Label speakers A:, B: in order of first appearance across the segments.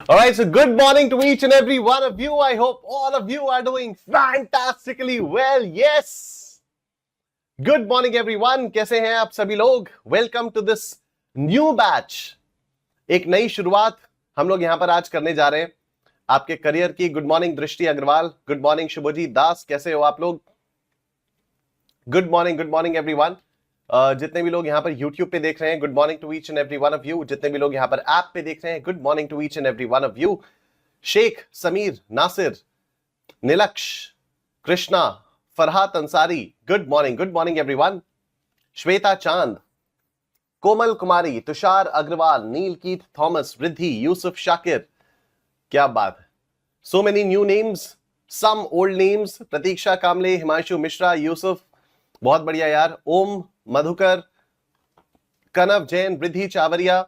A: All right, so good morning to each and every one of you. I hope all of you are doing fantastically well. Yes. Good morning everyone. कैसे हैं आप सभी लोग? Welcome to this new batch. एक नई शुरुआत हम लोग यहां पर आज करने जा रहे हैं आपके करियर की. गुड मॉर्निंग दृष्टि अग्रवाल, गुड मॉर्निंग शुभजीत दास, कैसे हो आप लोग? Good morning everyone. जितने भी लोग यहाँ पर YouTube पे देख रहे हैं, good morning to each and every one of you. जितने भी लोग यहाँ पर ऐप पे देख रहे हैं, good morning to each and every one of you. Shaikh, Sameer, Nasir, Nilaksh, Krishna, Farhat Ansari, good morning everyone. Shweta Chand, Komal Kumari, Tushar Agarwal, Nilkit Thomas, Riddhi, Yusuf Shakir, क्या बात है. So many new names, some old names. Pratiksha Kamle, Himanshu Mishra, Yusuf, बहुत बढ़िया यार. Om, Madhukar, Kanav Jain, Riddhi Chawaria,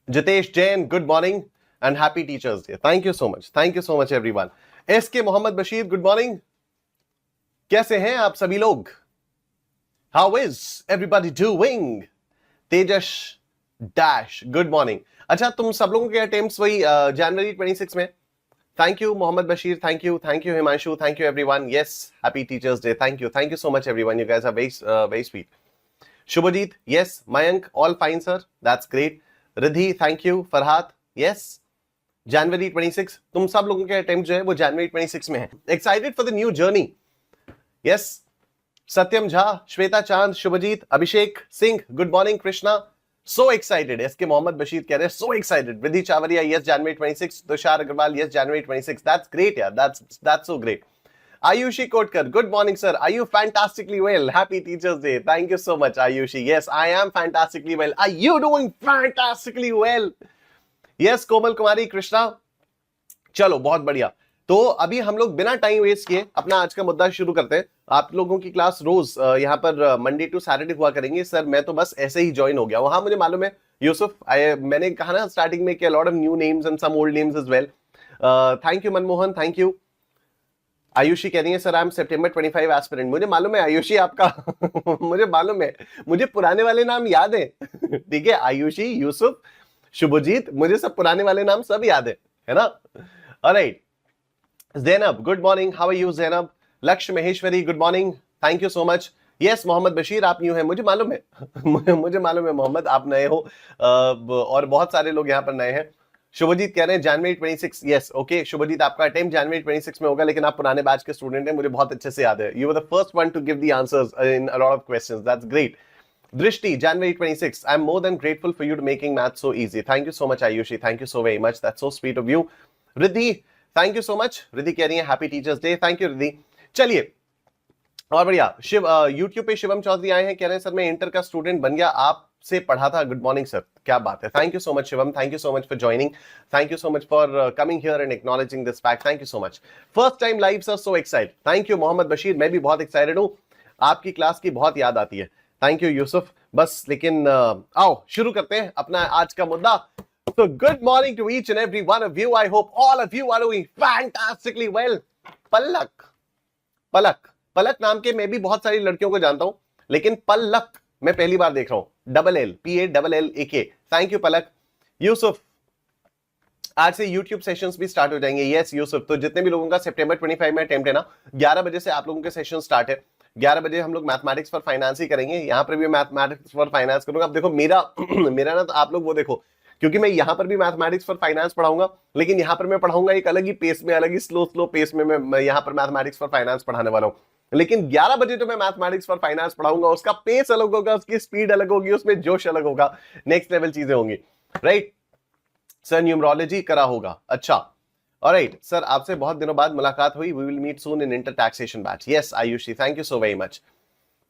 A: Jitesh Jain, good morning and happy teachers day. Thank you so much everyone. S K Mohammad Bashir, good morning. कैसे हैं आप सभी लोग? How is everybody doing? Tejas dash, good morning. अच्छा, तुम सब लोगों के अटेम्प्ट्स वही जनवरी 26 में. Thank you, Mohammed Bashir. Thank you, Himanshu. Thank you, everyone. Yes, happy Teachers Day. Thank you so much, everyone. You guys are very sweet. Shubhajit, yes. Mayank, all fine, sir. That's great. Riddhi, thank you. Farhat, yes. January 26. तुम सब लोगों के attempt जो है वो January 26 में है. Excited for the new journey. Yes. Satyam Jha, Shweta Chand, Shubhjit, Abhishek Singh, good morning, Krishna. So excited. S K Mohammad Bashir कह रहे हैं so excited. Riddhi Chawariya, yes, January 26. Tushar Agarwal, yes, January 26. That's great, यार. That's so great. Ayushi Kotkar, good morning, sir. Are you fantastically well? Happy Teachers Day. Thank you so much, Ayushi. Yes, I am fantastically well. Are you doing fantastically well? Yes, कोमल कुमारी, कृष्णा. चलो, बहुत बढ़िया. तो अभी हम लोग बिना time waste किए अपना आज का मुद्दा शुरू करते हैं. आप लोगों की क्लास रोज यहाँ पर मंडे टू सैटरडे हुआ करेंगी. सर मैं तो बस ऐसे ही ज्वाइन हो गया. वहां मुझे मालूम है यूसुफ, मैंने कहा ना स्टार्टिंग में कि lot of new names and some old names as well. Thank you Manmohan, thank you. Ayushi कह रही है sir I am September 25 aspirant. मुझे मालूम है आयुषी आपका मुझे मालूम है, मुझे पुराने वाले नाम याद है. ठीक है, आयुषी, यूसुफ, शुभजीत, मुझे सब पुराने वाले नाम सब याद है ना. Alright. Zainab, good morning. How are you, Zainab? Lakshya Maheshwari, good morning. Thank you so much. Yes, Mohammad Bashir, आप न्यू हैं, मुझे मालूम है. मुझे मालूम है मोहम्मद, आप नए हो. और बहुत सारे लोग यहाँ पर नए हैं. शुभजीत कह रहे हैं जनवरी 26. यस, ओके शुभजीत, आपका अटेम्प्ट जनवरी 26 में होगा, लेकिन आप पुराने बैच के स्टूडेंट हैं, मुझे बहुत अच्छे से याद है. You were the first one to give the answers in a lot of questions. That's great. Drishti, January 26. I am more than grateful for you to making math so easy. Thank you so much Ayushi, thank you so very much. That's so sweet of you. Riddhi, thank you so much. Riddhi कह रही है happy teachers day. Thank you Riddhi. चलिए और बढ़िया. Shiv, YouTube पे शिवम चौधरी आए हैं, कह रहे हैं सर मैं इंटर का स्टूडेंट बन गया, आपसे पढ़ा था. गुड मॉर्निंग सर, क्या बात है. Thank you so much Shivam, thank you so much for joining. Thank you so much for coming here and acknowledging this fact. Thank you so much. First time live sir, so excited. Thank you Mohammad Bashir, मैं भी बहुत excited हूँ. आपकी class की बहुत याद आती है. Thank you Yusuf. बस लेकिन आओ शुरू करते हैं अपना आज का मुद्दा. So good morning to each and every one of you. I hope all of you are doing fantastically well. पलक नाम के मैं भी बहुत सारी लड़कियों को जानता हूं, लेकिन पलक मैं पहली बार देख रहा हूं. PALLAK. थैंक यू पलक. यूसुफ, आज से YouTube सेशंस भी स्टार्ट हो जाएंगे. यस यूसुफ, तो जितने भी लोगों का सितंबर 25 में अटेम्प्ट है ना, 11 बजे से आप लोगों के सेशन स्टार्ट है. 11 बजे हम लोग मैथमेटिक्स फॉर फाइनेंस ही करेंगे. यहां पर भी मैथमेटिक्स फॉर फाइनेंस करूंगा. अब देखो मेरा ना, तो आप लोग वो देखो, क्योंकि मैं यहां पर भी मैथमेटिक्स फॉर फाइनेंस पढ़ाऊंगा, लेकिन यहां पर मैं पढ़ाऊंगा एक अलग ही पेस में, अलग ही स्लो पेस में. मैं यहां पर मैथमेटिक्स फॉर फाइनेंस पढ़ाने वाला हूं, लेकिन 11 बजे जो मैं मैथमेटिक्स फॉर फाइनेंस पढ़ाऊंगा, उसका पेस अलग होगा, उसकी स्पीड अलग होगी, उसमें जोश अलग होगा, नेक्स्ट लेवल चीजें होंगी. राइट सर, न्यूमरोलॉजी करा होगा. अच्छा, ऑलराइट सर, आपसे बहुत दिनों बाद मुलाकात हुई. We will meet soon in inter taxation batch. Yes Ayushi, thank you so very much.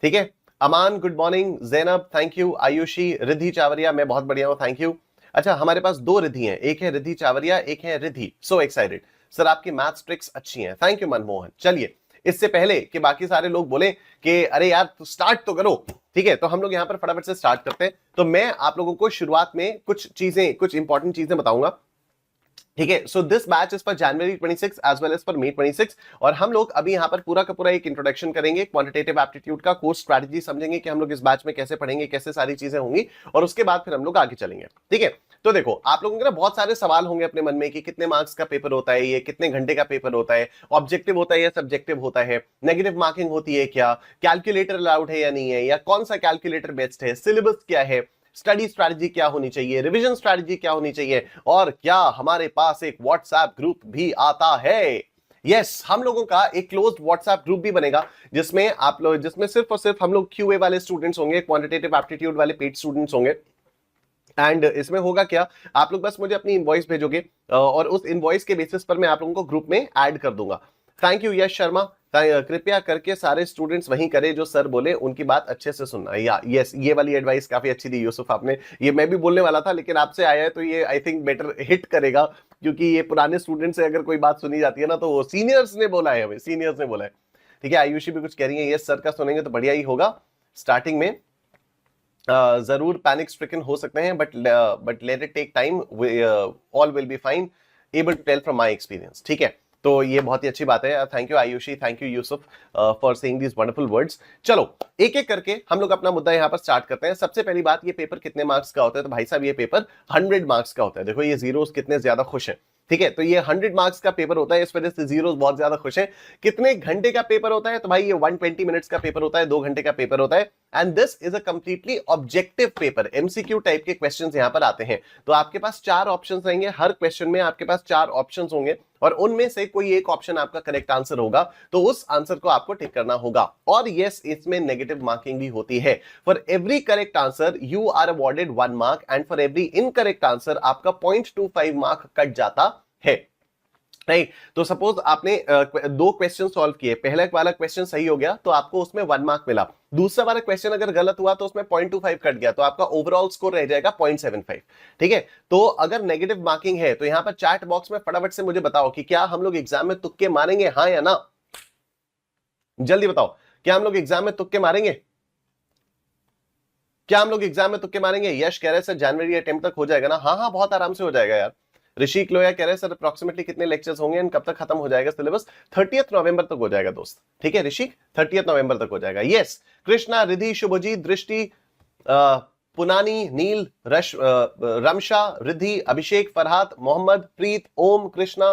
A: ठीक है, Aman, good morning. Zainab, thank you. Ayushi, Riddhi Chawaria, मैं बहुत बढ़िया हूं, थैंक यू. अच्छा, हमारे पास दो रिद्धि हैं, एक है रिद्धि चावरिया, एक है रिद्धि. सो एक्साइटेड सर, आपकी मैथ्स ट्रिक्स अच्छी हैं. Thank you Manmohan. चलिए, इससे पहले कि बाकी सारे लोग बोले कि अरे यार तो स्टार्ट तो करो, ठीक है, तो हम लोग यहां पर फटाफट से स्टार्ट करते हैं. तो मैं आप लोगों को शुरुआत में कुछ इंपॉर्टेंट चीजें बताऊंगा ठीक है। So this batch is for January 26 as well as for May 26 और हम लोग अभी यहाँ पर पूरा का पूरा एक इंट्रोडक्शन करेंगे क्वांटिटेटिव एप्टीट्यूड का, कोर्स स्ट्रैटेजी समझेंगे कि हम लोग इस बैच में कैसे पढ़ेंगे, कैसे सारी चीजें होंगी और उसके बाद फिर हम लोग आगे चलेंगे। ठीक है। तो देखो आप लोगों के ना बहुत सारे सवाल होंगे अपने मन में कि कितने मार्क्स का पेपर होता है, ये कितने घंटे का पेपर होता है, ऑब्जेक्टिव होता है या सब्जेक्टिव होता है, नेगेटिव मार्किंग होती है क्या, कैलकुलेटर अलाउड है या नहीं है, या कौन सा कैलकुलेटर बेस्ट है, सिलेबस क्या है, स्टडी स्ट्रैटेजी क्या होनी चाहिए, रिवीजन स्ट्रैटेजी क्या होनी चाहिए, और क्या हमारे पास एक व्हाट्सएप ग्रुप भी आता है। यस, हम लोगों का एक क्लोज्ड व्हाट्सएप ग्रुप भी बनेगा जिसमें आप लोग, जिसमें सिर्फ और सिर्फ हम लोग क्यूए वाले स्टूडेंट्स होंगे, क्वांटिटेटिव एप्टीट्यूड वाले पेड स्टूडेंट्स होंगे। एंड इसमें होगा क्या, आप लोग बस मुझे अपनी इनवॉइस भेजोगे और उस इनवॉइस के बेसिस पर मैं आप लोगों को ग्रुप में ऐड कर दूंगा। थैंक यू यश शर्मा, कृपया करके सारे स्टूडेंट्स वहीं करें जो सर बोले, उनकी बात अच्छे से सुनना। या यस, ये वाली एडवाइस काफी अच्छी दी यूसुफ आपने, ये मैं भी बोलने वाला था लेकिन आपसे आया है तो ये आई थिंक बेटर हिट करेगा, क्योंकि ये पुराने स्टूडेंट से अगर कोई बात सुनी जाती है ना तो वो सीनियर्स ने बोला है, हमें सीनियर्स ने बोला है। ठीक है, आयुषी भी कुछ कह रही है, यस सर का सुनेंगे तो बढ़िया ही होगा। स्टार्टिंग में जरूर पैनिक स्ट्रिकन हो सकते हैं, but let it take time, all will be fine, able to tell from my experience. ठीक है, तो ये बहुत ही अच्छी बात है। Thank you Ayushi, thank you Yusuf for saying these wonderful words. चलो एक एक करके हम लोग अपना मुद्दा यहाँ पर स्टार्ट करते हैं। सबसे पहली बात, ये पेपर कितने मार्क्स का होता है? तो भाई साहब ये पेपर 100 मार्क्स का होता है। देखो ये जीरोस कितने ज्यादा खुश हैं। ठीक है, तो ये 100 मार्क्स का पेपर होता है, इस वजह से जीरोस बहुत ज्यादा खुश हैं। कितने घंटे का पेपर होता है? तो भाई ये 120 मिनट्स का पेपर होता है, 2 घंटे का पेपर होता है। And this is a completely objective paper, MCQ type के क्वेश्चंस यहां पर आते हैं। तो आपके पास 4 ऑप्शंस रहेंगे, हर क्वेश्चन में आपके पास 4 ऑप्शंस होंगे और उनमें से कोई एक ऑप्शन आपका करेक्ट आंसर होगा, तो उस आंसर को आपको टिक करना होगा। और यस, इसमें नेगेटिव मार्किंग भी होती है। For every correct answer you are awarded 1 mark and for every incorrect answer आपका 0.25 मार्क कट जाता है। राइट, तो सपोज आपने 2 क्वेश्चन सॉल्व किए, पहला वाला क्वेश्चन सही हो गया तो आपको उसमें 1 मार्क मिला, दूसरा वाला क्वेश्चन अगर गलत हुआ तो उसमें 0.25 कट गया, तो आपका ओवरऑल स्कोर रह जाएगा 0.75। ठीक है, तो अगर नेगेटिव मार्किंग है तो यहां पर चैट बॉक्स में फटाफट से मुझे बताओ कि क्या हम लोग एग्जाम में तुक्के मारेंगे, हाँ या ना? जल्दी बताओ, क्या हम लोग एग्जाम में तुक्के मारेंगे? क्या हम लोग एग्जाम में तुक्के मारेंगे? यश कह रहे सर जनवरी अटेम्प्ट तक हो जाएगा ना? हाँ हाँ, बहुत आराम से हो जाएगा यार। ऋषिक लोया कह रहे हैं सर अप्रोक्सीमेटली कितने लेक्चर्स होंगे एंड कब तक खत्म हो जाएगा सिलेबस? 30 नवंबर तक हो जाएगा दोस्त। ठीक है ऋषिक, 30 नवंबर तक हो जाएगा। यस, कृष्णा, रिधि, शुभजीत, दृष्टि, पुनानी, नील, रमशा, रिधि, अभिषेक, फरहाद, मोहम्मद, प्रीत, ओम, कृष्णा,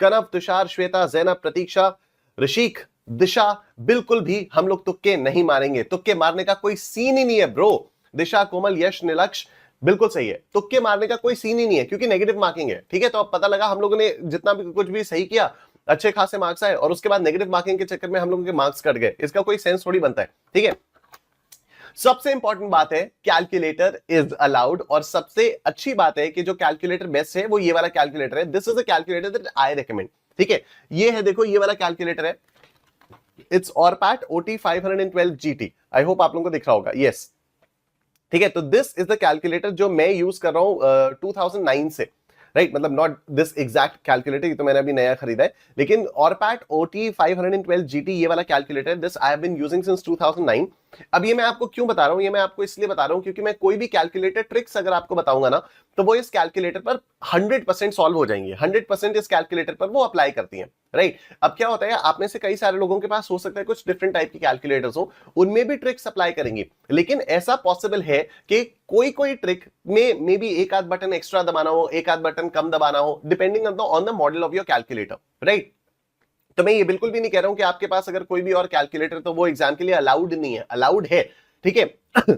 A: कनव, तुषार, श्वेता, जैनब, प्रतीक्षा, ऋषिक, दिशा, बिल्कुल भी हम लोग तुक्के नहीं मारेंगे। तुक्के मारने का कोई सीन ही नहीं है ब्रो। दिशा, कोमल, यश, नीलक्ष, बिल्कुल सही है, तुक्के मारने का कोई सीन ही नहीं है क्योंकि नेगेटिव मार्किंग है। ठीक है, तो अब पता लगा हम लोगों ने जितना भी कुछ भी सही किया, अच्छे खासे मार्क्स आए और उसके बाद नेगेटिव मार्किंग के चक्कर में हम लोगों के मार्क्स कट गए, इसका कोई सेंस थोड़ी बनता है। ठीक है, सबसे इंपॉर्टेंट बात है कैलकुलेटर इज अलाउड, और सबसे अच्छी बात है कि जो कैलकुलेटर बेस्ट है वो ये वाला कैलकुलेटर है। This is a calculator that I recommend. ठीक है, ये है, देखो ये वाला कैलकुलेटर है, it's Orpat OT 512 GT। I hope आप लोगों को दिख रहा होगा। यस, ठीक है, तो दिस इज द कैलकुलेटर जो मैं यूज कर रहा हूं 2009 से। राइट, मतलब नॉट दिस एग्जैक्ट कैलकुलेटर, ये तो मैंने अभी नया खरीदा है, लेकिन ऑरपैट OT 512 GT ये वाला calculator, this I have been using since 2009। अब ये मैं आपको क्यों बता रहा हूं? ये मैं आपको इसलिए बता रहा हूं क्योंकि मैं कोई भी कैलकुलेटर ट्रिक्स अगर आपको बताऊंगा ना तो वो इस कैलकुलेटर पर 100% सॉल्व हो जाएंगे, 100% इस कैलकुलेटर पर वो अप्लाई करती हैं। राइट, अब क्या होता है, आप में से कई सारे लोगों के पास हो सकता है कुछ डिफरेंट टाइप की कैलकुलेटर्स हो, उनमें भी ट्रिक्स अप्लाई करेंगे, लेकिन ऐसा पॉसिबल है कि कोई कोई ट्रिक में मे बी एक आध बटन एक्स्ट्रा दबाना हो, एक आध बटन कम दबाना हो, depending on the model of your calculator. Right, तो मैं ये बिल्कुल भी नहीं कह रहा हूं कि आपके पास अगर कोई भी और कैलकुलेटर तो वो एग्जाम के लिए अलाउड नहीं है, अलाउड है। ठीक है,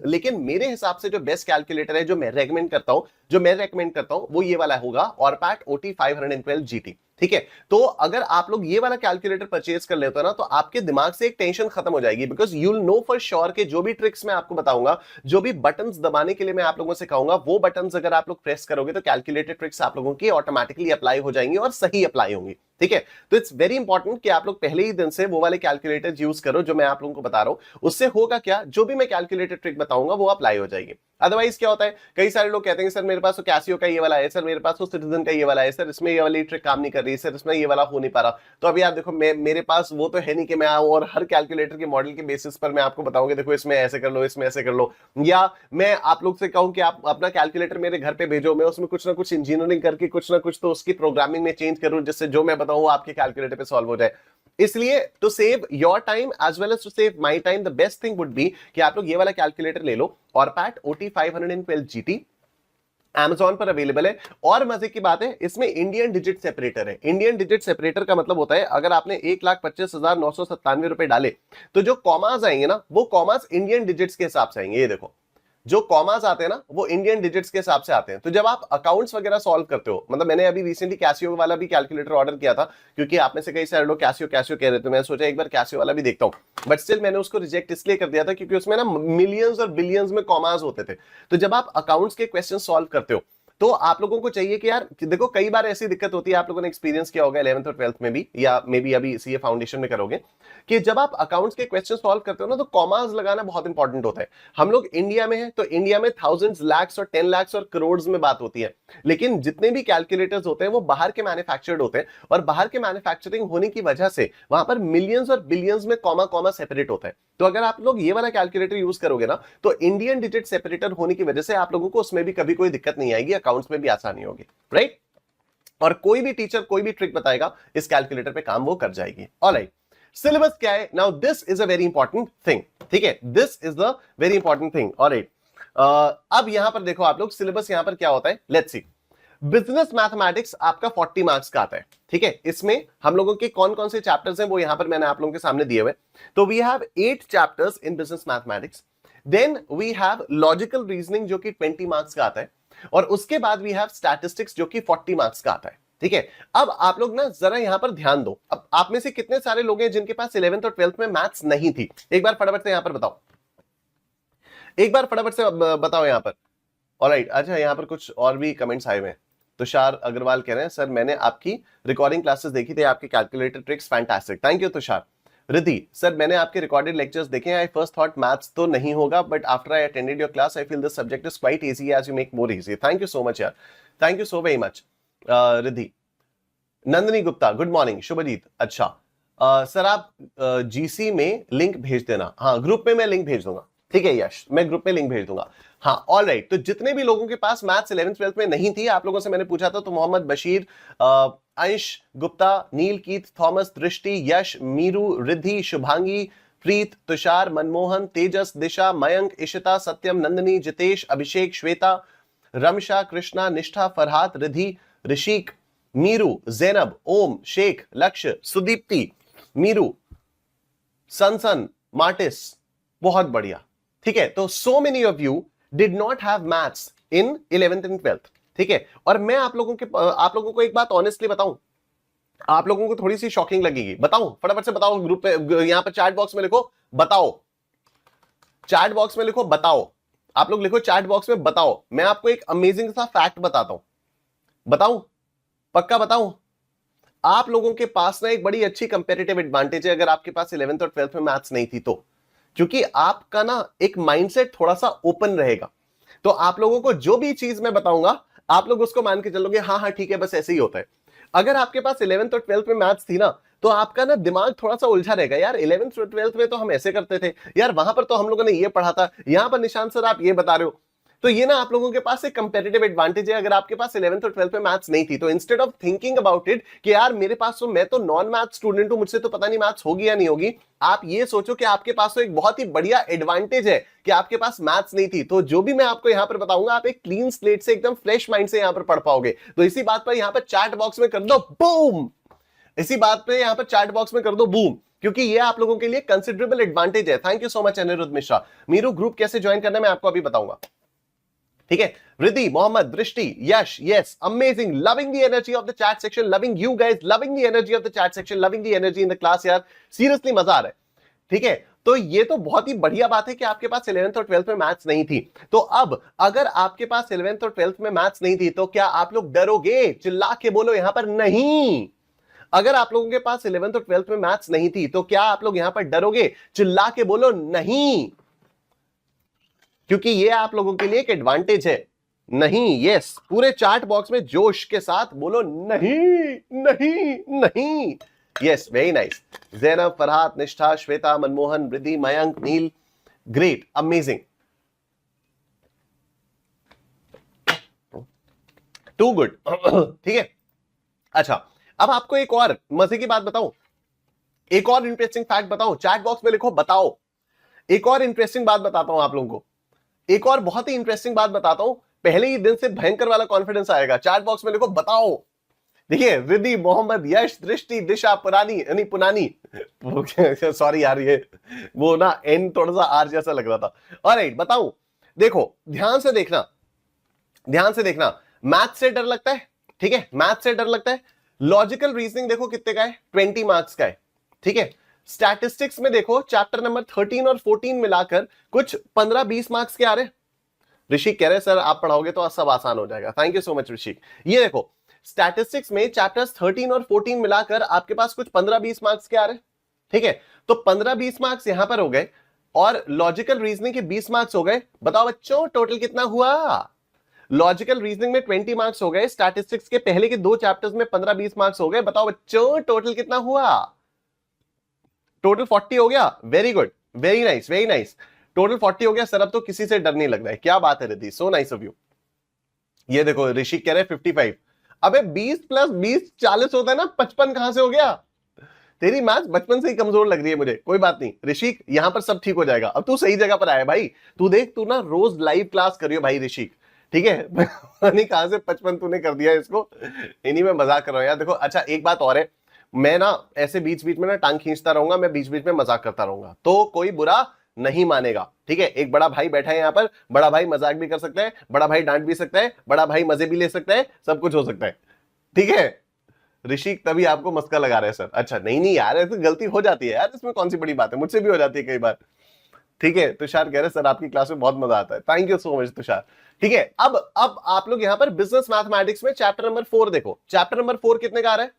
A: लेकिन मेरे हिसाब से जो बेस्ट कैलकुलेटर है, जो मैं रेकमेंड करता हूं वो ये वाला होगा, ऑरपैट OT 512 GT। ठीक है, तो अगर आप लोग ये वाला कैलकुलेटर परचेज कर लेते हो ना तो आपके दिमाग से एक टेंशन खत्म हो जाएगी, because you will know for sure कि जो भी ट्रिक्स मैं आपको बताऊंगा, जो भी बटन्स दबाने के लिए मैं आप लोगों से कहूंगा, वो बटन्स अगर आप लोग प्रेस करोगे तो कैलकुलेटेड ट्रिक्स आप लोगों की ऑटोमेटिकली अप्लाई हो जाएंगी और सही अप्लाई होंगी। ठीक है, तो इट्स वेरी इंपॉर्टेंट कि आप लोग पहले ही दिन से वो वाले कैलकुलेटर यूज करो जो मैं आप लोगों को बता रहा हूं। उससे होगा क्या, जो भी मैं कैलकुलेटर ट्रिक बताऊंगा वो अप्लाई हो जाएगी। अदरवाइज क्या होता है, कई सारे लोग कहते हैं सर मेरे पास तो कैसियो का ये वाला है, सर मेरे पास तो सिटीजन का ये वाला है, सर इसमें ये वाली ट्रिक काम नहीं कर रही, सर इसमें ये वाला हो नहीं पा रहा। तो अभी आप देखो, मेरे पास वो तो है नहीं कि मैं आऊं और हर कैलकुलेटर के मॉडल के बेसिस पर मैं आपको बताऊंगा देखो इसमें ऐसे कर लो, इसमें ऐसे कर लो, या मैं आप लोग से कहूं कि आप अपना कैलकुलेटर मेरे घर पे भेजो, मैं उसमें कुछ ना कुछ इंजीनियरिंग करके कुछ ना कुछ तो उसकी प्रोग्रामिंग में चेंज करूं, जिससे जो मैं बताऊं आपके कैलकुलेटर पे सॉल्व हो जाए। इसलिए to save your time as well as to save my time, the best thing would be कि आप लोग ये वाला कैलकुलेटर ले लो, ऑरपैट OT512 GT, Amazon पर अवेलेबल है। और मजे की बात है, इसमें इंडियन डिजिट सेपरेटर है। इंडियन डिजिट सेपरेटर का मतलब होता है अगर आपने 1,25,997 रुपए डाले तो जो कॉमास आएंगे ना, वो कॉमास इंडियन डिजिट्स के हिसाब से आएंगे। ये देखो जो कॉमास आते हैं ना वो इंडियन डिजिट्स के हिसाब से आते हैं। तो जब आप अकाउंट्स वगैरह सॉल्व करते हो, मतलब मैंने अभी रिसेंटली कैसियो वाला भी कैलकुलेटर ऑर्डर किया था, क्योंकि आप में से कई सारे लोग कैसियो कैसियो कह रहे थे, मैंने सोचा एक बार कैसियो वाला भी देखता हूं, बट स्टिल मैंने उसको रिजेक्ट इसलिए कर दिया था क्योंकि उसमें ना मिलियंस और बिलियंस में कॉमास होते थे। तो जब आप अकाउंट्स के क्वेश्चन सॉल्व करते हो तो आप लोगों को चाहिए कि यार देखो, कई बार ऐसी दिक्कत होती है, आप लोगों ने एक्सपीरियंस किया होगा 11th और 12th में भी, या मे बी अभी सीए फाउंडेशन में करोगे, कि जब आप अकाउंट्स के क्वेश्चन सॉल्व करते हो ना तो कॉमास लगाना बहुत इंपॉर्टेंट होता है। हम लोग इंडिया में हैं तो इंडिया में थाउजेंड्स, लाख्स और 10 लाख्स और करोड़ में बात होती है, लेकिन जितने भी कैलकुलेटर्स होते हैं वो बाहर के मैन्युफैक्चर्ड होते हैं, और बाहर के मैन्युफैक्चरिंग होने की वजह से वहां पर मिलियंस और बिलियंस में कॉमा कॉमा सेपरेट होता है। तो अगर आप लोग ये वाला कैलकुलेटर यूज करोगे ना तो इंडियन डिजिट सेपरेटर होने की वजह से आप लोगों को उसमें भी कभी कोई दिक्कत नहीं आएगी, अकाउंट्स में भी आसानी होगी, राइट। और कोई भी टीचर कोई भी ट्रिक बताएगा इस कैलकुलेटर पे काम वो कर जाएगी। ऑलराइट, सिलेबस क्या है now, this is a very important thing, ठीक है, this is the very important thing. Alright, अब यहां पर देखो आप लोग, सिलेबस यहां पर क्या होता है, लेट्स सी। बिजनेस मैथमेटिक्स आपका 40 मार्क्स का आता है, ठीक है। इसमें हम लोगों के कौन कौन से चैप्टर्स हैं वो यहां पर मैंने आप लोगों के सामने दिए हुए। तो we have 8 chapters in business mathematics, then we have logical reasoning जो कि 20 मार्क्स का आता है, और उसके बाद वी हैव स्टैटिस्टिक्स जो कि 40 मार्क्स का आता है, ठीक है। अब आप लोग ना जरा यहां पर ध्यान दो, अब आप में से कितने सारे लोग हैं जिनके पास 11th और 12th में मैथ्स नहीं थी, एक बार फटाफट से यहां पर बताओ, एक बार फटाफट से बताओ यहां पर। ऑलराइट, अच्छा यहां पर कुछ और भी कमेंट्स आए हुए हैं। तुषार अग्रवाल कह रहे हैं सर मैंने आपकी रिकॉर्डिंग क्लासेस देखी थी, आपके calculator tricks fantastic, thank you Tushar. Riddhi, sir मैंने आपके रिकॉर्डेड लेक्चर्स देखे हैं, आई फर्स्ट थॉट मैथ्स तो नहीं होगा, but after I attended your class I feel this subject is quite easy as you make more easy, thank you so much यार, thank you so very much. Riddhi, Nandini Gupta good morning, Shubhjit, अच्छा sir आप GC में link भेज देना, हाँ group में मैं link भेज दूंगा, ठीक है यश, मैं ग्रुप में लिंक भेज दूंगा। हाँ ऑल राइट, तो जितने भी लोगों के पास मैथ्स 11th 12th में नहीं थी, आप लोगों से मैंने पूछा था, तो मोहम्मद बशीर, अंश गुप्ता, नील कीथ, थॉमस, दृष्टि, यश, मीरू, रिद्धि, शुभांगी, प्रीत, तुषार, मनमोहन, तेजस, दिशा, मयंक, इशिता, सत्यम, नंदिनी, जितेश, अभिषेक, श्वेता, रमशा, कृष्णा, निष्ठा, फरहात, रिद्धि, ऋषिक, मीरू, जैनब, ओम, शेख, लक्ष्य, सुदीप्ति, मीरू, सनसन, मार्टिस, बहुत बढ़िया, ठीक है। तो so many of you did not have maths in 11th and 12th, ठीक है। और मैं आप लोगों को एक बात ऑनेस्टली बताऊं, आप लोगों को थोड़ी सी शॉकिंग लगेगी, बताऊं फटाफट से बताओ, ग्रुप पे यहां पर चैट बॉक्स में लिखो बताओ, चैट बॉक्स में लिखो बताओ, आप लोग लिखो चैट बॉक्स में बताओ, मैं आपको एक अमेजिंग सा फैक्ट बताता हूं, बताऊं, पक्का बताऊं। आप लोगों के पास ना एक बड़ी अच्छी कंपेरेटिव एडवांटेज है अगर आपके पास 11th और 12th में मैथ्स नहीं थी तो, क्योंकि आपका ना एक माइंडसेट थोड़ा सा ओपन रहेगा। तो आप लोगों को जो भी चीज मैं बताऊंगा आप लोग उसको मान के चलोगे, हाँ हाँ ठीक है बस ऐसे ही होता है। अगर आपके पास 11th और 12th में मैथ्स थी ना तो आपका ना दिमाग थोड़ा सा उलझा रहेगा, यार 11th और 12th में तो हम ऐसे करते थे, यार वहां पर तो हम लोगों ने ये पढ़ा था, यहां पर निशांत सर आप ये बता रहे हो। तो ये ना आप लोगों के पास एक कंपेरेटिव एडवांटेज है अगर आपके पास 11th और 12th में मैथ्स नहीं थी तो। Instead of thinking about it कि यार मेरे पास तो, मैं तो नॉन मैथ्स स्टूडेंट हूं, मुझसे तो पता नहीं मैथ्स होगी या नहीं होगी, आप ये सोचो कि आपके पास तो एक बहुत ही बढ़िया एडवांटेज है कि आपके पास मैथ्स नहीं थी। तो जो भी मैं आपको यहां पर बताऊंगा आप एक क्लीन स्लेट से, एकदम फ्रेश माइंड से यहां पर पढ़ पाओगे। तो इसी बात पर यहां पर चैट बॉक्स में कर दो बूम, इसी बात पे यहां पर चैट बॉक्स में कर दो बूम, क्योंकि ये आप लोगों के लिए कंसिडरेबल एडवांटेज है। Thank you so much Anirudh Mishra. मीरू ग्रुप कैसे ज्वाइन करना है मैं आपको अभी बताऊंगा, ठीक है। Riddhi, Mohammad, Drishti, Yash, yes, amazing, loving the energy of the chat section, loving you guys, loving the energy of the chat section, loving the energy in the class यार, सीरियसली मजा आ रहा है, ठीक है। तो ये तो बहुत ही बढ़िया बात है कि आपके पास 11th और 12th में मैथ्स नहीं थी। तो अब अगर आपके पास 11th और 12th में मैथ्स नहीं थी तो क्या आप लोग डरोगे? चिल्ला के बोलो यहां पर नहीं। अगर आप लोगों के पास 11th और 12th में मैथ्स नहीं थी तो क्या आप लोग यहां पर डरोगे? चिल्ला के बोलो नहीं। क्योंकि ये आप लोगों के लिए एक एडवांटेज है। नहीं, यस, पूरे चार्ट बॉक्स में जोश के साथ बोलो नहीं नहीं नहीं। Yes, very nice. Zainab, Farhat, Nishtha, Shweta, Manmohan, Riddhi, Mayank, Neel, great, amazing, too good. ठीक है, अच्छा, अब आपको एक और मजे की बात बताऊं, एक और इंटरेस्टिंग फैक्ट बताऊं, चैट बॉक्स में लिखो बताओ। एक और इंटरेस्टिंग बात बताता हूं आप लोगों को, एक और बहुत ही इंटरेस्टिंग बात बताता हूं। पहले ही दिन से भयंकर वाला कॉन्फिडेंस आएगा। चैट बॉक्स में लिखो बताओ। देखिए, रिद्धि, मोहम्मद, यश, दृष्टि, दिशा, पुरानी यानी पुनानी, सॉरी यार, ये वो ना एन थोड़ा सा आर जैसा लग रहा था। ऑलराइट, बताऊं, देखो ध्यान से देखना, ध्यान से देखना। मैथ से डर लगता है, ठीक है, मैथ से डर लगता है। लॉजिकल रीजनिंग देखो कितने का है, 20 मार्क्स का है, ठीक है। स्टैटिस्टिक्स में देखो चैप्टर नंबर 13 और 14 मिलाकर कुछ 15-20 मार्क्स के आ रहे। ऋषिक कह रहे सर आप पढ़ाओगे तो सब आसान हो जाएगा। थैंक यू सो मच ऋषिक। ये देखो स्टैटिस्टिक्स में चैप्टर्स 13 और 14 मिलाकर आपके पास कुछ 15-20 मार्क्स के आ रहे, ठीक है। तो 15-20 मार्क्स यहां पर हो गए और लॉजिकल रीजनिंग के 20 मार्क्स हो गए। बताओ बच्चों टोटल कितना हुआ? लॉजिकल रीजनिंग में 20 मार्क्स हो गए, स्टैटिस्टिक्स के पहले के 2 चैप्टर्स में 15-20 मार्क्स हो गए। बताओ बच्चों टोटल कितना हुआ? टोटल 40 हो गया। Very good, very nice, very nice. Total 40 हो गया सर, अब तो किसी से डर नहीं लग रहा है। क्या बात है Riddhi, so nice of you. ये देखो ऋषिक कह रहे 55। अबे 20 + 20 40 होता है ना, 55 कहां से हो गया? तेरी मैथ्स बचपन से ही कमजोर लग रही है मुझे। कोई बात नहीं ऋषिक, यहां पर सब ठीक हो जाएगा। अब तू सही जगह पर आया भाई। तू देख, तू ना रोज लाइव क्लास करियो भाई ऋषिक, ठीक है। नहीं कहां से 55 तूने कर दिया इसको। इन्हीं में मजाक कर रहा हूं यार। देखो अच्छा एक बात और है, मैं ना ऐसे बीच बीच में ना टांग खींचता रहूंगा, मैं बीच बीच में मजाक करता रहूंगा, तो कोई बुरा नहीं मानेगा, ठीक है। एक बड़ा भाई बैठा है यहां पर, बड़ा भाई मजाक भी कर सकता है, बड़ा भाई डांट भी सकता है, बड़ा भाई मजे भी ले सकता है, सब कुछ हो सकता है, ठीक है। ऋषिक तभी आपको मस्का लगा रहे हैं सर। अच्छा नहीं नहीं यार, ऐसे गलती हो जाती है यार, इसमें कौन सी बड़ी बात है, मुझसे भी हो जाती है कई बार, ठीक है। तुषार कह रहे सर आपकी क्लास में बहुत मजा आता है। Thank you so much Tushar, ठीक है। अब आप लोग यहां पर बिजनेस मैथमेटिक्स में चैप्टर नंबर 4 देखो। चैप्टर नंबर 4 कितने का आ रहा है?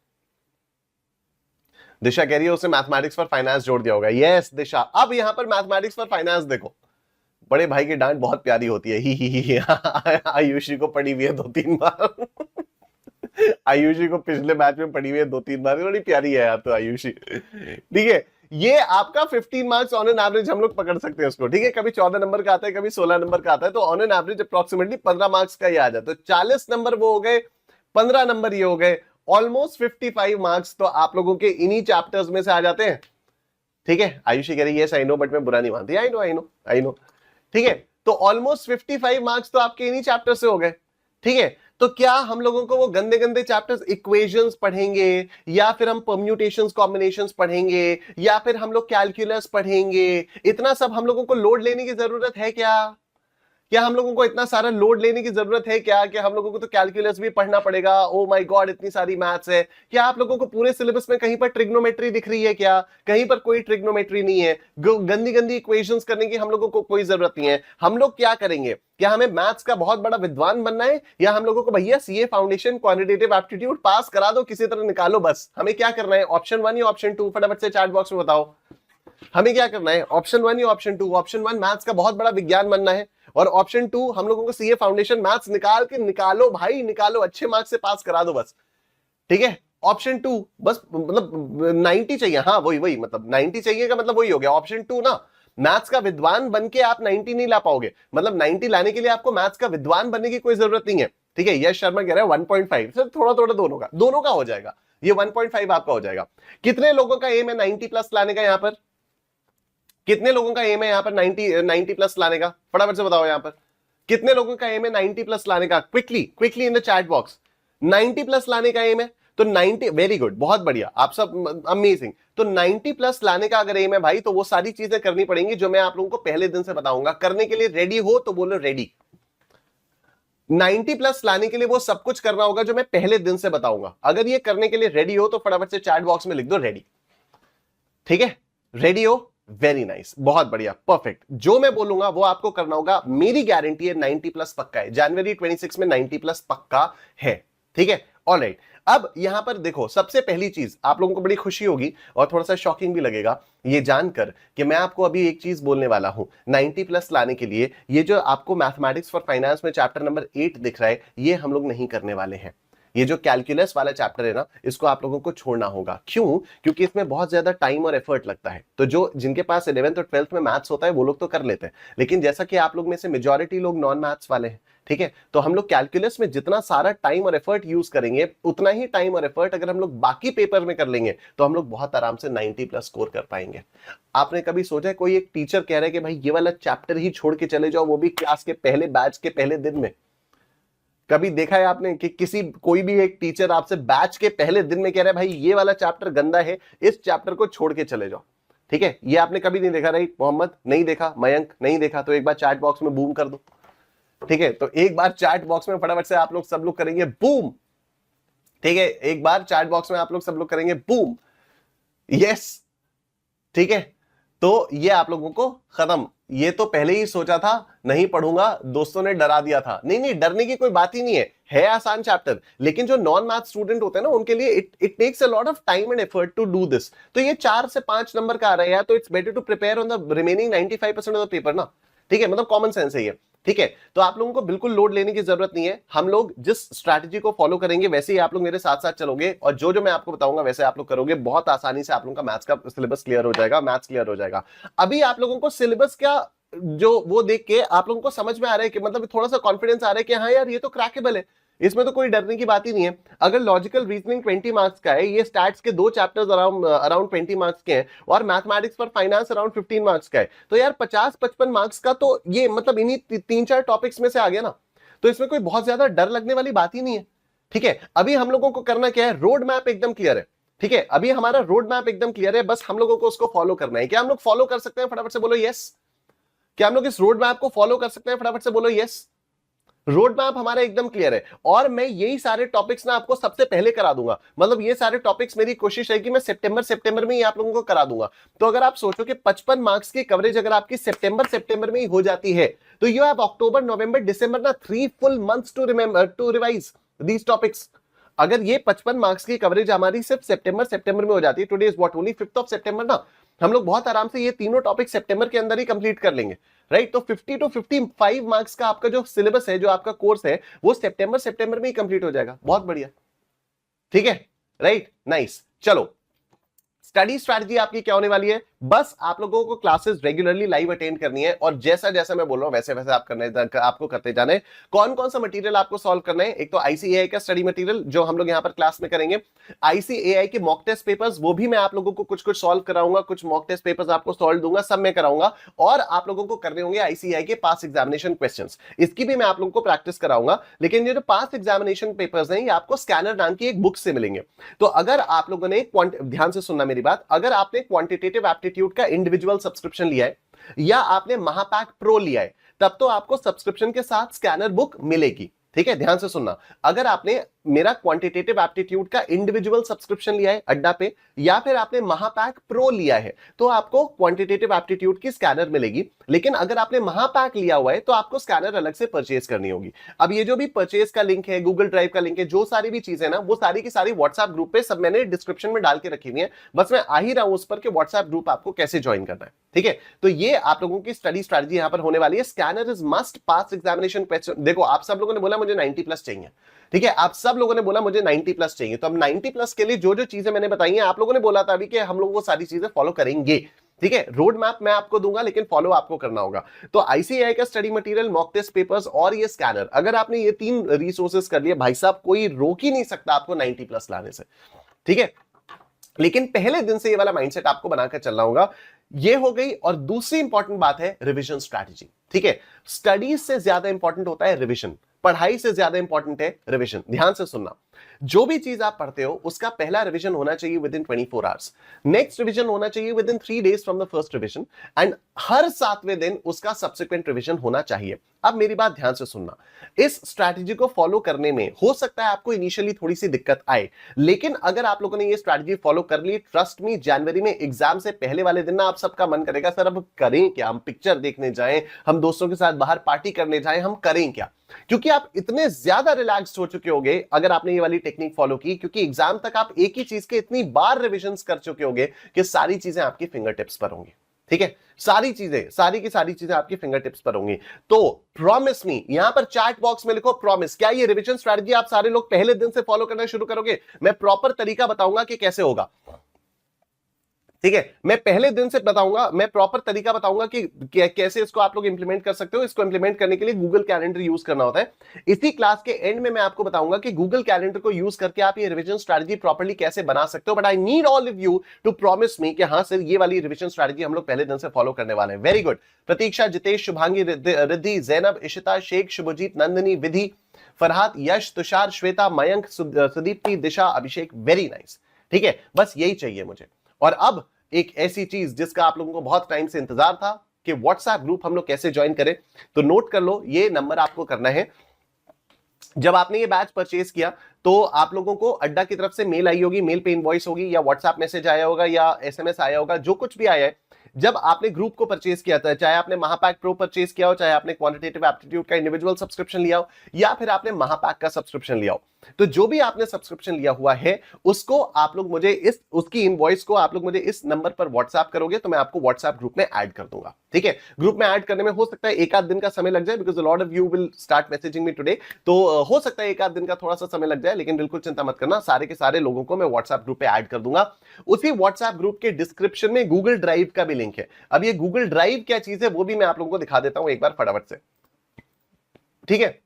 A: दिशा कह रही है उसने मैथमेटिक्स फॉर फाइनेंस जोड़ दिया होगा। यस दिशा, अब यहां पर मैथमेटिक्स फॉर फाइनेंस देखो। बड़े भाई की डांट बहुत प्यारी होती है, ही आयुषी को पड़ी हुई है 2-3 बार। आयुषी को पिछले मैच में पड़ी हुई है 2-3 बार, बड़ी प्यारी है यार तो आयुषी, ठीक है। ये आपका 15 मार्क्स ऑन एन एवरेज हम लोग पकड़ सकते हैं उसको, ठीक है। कभी 14 नंबर का आता है, कभी 16 नंबर का आता है, तो on an average approximately 15 marks का ही आ जाता है। तो 40 नंबर वो हो गए, 15 नंबर ये हो गए, ऑलमोस्ट 55 मार्क्स तो आप लोगों के इन्हीं चैप्टर्स में से आ जाते हैं, ठीक है। आयुषी कह रही है यस आई नो, बट मैं बुरा नहीं मानती। I know I know I know, ठीक है। तो ऑलमोस्ट 55 मार्क्स तो आपके इन्हीं चैप्टर से हो गए, ठीक है। तो क्या हम लोगों को वो गंदे गंदे चैप्टर्स इक्वेशंस पढ़ेंगे, या फिर हम परम्यूटेशंस कॉम्बिनेशंस पढ़ेंगे, या फिर हम लोग कैलकुलस पढ़ेंगे? इतना सब हम लोगों को लोड लेने की जरूरत है क्या? क्या हम लोगों को इतना सारा लोड लेने की जरूरत है क्या? कि हम लोगों को तो कैलकुलस भी पढ़ना पड़ेगा? ओ माय गॉड इतनी सारी मैथ्स है। क्या आप लोगों को पूरे सिलेबस में कहीं पर ट्रिग्नोमेट्री दिख रही है क्या? कहीं पर कोई ट्रिग्नोमेट्री नहीं है। गंदी गंदी इक्वेशंस करने की हम लोगों को कोई जरूरत नहीं है। हम लोग क्या करेंगे? क्या हमें मैथ्स का बहुत बड़ा विद्वान बनना है, या हम लोगों को भैया सीए फाउंडेशन क्वांटिटेटिव एप्टीट्यूड पास करा दो, किसी तरह निकालो बस? हमें क्या करना है? ऑप्शन 1 या ऑप्शन 2? फटाफट से चैट बॉक्स में बताओ हमें क्या करना है, ऑप्शन 1 या ऑप्शन 2? ऑप्शन 1 मैथ्स का बहुत बड़ा विज्ञान बनना है, और ऑप्शन 2 हम लोगों को सीए फाउंडेशन मैथ्स निकालो भाई, निकालो, अच्छे मार्क्स से पास करा दो बस, ठीक है। ऑप्शन 2 बस मतलब 90 चाहिए, हाँ वही मतलब 90 चाहिए का मतलब वही हो गया ऑप्शन 2 ना। मैथ्स का विद्वान बन के आप 90 नहीं ला पाओगे, मतलब 90 लाने के लिए आपको मैथ्स का विद्वान बनने की कोई जरूरत नहीं है, ठीक है। यश शर्मा कह रहे हैं 1.5 सर, थोड़ा थोड़ा दोनों का हो जाएगा, ये 1.5 आपका हो जाएगा। कितने लोगों का एम है 90+ लाने का? यहां पर कितने लोगों का एम है यहाँ पर 90+ लाने का? फटाफट से बताओ यहाँ पर कितने लोगों का एम है 90+ लाने का? Quickly in the chat box. 90+ लाने का एम है तो 90, वेरी गुड, बहुत बढ़िया, आप सब अमेजिंग। तो 90+ लाने का अगर एम है भाई, तो वो सारी चीजें करनी पड़ेंगी जो मैं आप लोगों को पहले दिन से बताऊंगा। करने के लिए रेडी हो तो बोलो रेडी। 90+ लाने के लिए वो सब कुछ करना होगा जो मैं पहले दिन से बताऊंगा। अगर ये करने के लिए रेडी हो तो फटाफट से चैट बॉक्स में लिख दो रेडी, ठीक है। रेडी हो, वेरी नाइस, बहुत बढ़िया, परफेक्ट। जो मैं बोलूंगा वो आपको करना होगा, मेरी गारंटी है 90+ पक्का है। जनवरी 26 में 90+ पक्का है, ठीक है। ऑलराइट, अब यहां पर देखो, सबसे पहली चीज आप लोगों को बड़ी खुशी होगी और थोड़ा सा शॉकिंग भी लगेगा ये जानकर कि मैं आपको अभी एक चीज बोलने वाला हूं। 90 प्लस लाने के लिए ये जो आपको मैथमेटिक्स फॉर फाइनेंस में चैप्टर नंबर 8 दिख रहा है, ये हम लोग नहीं करने वाले हैं। ये जो कैलकुलस वाला चैप्टर है ना, इसको आप लोगों को छोड़ना होगा। क्यों? क्योंकि इसमें बहुत ज्यादा टाइम और एफर्ट लगता है। तो जो जिनके पास 11th और 12th में मैथ्स होता है वो लोग तो कर लेते हैं, लेकिन जैसा कि आप लोग में से मेजॉरिटी लोग नॉन मैथ्स वाले हैं, ठीक है, तो हम लोग कैलकुलस में जितना सारा टाइम और एफर्ट यूज करेंगे, उतना ही टाइम और एफर्ट अगर हम लोग बाकी पेपर में कर लेंगे तो हम लोग बहुत आराम से 90 प्लस स्कोर कर पाएंगे। आपने कभी सोचा है कोई एक टीचर कह रहा है कि भाई ये वाला चैप्टर ही छोड़ के चले जाओ, वो भी क्लास के पहले बैच के पहले दिन में? कभी देखा है आपने कि कोई भी एक टीचर आपसे बैच के पहले दिन में कह रहा है भाई ये वाला चैप्टर गंदा है, इस चैप्टर को छोड़ के चले जाओ? ठीक है, ये आपने कभी नहीं देखा, राइट? मोहम्मद नहीं देखा, मयंक नहीं देखा, तो एक बार चैट बॉक्स में बूम कर दो। ठीक है, तो एक बार चैट बॉक्स में फटाफट से आप लोग सब लोग करेंगे बूम। ठीक है, एक बार चैट बॉक्स में आप लोग सब लोग करेंगे बूम, यस। ठीक है, तो ये आप लोगों को खत्म। ये तो पहले ही सोचा था नहीं पढ़ूंगा, दोस्तों ने डरा दिया था। नहीं नहीं, डरने की कोई बात ही नहीं है आसान चैप्टर, लेकिन जो नॉन मैथ स्टूडेंट होते हैं ना, उनके लिए it takes a lot of time and effort to do this. तो ये 4 से 5 नंबर का आ रहा है, तो it's better to prepare on the remaining 95% of the paper ना। ठीक है, मतलब कॉमन सेंस है ये। ठीक है, तो आप लोगों को बिल्कुल लोड लेने की जरूरत नहीं है। हम लोग जिस स्ट्रैटेजी को फॉलो करेंगे वैसे ही आप लोग मेरे साथ साथ चलोगे, और जो जो मैं आपको बताऊंगा वैसे आप लोग करोगे, बहुत आसानी से आप लोगों का मैथ्स का सिलेबस क्लियर हो जाएगा, मैथ्स क्लियर हो जाएगा। अभी आप लोगों को सिलेबस क्या जो वो देख के आप लोगों को समझ में आ रहा है कि मतलब थोड़ा सा कॉन्फिडेंस आ रहा है कि हाँ यार ये तो क्रैकेबल है, इसमें तो कोई डरने की बात ही नहीं है। अगर लॉजिकल रीजनिंग 20 मार्क्स का है, ये स्टैट्स के 2 चैप्टर्स अराउंड 20 मार्क्स के हैं, और mathematics for finance around 15 marks का है, तो यार 50-55 मार्क्स का तो ये मतलब इन्हीं 3-4 टॉपिक्स में से आ गया ना। तो इसमें कोई बहुत ज्यादा डर लगने वाली बात ही नहीं है। ठीक है, अभी हम लोगों को करना क्या है, रोड मैप एकदम क्लियर है। ठीक है, अभी हमारा रोड मैप एकदम क्लियर है, बस हम लोगों को उसको फॉलो करना है। क्या हम लोग फॉलो कर सकते हैं? फटाफट से बोलो यस। क्या हम लोग इस रोड मैप को फॉलो कर सकते हैं? फटाफट से बोलो यस। रोड मैप हमारा एकदम क्लियर है, और मैं यही सारे टॉपिक्स ना आपको सबसे पहले करा दूंगा। मतलब ये सारे टॉपिक्स मेरी कोशिश है कि मैं सितंबर में ही आप लोगों को करा दूंगा। तो अगर आप सोचो कि 55 मार्क्स की कवरेज अगर आपकी सितंबर में ही हो जाती है, तो यू हैव अक्टूबर नवंबर दिसंबर ना 3 full months to revise these topics. अगर ये 55 मार्क्स की कवरेज हमारी सिर्फ सितंबर में हो जाती है, today is what, only 5th of सितंबर ना, हम लोग बहुत आराम से ये तीनों टॉपिक सितंबर के अंदर ही कंप्लीट कर लेंगे, राइट? तो 50 to 55 मार्क्स का आपका जो सिलेबस है, जो आपका कोर्स है, वो सितंबर में ही कंप्लीट हो जाएगा। बहुत बढ़िया, ठीक है, राइट, नाइस। चलो, स्टडी स्ट्रैटेजी आपकी क्या होने वाली है? बस आप लोगों को क्लासेस रेगुलरली लाइव अटेंड करनी है, और जैसा जैसा मैं बोल रहा हूं वैसे वैसे आपको करते जाना है। कौन कौन सा मटेरियल आपको सॉल्व करना है? एक तो आईसीएआई का स्टडी मटेरियल जो हम लोग यहां पर क्लास में करेंगे, आईसीएआई के मॉक टेस्ट पेपर्स, वो भी मैं आप लोगों को कुछ कुछ सॉल्व कराऊंगा, कुछ मॉक टेस्ट पेपर्स आपको सॉल्व दूंगा, सब मैं कराऊंगा। और आप लोगों को करने होंगे आईसीएआई के पास एग्जामिनेशन क्वेश्चंस, इसकी भी मैं आप लोगों को प्रैक्टिस कराऊंगा। लेकिन ये जो पास एग्जामिनेशन पेपर्स हैं, ये आपको स्कैनर नाम की एक बुक से मिलेंगे। तो अगर आप लोगों ने, ध्यान से सुनना मेरी बात, अगर आपने क्वांटिटेटिव एप्टीट्यूड का इंडिविजुअल सब्सक्रिप्शन लिया है या आपने महापैक प्रो लिया है, तब तो आपको सब्सक्रिप्शन के साथ स्कैनर बुक मिलेगी। ठीक है, ध्यान से सुनना। अगर आपने मेरा क्वांटिटेटिव एप्टीट्यूड का इंडिविजुअल सब्सक्रिप्शन लिया है अड्डा पे, या फिर आपने महापैक प्रो लिया है, तो आपको क्वांटिटेटिव एप्टीट्यूड की स्कैनर मिलेगी। लेकिन अगर आपने महापैक लिया हुआ है तो आपको स्कैनर अलग से परचेज करनी होगी। अब ये जो भी परचेज का लिंक है, गूगल ड्राइव का लिंक है, जो सारी भी चीजें ना, वो सारी की सारी व्हाट्सएप ग्रुप पे सब मैंने डिस्क्रिप्शन में डाल के रखी हुई है। बस मैं आ ही रहा हूं उस पर कि व्हाट्सएप ग्रुप आपको कैसे ज्वाइन करना है। ठीक है, तो ये आप लोगों की स्टडी स्ट्रैटेजी यहां पर होने वाली है। Scanner is must pass examination question. देखो, आप सब लोगों ने बोला मुझे 90 प्लस चाहिए, ठीक है, आप सब लोगों ने बोला मुझे 90 प्लस चाहिए, तो अब 90 प्लस के लिए जो जो चीजें मैंने बताई हैं, आप लोगों ने बोला था अभी कि हम लोग वो सारी चीजें फॉलो करेंगे। ठीक है, रोड मैप मैं आपको दूंगा, लेकिन फॉलो आपको करना होगा। तो आईसीएआई का study material, mock test papers और ये स्कैनर, अगर आपने ये 3 रिसोर्सेज कर लिए, भाई साहब कोई रोक ही नहीं सकता आपको 90 प्लस लाने से। ठीक है, लेकिन पहले दिन से ये वाला माइंडसेट आपको बनाकर चलना होगा। ये हो गई। और दूसरी इंपॉर्टेंट बात है रिवीजन स्ट्रैटेजी। ठीक है, स्टडीज से ज्यादा इंपॉर्टेंट होता है रिवीजन, पढ़ाई से ज्यादा इंपॉर्टेंट है रिवीजन। ध्यान से सुनना, जो भी चीज आप पढ़ते हो उसका पहला रिवीजन होना चाहिए within 24 hours, next revision होना चाहिए within 3 days from the first revision, and हर 7वें दिन उसका सब्सिक्वेंट रिवीजन होना चाहिए। अब मेरी बात ध्यान से सुनना, इस स्ट्रैटेजी को फॉलो करने में हो सकता है आपको इनिशियली थोड़ी सी दिक्कत आए, लेकिन अगर आप लोगों ने ये स्ट्रैटेजी फॉलो कर ली, ट्रस्ट मी, जनवरी में एग्जाम से पहले वाले दिन ना आप सबका मन करेगा सर अब करें क्या, हम पिक्चर देखने जाएं, हम दोस्तों के साथ बाहर पार्टी करने जाएं, हम करें क्या? क्योंकि आप इतने ज्यादा रिलैक्स हो चुके होंगे अगर आपने ये वाली वाली टेक्निक फॉलो की, क्योंकि एग्जाम तक आप एक ही चीज के इतनी बार रिविजन्स कर चुके होंगे कि सारी चीजें आपकी फिंगर टिप्स पर होंगी। ठीक है, सारी चीजें, सारी की सारी चीजें आपकी फिंगर टिप्स पर होंगी। तो प्रॉमिस मी, यहां पर चैट बॉक्स में लिखो प्रॉमिस। क्या ये रिवीजन स्ट्रेटजी आप सारे लोग पहले दिन से फॉलो करना शुरू करोगे? मैं प्रॉपर तरीका बताऊंगा कि कैसे होगा। ठीक है, मैं पहले दिन से बताऊंगा, मैं प्रॉपर तरीका बताऊंगा कि कैसे इसको आप लोग इंप्लीमेंट कर सकते हो। इसको इंप्लीमेंट करने के लिए गूगल कैलेंडर यूज करना होता है। इसी क्लास के एंड में मैं आपको बताऊंगा कि गूगल कैलेंडर को यूज करके आप ये रिवीजन स्ट्रैटेजी प्रॉपर्ली कैसे बना सकते हो। But I need all of you to promise me कि हाँ सर, ये वाली रिवीजन स्ट्रैटेजी हम लोग पहले दिन से फॉलो करने वाले हैं। Very good. Pratiksha, Jitesh, Shubhangi, Riddhi, Zainab, Ishita, Shaikh, Shubhjit, Nandini, Vidhi, Farhad, Yash, Tushar, Shweta, Mayank, Sudipti, Disha, Abhishek. Very nice. ठीक है, बस यही चाहिए मुझे। और अब एक ऐसी चीज जिसका आप लोगों को बहुत टाइम से इंतजार था कि व्हाट्सएप ग्रुप हम लोग कैसे ज्वाइन करें, तो नोट कर लो, ये नंबर आपको करना है। जब आपने ये बैच परचेज किया तो आप लोगों को अड्डा की तरफ से मेल आई होगी, मेल पे इनवॉइस होगी, या व्हाट्सएप मैसेज आया होगा, या एसएमएस आया होगा, जो कुछ भी आया है। जब आपने ग्रुप को परचेज किया था, चाहे आपने महापैक प्रो परचेज किया हो, चाहे आपने क्वांटिटेटिव एप्टीट्यूड का इंडिविजुअल सब्सक्रिप्शन लिया हो, या फिर आपने महापैक का सब्सक्रिप्शन लिया हो, तो जो भी आपने सब्सक्रिप्शन लिया हुआ है उसको आप लोग मुझे उसकी इनवॉइस को आप लोग मुझे इस नंबर पर व्हाट्सएप करोगे तो मैं आपको व्हाट्सएप ग्रुप में ऐड कर दूंगा। ठीक है, ग्रुप में ऐड करने में हो सकता है एक आध दिन का समय लग जाए, because a lot of you will start messaging me today. तो हो सकता है एक आध दिन का थोड़ा सा समय लग जाए, लेकिन बिल्कुल चिंता मत करना, सारे के सारे लोगों को मैं व्हाट्सएप ग्रुप पे ऐड कर दूंगा। उसी व्हाट्सएप ग्रुप के डिस्क्रिप्शन में गूगल ड्राइव का भी लिंक है। अब ये गूगल ड्राइव क्या चीज है वो भी मैं आप लोगों को दिखा देता हूं एक बार फटाफट से। ठीक है,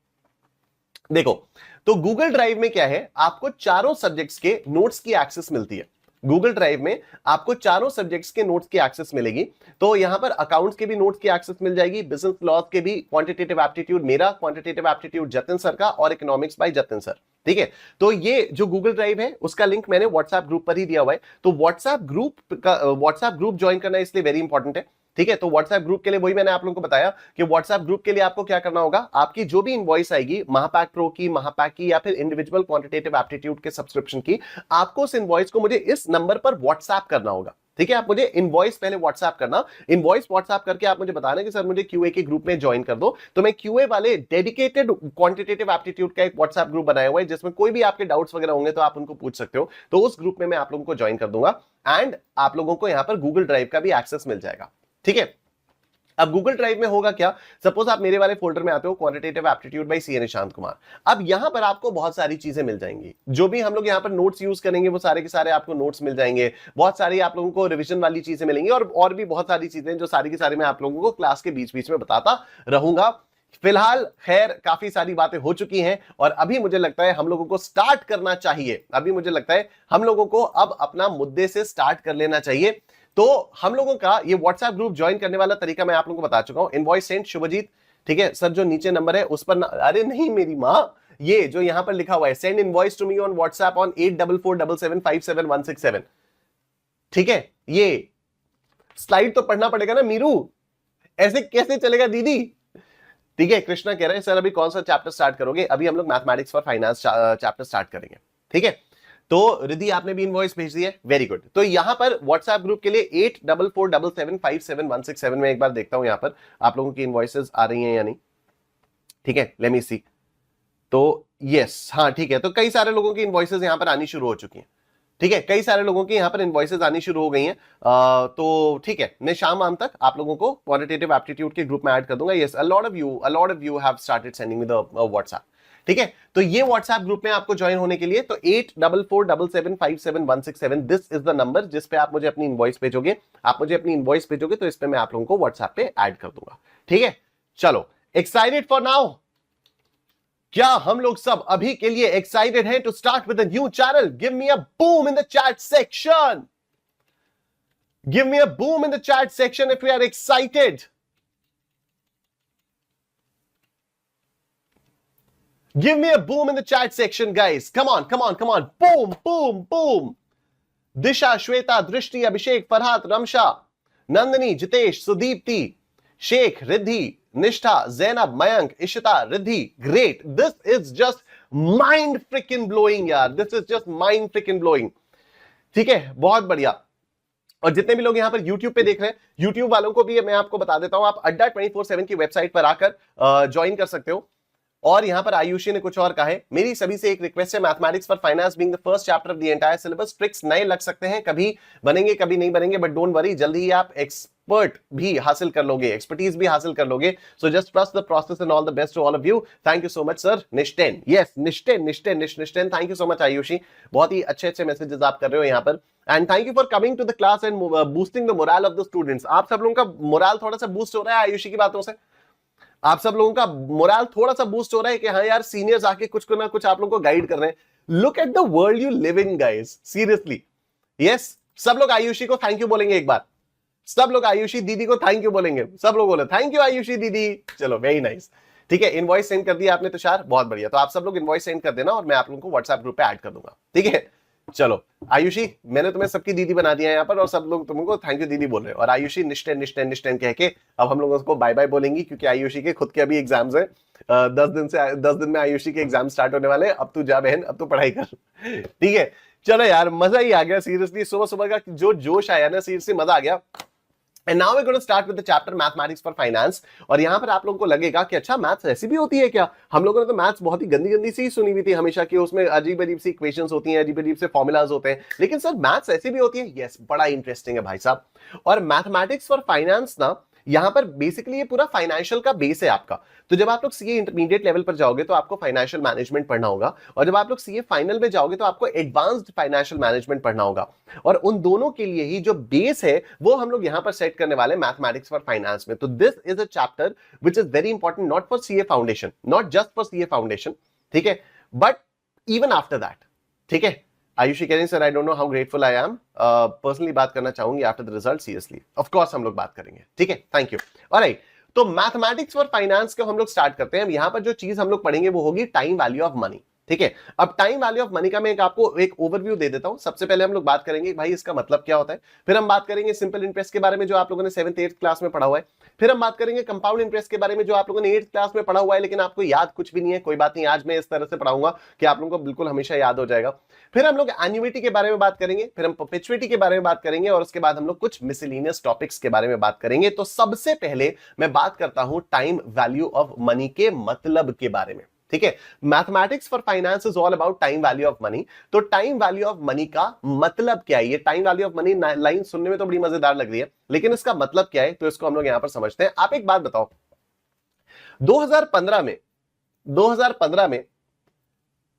A: देखो, तो गूगल ड्राइव में क्या है, आपको चारों सब्जेक्ट्स के नोट्स की एक्सेस मिलती है। गूगल ड्राइव में आपको चारों सब्जेक्ट्स के नोट्स की एक्सेस मिलेगी। तो यहां पर अकाउंट्स के भी नोट्स की एक्सेस मिल जाएगी, बिजनेस लॉज के भी, क्वांटिटेटिव एप्टीट्यूड मेरा, क्वांटिटेटिव एप्टीट्यूड जतिन सर का, और इकोनॉमिक्स बाय जतिन सर। ठीक है, तो ये जो गूगल ड्राइव है उसका लिंक मैंने व्हाट्सएप ग्रुप पर ही दिया हुआ है। तो व्हाट्सएप ग्रुप ज्वाइन करना इसलिए वेरी इंपॉर्टेंट है। ठीक है, तो व्हाट्सएप ग्रुप के लिए वही मैंने आप लोगों को बताया कि व्हाट्सएप ग्रुप के लिए आपको क्या करना होगा, आपकी जो भी इनवॉइस आएगी महापैक प्रो की, महापैक की, या फिर इंडिविजुअल क्वांटिटेटिव एप्टीट्यूड के सब्सक्रिप्शन की, आपको उस इनवॉइस को मुझे इस नंबर पर व्हाट्सएप करना होगा। ठीक है, आप मुझे इनवॉइस पहले व्हाट्सएप करना, इनवॉइस व्हाट्सएप करके आप मुझे बताना कि सर मुझे क्यूए के ग्रुप में ज्वाइन कर दो। तो मैं क्यूए वाले डेडिकेटेड क्वांटिटेटिव एप्टीट्यूड का एक व्हाट्सएप ग्रुप बनाया हुआ है, जिसमें कोई भी आपके डाउट्स वगैरह होंगे तो आप उनको पूछ सकते हो। तो उस ग्रुप में मैं आप लोगों को ज्वाइन कर दूंगा, एंड आप लोगों को यहां पर गूगल ड्राइव का भी एक्सेस मिल जाएगा। ठीक है, अब गूगल ड्राइव में होगा क्या, सपोज आप मेरे वाले फोल्डर में आते हो, quantitative aptitude bye CA Nishant Kumar. अब यहां पर आपको बहुत सारी चीजें मिल जाएंगी, जो भी हम लोग यहां पर नोट्स यूज करेंगे वो सारे के सारे आपको नोट्स मिल जाएंगे। बहुत सारी आप लोगों को रिवीजन वाली चीजें मिलेंगी, और भी बहुत सारी चीजें जो सारी की सारी मैं आप लोगों को क्लास के बीच बीच में बताता रहूंगा। फिलहाल खैर काफी सारी बातें हो चुकी हैं, और अभी मुझे लगता है हम लोगों को स्टार्ट करना चाहिए। अभी मुझे लगता है हम लोगों को अब अपना मुद्दे से स्टार्ट कर लेना चाहिए। तो हम लोगों का ये व्हाट्सएप ग्रुप ज्वाइन करने वाला तरीका मैं आप लोगों को बता चुका हूं। Invoice send Shubhjit. ठीक है सर, जो नीचे नंबर है उस पर अरे नहीं मेरी मां, ये जो यहां पर लिखा हुआ है, send invoice to me on WhatsApp on 8447757167। ठीक है, ये स्लाइड तो पढ़ना पड़ेगा ना मीरू, ऐसे कैसे चलेगा दीदी। ठीक है, कृष्णा कह रहे हैं सर अभी कौन सा चैप्टर स्टार्ट करोगे? अभी हम लोग mathematics for finance chapter start करेंगे। ठीक है, तो रिद्धि आपने भी इनवॉइस भेज दी है, वेरी गुड। तो यहां पर व्हाट्सएप ग्रुप के लिए 8447757167 में एक बार देखता हूं यहां पर आप लोगों की इनवॉइसेस आ रही हैं या नहीं। ठीक है, लेट मी सी। तो यस, हाँ ठीक है, तो कई सारे लोगों की इनवॉइसेस यहां पर आनी शुरू हो चुकी हैं। ठीक है, कई सारे लोगों की यहां पर इनवॉइसेस आनी शुरू हो गई हैं। तो ठीक है, मैं शाम तक आप लोगों को क्वांटिटेटिव एप्टीट्यूड के ग्रुप में ऐड कर दूंगा। Yes, a lot of you have started sending me the WhatsApp. ठीक है, तो ये व्हाट्सएप ग्रुप में आपको ज्वाइन होने के लिए तो 8447757167 दिस इज द नंबर जिस पे आप मुझे अपनी इनवॉइस भेजोगे। आप मुझे अपनी इनवॉइस भेजोगे तो इस पे मैं आप लोगों को व्हाट्सएप पे ऐड कर दूंगा। ठीक है, चलो, एक्साइटेड फॉर नाउ? क्या हम लोग सब अभी के लिए एक्साइटेड हैं to start with a new channel? Give me a boom in the chat section. Give me a boom in the chat section if you are excited. Give me a boom in the chat section, guys. Come on, come on, come on. Boom, boom, boom. Disha, Shweta, Drishti, Abhishek, Farhat, Ramsha, Nandini, Jitesh, Sudipti, Sheikh, Riddhi, Nishtha, Zainab, Mayank, Ishita, Riddhi. Great. This is just mind freaking blowing, yaar. This is just mind freaking blowing. ठीक है, बहुत बढ़िया। और जितने भी लोग यहां पर YouTube पे देख रहे हैं, YouTube वालों को भी मैं आपको बता देता हूं, आप अड्डा 24/7 की वेबसाइट पर आकर ज्वाइन कर सकते हो। और यहां पर आयुषी ने कुछ और कहा है, मेरी सभी से एक रिक्वेस्ट है, mathematics for finance being the first chapter of the entire syllabus, tricks नए लग सकते हैं, कभी बनेंगे कभी नहीं बनेंगे, बट डोंट वरी, जल्दी ही आप एक्सपर्ट भी हासिल कर लोगे, एक्सपर्टीज भी हासिल कर लोगे, so just trust the process and all the best to all of you. Thank you so much sir. Nishthen, yes Nishthen, thank you so much Ayushi, बहुत ही अच्छे अच्छे मैसेजेस आप कर रहे हो यहाँ पर, and thank you for coming to the class and boosting the morale of the students. आप सब लोगों का मोरल थोड़ा सा बूस्ट हो रहा है आयुषी की बातों से, आप सब लोगों का मोरल थोड़ा सा बूस्ट हो रहा है कि हाँ यार सीनियर्स आके कुछ ना कुछ आप लोगों को गाइड कर रहे हैं। Look at the world you live in guys, seriously. Yes, सब लोग आयुषी को थैंक यू बोलेंगे एक बार, सब लोग आयुषी दीदी को थैंक यू बोलेंगे, सब लोग बोले थैंक यू आयुषी दीदी। चलो वेरी नाइस, ठीक है, इनवॉइस सेंड कर दिया आपने तुषार, बहुत बढ़िया। तो आप सब लोग इनवॉइस सेंड कर देना और मैं आप लोगों को व्हाट्सएप ग्रुप पे ऐड कर दूंगा, ठीक है। चलो आयुषी, मैंने तुम्हें सबकी दीदी बना दिया है यहाँ पर और सब लोग तुमको थैंक यू दीदी बोल रहे हैं, और आयुषी निष्ठेन कह के अब हम लोग उसको बाय बाय बोलेंगी, क्योंकि आयुषी के खुद के अभी एग्जाम्स है, 10 दिन में आयुषी के एग्जाम स्टार्ट होने वाले हैं। अब तू जा बहन, अब तू पढ़ाई कर, ठीक है। चलो यार, मजा ही आ गया सीरियसली, सुबह सुबह का जो जोश आया ना, सीरियसली मजा आ गया। And now we're going to start with the chapter Mathematics for Finance। और यहां पर आप लोगों को लगेगा कि अच्छा मैथ्स ऐसी भी होती है क्या, हम लोगों ने तो मैथ्स बहुत ही गंदी गंदी सी सुनी हुई थी हमेशा, कि उसमें अजीब अजीब सी इक्वेशंस होती हैं, अजीब अजीब से फॉर्मूलाज होते हैं, लेकिन सर मैथ्स ऐसी भी होती है। यस, बड़ा इंटरेस्टिंग है भाई साहब। और मैथमेटिक्स फॉर फाइनेंस ना, यहां पर बेसिकली ये पूरा फाइनेंशियल का बेस है आपका। तो जब आप लोग सीए इंटरमीडिएट लेवल पर जाओगे तो आपको फाइनेंशियल मैनेजमेंट पढ़ना होगा, और जब आप लोग सीए फाइनल में जाओगे तो आपको एडवांस्ड फाइनेंशियल मैनेजमेंट पढ़ना होगा। और उन दोनों के लिए ही जो बेस है वो हम लोग यहां पर सेट करने वाले मैथमेटिक्स फॉर फाइनेंस में। तो this is a chapter which is very important, not for CA foundation, not just for CA foundation, ठीक है, बट इवन आफ्टर दैट, ठीक है। आयुषी कह रही sir I don't know how grateful I am, personally बात करना चाहूंगी after the result, seriously of course हम लोग बात करेंगे, ठीक है, थैंक यू। ऑलराइट, तो मैथमेटिक्स फॉर फाइनेंस को हम लोग स्टार्ट करते हैं। यहां पर जो चीज हम लोग पढ़ेंगे वो होगी टाइम वैल्यू ऑफ मनी, ठीक है। अब टाइम वैल्यू ऑफ मनी का मैं आपको एक ओवरव्यू दे देता हूं। सबसे पहले हम लोग बात करेंगे भाई इसका मतलब क्या होता है, फिर हम बात करेंगे सिंपल इंटरेस्ट के बारे में जो आप लोगों ने 7th 8th क्लास में पढ़ा हुआ है, फिर हम बात करेंगे कंपाउंड इंटरेस्ट के बारे में जो आप लोगों ने 8th क्लास में पढ़ा हुआ है लेकिन आपको याद कुछ भी नहीं है, कोई बात नहीं, आज मैं इस तरह से पढ़ाऊंगा कि आप लोगों को बिल्कुल हमेशा याद हो जाएगा। फिर हम लोग एन्युइटी के बारे में बात करेंगे, फिर हम परपेचुइटी के बारे में बात करेंगे, और उसके बाद हम लोग कुछ मिसलेनियस टॉपिक्स के बारे में बात करेंगे। तो सबसे पहले मैं बात करता हूं टाइम वैल्यू ऑफ मनी के मतलब के बारे में, ठीक है। Mathematics for finance is all about time value of money. तो टाइम वैल्यू ऑफ मनी का मतलब क्या है, ये time value of money line सुनने में तो बड़ी मजेदार लग रही है, लेकिन इसका मतलब क्या है तो इसको हम लोग यहां पर समझते हैं। आप एक बात बताओ, 2015 में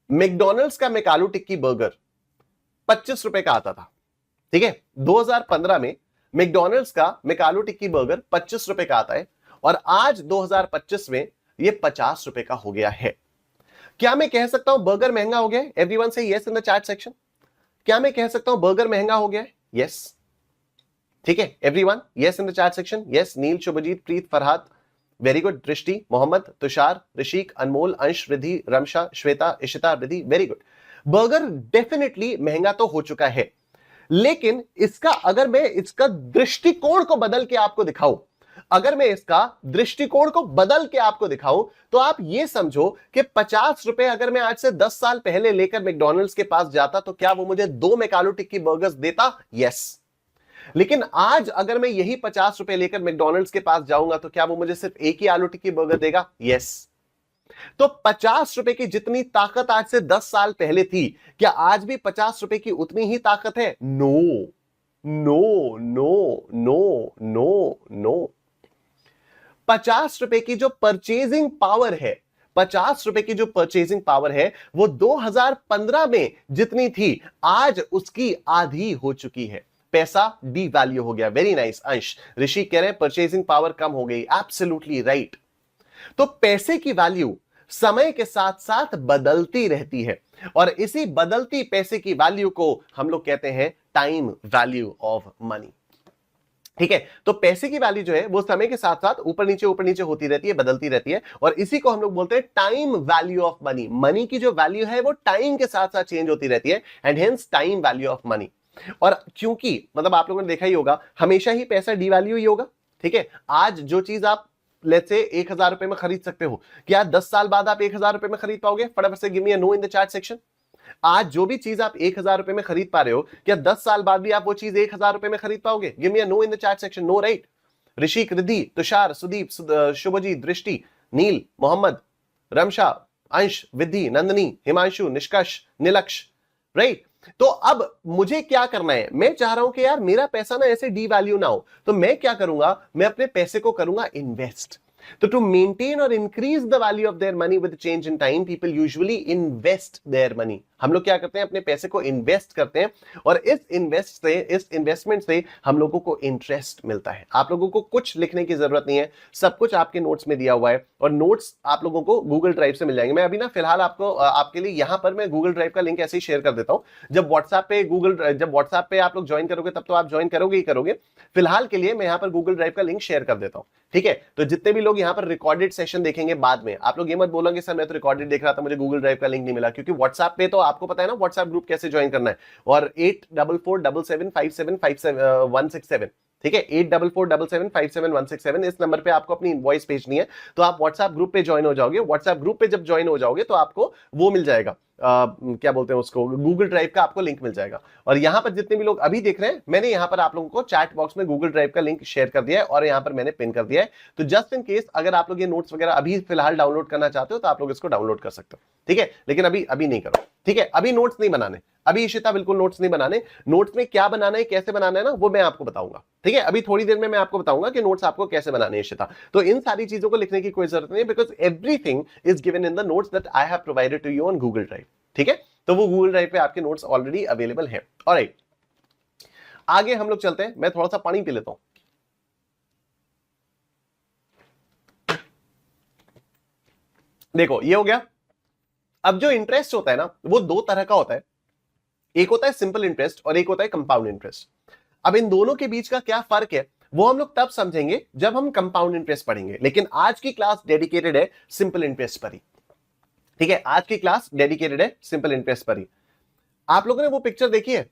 A: मैकडॉनल्ड्स का मैकालू टिक्की बर्गर 25 रुपए का आता था, ठीक है। 2015 में मैकडॉनल्ड्स का मैकालू टिक्की बर्गर 25 रुपए का आता है, और आज 2025 में ये 50 रुपए का हो गया है। क्या मैं कह सकता हूं बर्गर महंगा हो गया है? एवरीवन से yes in the chat section. क्या मैं कह सकता हूं बर्गर महंगा हो गया है? यस, ठीक है, everyone yes in the chat section. Yes, Neel, Shubhjit, Preet, Farhad, very good, Drishti, Mohammad, Tushar, Rishik, Anmol, Ansh, Ridhi, Ramsha, Shweta, Ishita, Ridhi, very good. Burger definitely महंगा तो हो चुका है, लेकिन इसका अगर मैं इसका दृष्टिकोण को बदल के आपको दिखाऊं, अगर मैं इसका दृष्टिकोण को बदल के आपको दिखाऊं, तो आप यह समझो कि 50 रुपए अगर मैं आज से 10 साल पहले लेकर मैकडॉनल्ड्स के पास जाता तो क्या वो मुझे 2 मैकालू टिक्की बर्गर्स देता? यस। लेकिन आज अगर मैं यही 50 रुपए लेकर मैकडॉनल्ड्स के पास जाऊंगा तो क्या वो मुझे सिर्फ एक ही आलू टिक्की बर्गर देगा? यस। तो 50 रुपए की जितनी ताकत आज से 10 साल पहले थी, क्या आज भी 50 रुपए की उतनी ही ताकत है? No no no no no no. 50 रुपए की जो परचेजिंग पावर है, 50 रुपए की जो परचेजिंग पावर है वो 2015 में जितनी थी आज उसकी आधी हो चुकी है। पैसा डी वैल्यू हो गया। वेरी नाइस अंश। ऋषि कह रहे हैं परचेजिंग पावर कम हो गई। Absolutely right. तो पैसे की वैल्यू समय के साथ साथ बदलती रहती है, और इसी बदलती पैसे की वैल्यू को हम लोग कहते हैं टाइम वैल्यू ऑफ मनी, ठीक है। तो पैसे की वैल्यू जो है वो समय के साथ साथ ऊपर नीचे होती रहती है, बदलती रहती है, और इसी को हम लोग बोलते हैं time value of money. Money की जो वैल्यू है वो टाइम के साथ साथ चेंज होती रहती है, and hence time value of money. और क्योंकि मतलब आप लोगों ने देखा ही होगा हमेशा ही पैसा डीवैल्यू ही होगा, ठीक है। आज जो चीज आप लेट्स से 1000 रुपए में खरीद सकते हो, क्या 10 साल बाद आप 1000 रुपए में खरीद पाओगे? फटाफट से give me a no in the chat section. आज जो भी चीज आप 1000 रुपए में खरीद पा रहे हो, क्या 10 साल बाद भी आप वो चीज 1000 रुपए में खरीद पाओगे? Give me a no in the chat section. No, right. Rishik, Riddhi, Tushar, Sudeep, Subhajit, दृष्टि, नील, मोहम्मद, रमशा, अंश, विधि, नंदनी, हिमांशु, निष्कर्ष, निलक्ष, राइट। तो अब मुझे क्या करना है, मैं चाह रहा हूं कि यार मेरा पैसा ना ऐसे डी वैल्यू ना हो, तो मैं क्या करूंगा, मैं अपने पैसे को करूंगा इन्वेस्ट। तो टू मेंटेन और increase the value of their money with change in time, people usually invest their money. हम लोग क्या करते हैं, अपने पैसे को इन्वेस्ट करते हैं, और इस इन्वेस्टमेंट से हम लोगों को इंटरेस्ट मिलता है। आप लोगों को कुछ लिखने की जरूरत नहीं है, सब कुछ आपके नोट्स में दिया हुआ है, और नोट्स आप लोगों को गूगल ड्राइव से मिल जाएंगे। मैं अभी ना फिलहाल आपके लिए यहां पर मैं गूगल ड्राइव का लिंक ऐसे ही शेयर कर देता हूं। जब व्हाट्सएप पे आप लोग ज्वाइन करोगे तब तो आप ज्वाइन करोगे ही करोगे। फिलहाल के लिए मैं यहां पर गूगल ड्राइव का लिंक शेयर कर देता हूं, ठीक है। तो जितने भी लोग यहां पर रिकॉर्डेड सेशन देखेंगे बाद में, आप लोग ये मत बोलोगे सर मैं तो रिकॉर्डेड देख रहा था, मुझे गूगल ड्राइव का लिंक नहीं मिला, क्योंकि व्हाट्सएप पे तो आपको पता है ना व्हाट्सएप ग्रुप कैसे ज्वाइन करना है। और 8447757167, ठीक है, 8447757167, इस नंबर पे आपको अपनी इनवॉइस भेजनी है। तो आप व्हाट्सएप ग्रुप पे ज्वाइन हो जाओगे। व्हाट्सएप ग्रुप पे जब ज्वाइन हो जाओगे तो आपको वो मिल जाएगा, क्या बोलते हैं उसको, गूगल ड्राइव का आपको लिंक मिल जाएगा। और यहां पर जितने भी लोग अभी देख रहे हैं, मैंने यहां पर आप लोगों को चैट बॉक्स में गूगल ड्राइव का लिंक शेयर कर दिया है, और यहां पर मैंने पिन कर दिया है। तो जस्ट इन केस अगर आप लोग ये नोट्स वगैरह अभी फिलहाल डाउनलोड करना चाहते हो तो आप लोग इसको डाउनलोड कर सकते हो, ठीक है। लेकिन अभी नहीं करो, ठीक है। अभी नोट्स नहीं बनाने, अभी इशिता बिल्कुल नोट्स नहीं बनाने। नोट्स में क्या बनाना है, कैसे बनाना है ना, वो मैं आपको बताऊंगा, ठीक है। अभी थोड़ी देर में मैं आपको बताऊंगा कि नोट्स आपको कैसे बनाने हैं इशिता। तो इन सारी चीजों को लिखने की कोई जरूरत नहीं है, because everything is given in the notes that I have provided to you on Google Drive, ठीक है। तो वो गूगल ड्राइव पे आपके नोट्स ऑलरेडी अवेलेबल हैं। ऑलराइट, आगे हम लोग चलते हैं। मैं थोड़ा सा पानी पी लेता हूं। देखो ये हो गया। अब जो इंटरेस्ट होता है ना, वो दो तरह का होता है। एक होता है सिंपल इंटरेस्ट और एक होता है कंपाउंड इंटरेस्ट। अब इन दोनों के बीच का क्या फर्क है वो हम लोग तब समझेंगे जब हम कंपाउंड इंटरेस्ट पढ़ेंगे। लेकिन आज की क्लास डेडिकेटेड है सिंपल इंटरेस्ट पर ही, ठीक है। आज की क्लास डेडिकेटेड है सिंपल इंटरेस्ट पर ही। आप लोगों ने वो पिक्चर देखी है,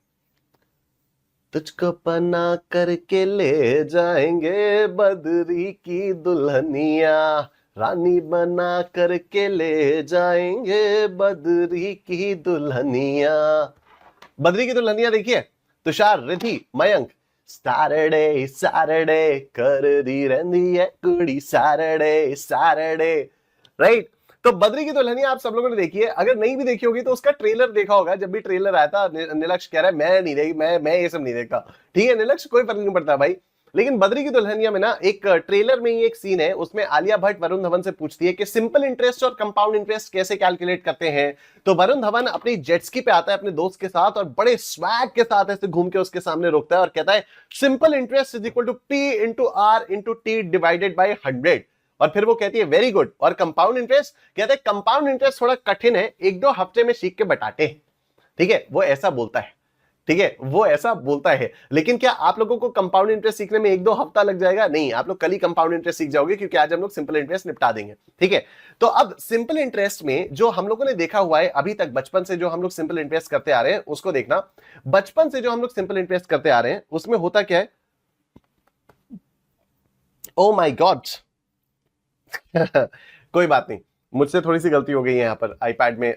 A: तुझको पना करके ले जाएंगे बदरी की दुल्हनिया, रानी बना करके ले जाएंगे बदरी की दुल्हनिया। बदरी की दुल्हनिया देखिए, तुषार, रिधि, मयंक। सैटरडे सैटरडे कर दी रहंदी है कुड़ी सैटरडे सैटरडे, राइट। तो बद्री की दुल्हनिया आप सब लोगों ने देखी है। अगर नहीं भी देखी होगी तो उसका ट्रेलर देखा होगा। जब भी ट्रेलर आया था, नीलक्ष कह रहा है मैं नहीं देखी, मैं ये सब नहीं देखा, ठीक है नीलक्ष, कोई फर्क नहीं पड़ता भाई। लेकिन बद्री की दुल्हनिया में ना एक ट्रेलर में ही एक सीन है, उसमें आलिया भट्ट वरुण धवन से पूछती है कि सिंपल इंटरेस्ट और कंपाउंड इंटरेस्ट कैसे कैलकुलेट करते हैं। तो वरुण धवन अपनी जेटस्की पे आता है अपने दोस्त के साथ, और बड़े स्वैग के साथ ऐसे घूम के उसके सामने रोकता है और कहता है simple interest is equal to P into R into T divided by 100। और फिर वो कहती है वेरी गुड। और कंपाउंड इंटरेस्ट, कहते हैं कंपाउंड इंटरेस्ट थोड़ा कठिन है, 1-2 हफ्ते में सीख के बटाते, ठीक है। वो ऐसा बोलता है, ठीक है, वो ऐसा बोलता है। लेकिन क्या आप लोगों को कंपाउंड इंटरेस्ट सीखने में 1-2 हफ्ता लग जाएगा? नहीं, आप लोग कल ही कंपाउंड इंटरेस्ट सीख जाओगे, क्योंकि आज हम लोग सिंपल इंटरेस्ट निपटा देंगे, ठीक है। तो अब सिंपल इंटरेस्ट में जो हम लोगों ने देखा हुआ है अभी तक, बचपन से जो हम लोग सिंपल इंटरेस्ट करते आ रहे हैं उसको देखना। बचपन से जो हम लोग सिंपल इंटरेस्ट करते आ रहे हैं उसमें होता क्या है, ओ माय गॉड कोई बात नहीं, मुझसे थोड़ी सी गलती हो गई है यहां पर आईपैड में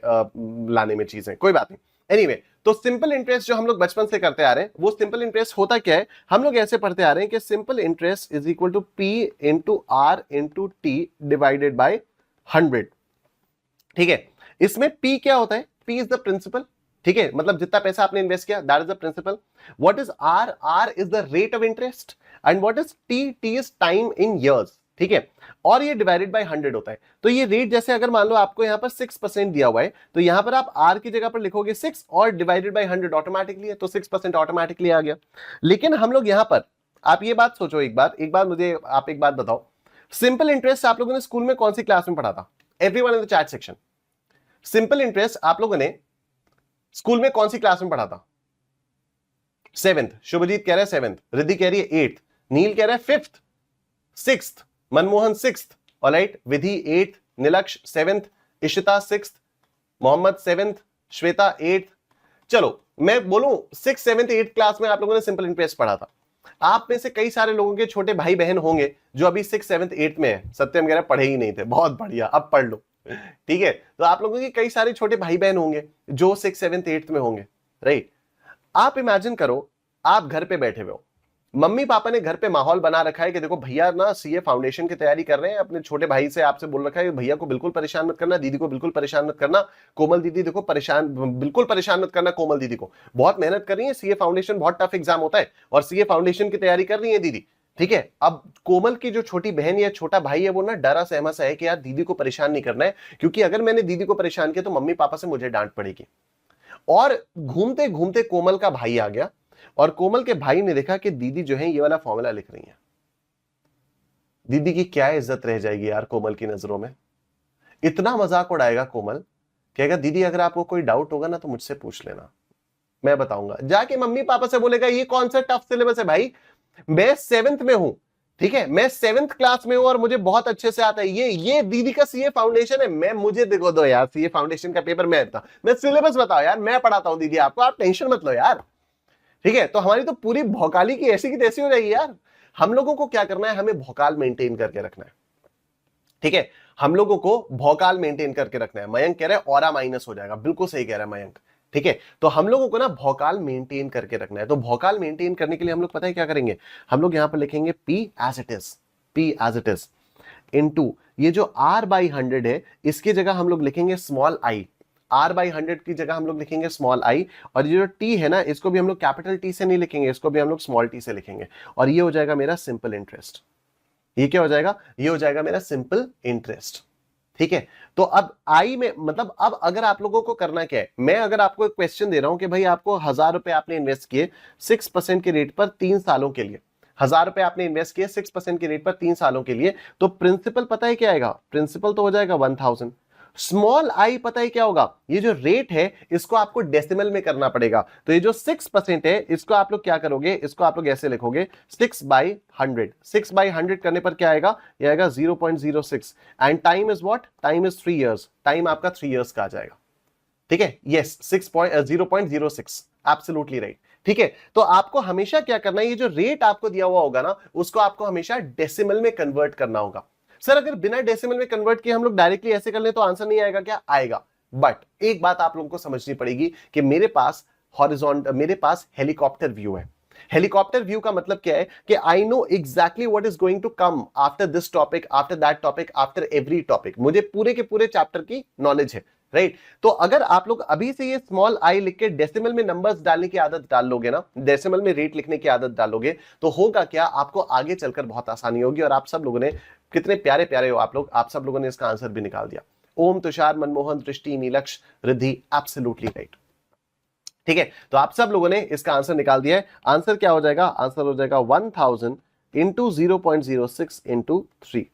A: लाने में चीजें, कोई बात नहीं। एनीवे, तो सिंपल इंटरेस्ट जो हम लोग बचपन से करते आ रहे हैं, वो सिंपल इंटरेस्ट होता क्या है, हम लोग ऐसे पढ़ते आ रहे हैं कि simple interest is equal to P into R into T divided by 100, ठीक है। इसमें पी क्या होता है, पी इज द प्रिंसिपल, ठीक है, मतलब जितना पैसा आपने इन्वेस्ट किया that is the principal. What is R, R is the rate of interest, and what is T, T is time in years, ठीक है। और ये डिवाइडेड बाय 100 होता है। तो ये रेट, जैसे अगर मान लो आपको यहां पर 6% दिया हुआ है, तो यहां पर आप आर की जगह पर लिखोगे 6 और डिवाइडेड बाय 100 ऑटोमेटिकली है, तो 6% ऑटोमेटिकली आ गया। लेकिन हम लोग यहां पर, आप ये बात सोचो एक बार मुझे आप एक बात बताओ, सिंपल इंटरेस्ट आप लोगों ने स्कूल में कौन सी क्लास में पढ़ा था? Everyone in the chat section, simple interest आप लोगों ने स्कूल में कौन सी क्लास में पढ़ा था? 7th, शुभजीत कह रहा है 7th, रिद्धि कह रही है 8th, नील कह रहा है 5th, 6th, Manmohan 6th, alright, Vidhi 8th, Nilaksh 7th, Ishita 6th, Mohammad 7th, Shweta 8th। चलो मैं बोलूं 6th 7th 8th क्लास में आप लोगों ने सिंपल इंटरेस्ट पढ़ा था। आप में से कई सारे लोगों के छोटे भाई बहन होंगे जो अभी 6th 7th 8th में है। सत्यम कह रहा पढ़े ही नहीं थे, बहुत बढ़िया, अब पढ़ लो, ठीक है। तो आप लोगों के कई सारे छोटे भाई बहन होंगे जो 6th 7th 8th में होंगे, राइट। आप इमेजिन करो, आप घर पे बैठे हुए हो, मम्मी पापा ने घर पे माहौल बना रखा है कि देखो भैया ना सीए फाउंडेशन की तैयारी कर रहे हैं, अपने छोटे भाई से आपसे बोल रखा है कि भैया को बिल्कुल परेशान मत करना, दीदी को बिल्कुल परेशान मत करना, कोमल दीदी देखो परेशान, बिल्कुल परेशान मत करना कोमल दीदी को, बहुत मेहनत कर रही है, सीए फाउंडेशन बहुत टफ एग्जाम होता है और सीए फाउंडेशन की तैयारी कर रही है दीदी। ठीक है, अब कोमल की जो छोटी बहन या छोटा भाई है वो ना डरा सहमा सा है कि यार दीदी को परेशान नहीं करना है, क्योंकि अगर मैंने दीदी को परेशान किया तो मम्मी पापा से मुझे डांट पड़ेगी। और घूमते घूमते कोमल का भाई आ गया और कोमल के भाई ने देखा कि दीदी जो है ये वाला फॉर्मूला लिख रही है। दीदी की क्या इज्जत रह जाएगी यार कोमल की नजरों में। इतना मजाक उड़ाएगा कोमल, कहेगा दीदी अगर आपको कोई डाउट होगा ना तो मुझसे पूछ लेना, मैं बताऊंगा। जाके मम्मी पापा से बोलेगा ये कौन सा टफ सिलेबस है भाई, मैं 7th में हूं, ठीक है, मैं 7th क्लास में हूं और मुझे बहुत अच्छे से आता है, ये दीदी का सीए फाउंडेशन है, मैं मुझे देखो दो यार सीए फाउंडेशन का पेपर मैं सिलेबस बताओ यार, मैं पढ़ाता हूं दीदी आपको, आप टेंशन मत लो यार। ठीक है, तो हमारी तो पूरी भौकाली की ऐसी की तैसी हो जाएगी यार। हम लोगों को क्या करना है, हमें भौकाल मेंटेन करके रखना है। ठीक है, हम लोगों को भौकाल मेंटेन करके रखना है। मयंक कह रहा है ऑरा माइनस हो जाएगा, बिल्कुल सही कह रहा है मयंक। ठीक है, तो हम लोगों को ना भौकाल मेंटेन करके रखना है। तो भौकाल मेंटेन करने के लिए हम लोग पता है क्या करेंगे, हम लोग यहां पर लिखेंगे P as it is, P as it is into ये जो R by 100 है इसकी जगह हम लोग लिखेंगे स्मॉल i, R by 100 की जगह हम लोग लिखेंगे स्मॉल i, और ये जो T है ना इसको भी हम लोग कैपिटल T से नहीं लिखेंगे, इसको भी हम लोग स्मॉल t से लिखेंगे, और ये हो जाएगा मेरा सिंपल इंटरेस्ट। ये क्या हो जाएगा, ये हो जाएगा मेरा सिंपल इंटरेस्ट। ठीक है, तो अब आई में मतलब अब अगर आप लोगों को करना क्या है, मैं अगर आपको एक क्वेश्चन दे रहा हूं कि भाई आपको 1000 रुपए आपने इन्वेस्ट किए 6% के रेट पर 3 सालों के लिए, 1000 रुपए आपने इन्वेस्ट किए 6% के रेट पर 3 सालों के लिए, तो प्रिंसिपल पता है क्या आएगा, प्रिंसिपल तो हो जाएगा 1000। स्मॉल आई पता है क्या होगा, ये जो रेट है इसको आपको डेसिमल में करना पड़ेगा, तो ये जो 6% है इसको आप लोग क्या करोगे, इसको आप लोग ऐसे लिखोगे 6/100, 6/100 करने पर क्या आएगा, ये आएगा 0.06, and time is what, time is 3 years, time आपका 3 इयर्स का आ जाएगा। ठीक है, यस 0.06, एब्सोल्युटली राइट। ठीक है, तो आपको हमेशा क्या करना है, ये जो रेट आपको दिया हुआ होगा ना उसको आपको हमेशा डेसिमल में कन्वर्ट करना होगा। सर अगर बिना डेसिमल में कन्वर्ट किए हम लोग डायरेक्टली ऐसे कर ले तो आंसर नहीं आएगा क्या, आएगा, बट एक बात आप लोगों को समझनी पड़ेगी कि मेरे पास हॉरिजॉन्टल, मेरे पास हेलीकॉप्टर व्यू है। हेलीकॉप्टर व्यू का मतलब क्या है कि I know exactly what is going to come after this topic, after that topic, after every topic, मुझे पूरे के पूरे चैप्टर की नॉलेज है, राइट। तो अगर आप लोग अभी से ये स्मॉल आई लिख के डेसिमल में नंबर्स डालने की आदत डाल लोगे ना, डेसिमल में रेट लिखने की आदत डालोगे, तो होगा क्या, आपको आगे चलकर बहुत आसानी होगी। और आप सब लोगों ने कितने प्यारे प्यारे हो आप लोग, आप सब लोगों ने इसका आंसर भी निकाल दिया। ओम, तुषार, मनमोहन, दृष्टि, नीलक्ष, रिद्धि, एब्सोल्युटली राइट। ठीक है, तो आप सब लोगों ने इसका आंसर निकाल दिया है। आंसर क्या हो जाएगा, आंसर हो जाएगा 1000 इंटू 0.06 इंटू 3,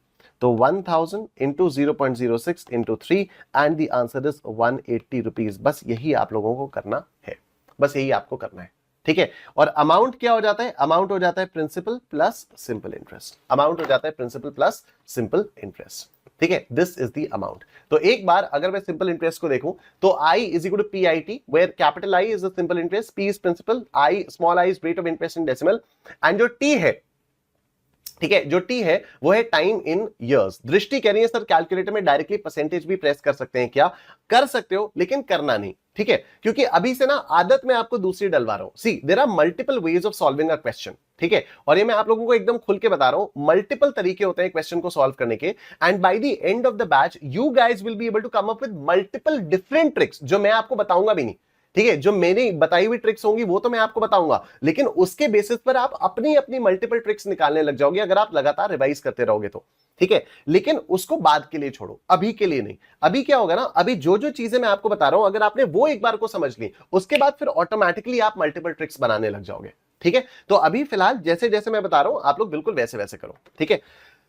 A: तो 1000 into 0.06 into 3 and the answer is 180 rupees. बस यही आप लोगों को करना है, बस यही आपको करना है। ठीक है, और अमाउंट क्या हो जाता है, अमाउंट हो जाता है principal plus simple interest, amount हो जाता है प्रिंसिपल प्लस सिंपल इंटरेस्ट। ठीक है, दिस इज द अमाउंट। तो एक बार अगर मैं सिंपल इंटरेस्ट को देखूं तो I is equal to PIT, where capital I is the simple interest, P is principal, I small I is rate of interest in decimal, and जो T है, ठीक है, जो T है वो है टाइम इन इयर्स। दृष्टि कह रही है सर कैलकुलेटर में डायरेक्टली परसेंटेज भी प्रेस कर सकते हैं क्या, कर सकते हो लेकिन करना नहीं। ठीक है, क्योंकि अभी से ना आदत में आपको दूसरी डलवा रहा हूं। See there are multiple ways of solving a question. ठीक है, और ये मैं आप लोगों को एकदम खुल के बता रहा हूं, मल्टीपल तरीके होते हैं क्वेश्चन को सॉल्व करने के, and by the end of the batch you guys will be able to come up with multiple different tricks, जो मैं आपको बताऊंगा भी नहीं। ठीक है, जो मेरी बताई हुई ट्रिक्स होंगी वो तो मैं आपको बताऊंगा, लेकिन उसके बेसिस पर आप अपनी अपनी मल्टीपल ट्रिक्स निकालने लग जाओगे अगर आप लगातार रिवाइज करते रहोगे तो। ठीक है, लेकिन उसको बाद के लिए छोड़ो, अभी के लिए नहीं। अभी क्या होगा ना, अभी जो जो चीजें मैं आपको बता रहा हूं अगर आपने वो एक बार को समझ ली, उसके बाद फिर ऑटोमेटिकली आप मल्टीपल ट्रिक्स बनाने लग जाओगे। ठीक है, तो अभी फिलहाल जैसे जैसे मैं बता रहा हूं आप लोग बिल्कुल वैसे वैसे करो। ठीक है,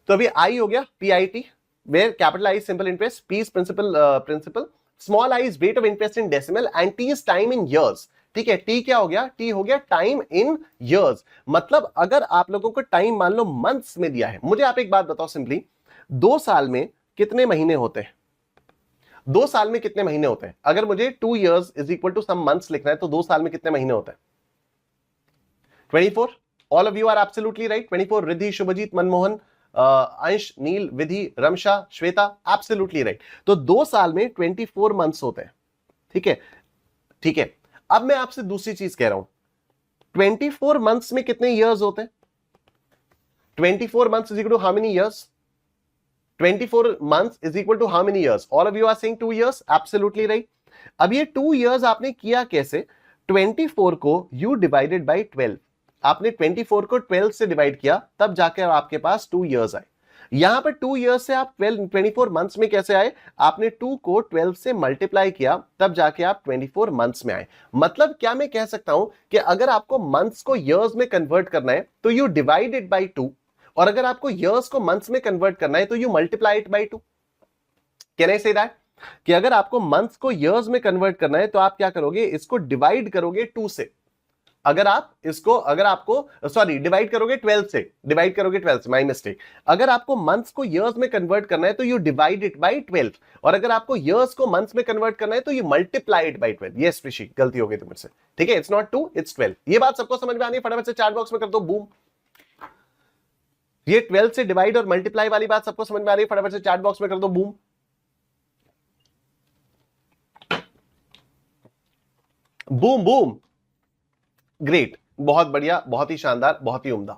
A: तो अभी आई हो गया PIT, where capital I simple interest, P is principal, small I is rate of interest in decimal, and T is time in years. ठीक है, T क्या हो गया, T हो गया टाइम इन ईयर्स। मतलब अगर आप लोगों को टाइम मान लो मंथ्स में दिया है, मुझे आप एक बात बताओ सिंपली, 2 साल में कितने महीने होते हैं, 2 साल में कितने महीने होते हैं? अगर मुझे 2 years is equal to some months लिखना है तो 2 साल में कितने महीने होते हैं? 24। All of you are absolutely right, 24। Riddhi, Shubhjit, Manmohan, Ansh, Neel, Vidhi, Ramsha, Shweta, absolutely right. तो 2 साल में 24 मंथ्स होते हैं। ठीक है, ठीक है, अब मैं आपसे दूसरी चीज कह रहा हूं, 24 मंथ्स में कितने ईयर्स होते हैं? 24 months is equal to how many years? 24 months is equal to how many years? All of you are saying 2 years. Absolutely right. अब ये 2 years आपने किया कैसे? 24 को you divided by 12. आपने 24 को 12 से डिवाइड किया, तब जाकर आपके पास 2 years आए. यहां पर 2 years से आप 24 months में कैसे आए? आपने 2 को 12 से मल्टीप्लाई किया, तब जाके आप 24 months में आए. मतलब क्या मैं कह सकता हूं कि अगर आपको months को years में कन्वर्ट करना है तो you divide it by 2, और अगर आपको years को months में कन्वर्ट करना है तो you multiply it by 2. Can I say that? कि अगर आपको months को years में कन्वर्ट करना है तो आप क्या करोगे? इसको डिवाइड करोगे 2 से. अगर आपको सॉरी डिवाइड करोगे 12 से, माय मिस्टेक. अगर आपको मंथ्स को इयर्स में कन्वर्ट करना है तो यू डिवाइड इट बाय 12, और अगर आपको इयर्स को मंथ्स में कन्वर्ट करना है तो you multiply it by 12. Yes Rishi, गलती हो गई तुम मुझसे. ठीक है, इट्स नॉट 2, इट्स 12. ये बात सबको समझ में आनी है? फटाफट से चैट बॉक्स में कर दो बूम. ये 12 से डिवाइड और मल्टीप्लाई वाली बात सबको समझ में आ रही है? फटाफट से चैट बॉक्स में कर दो बूम. Boom boom. ग्रेट, बहुत बढ़िया, बहुत ही शानदार, बहुत ही उम्दा.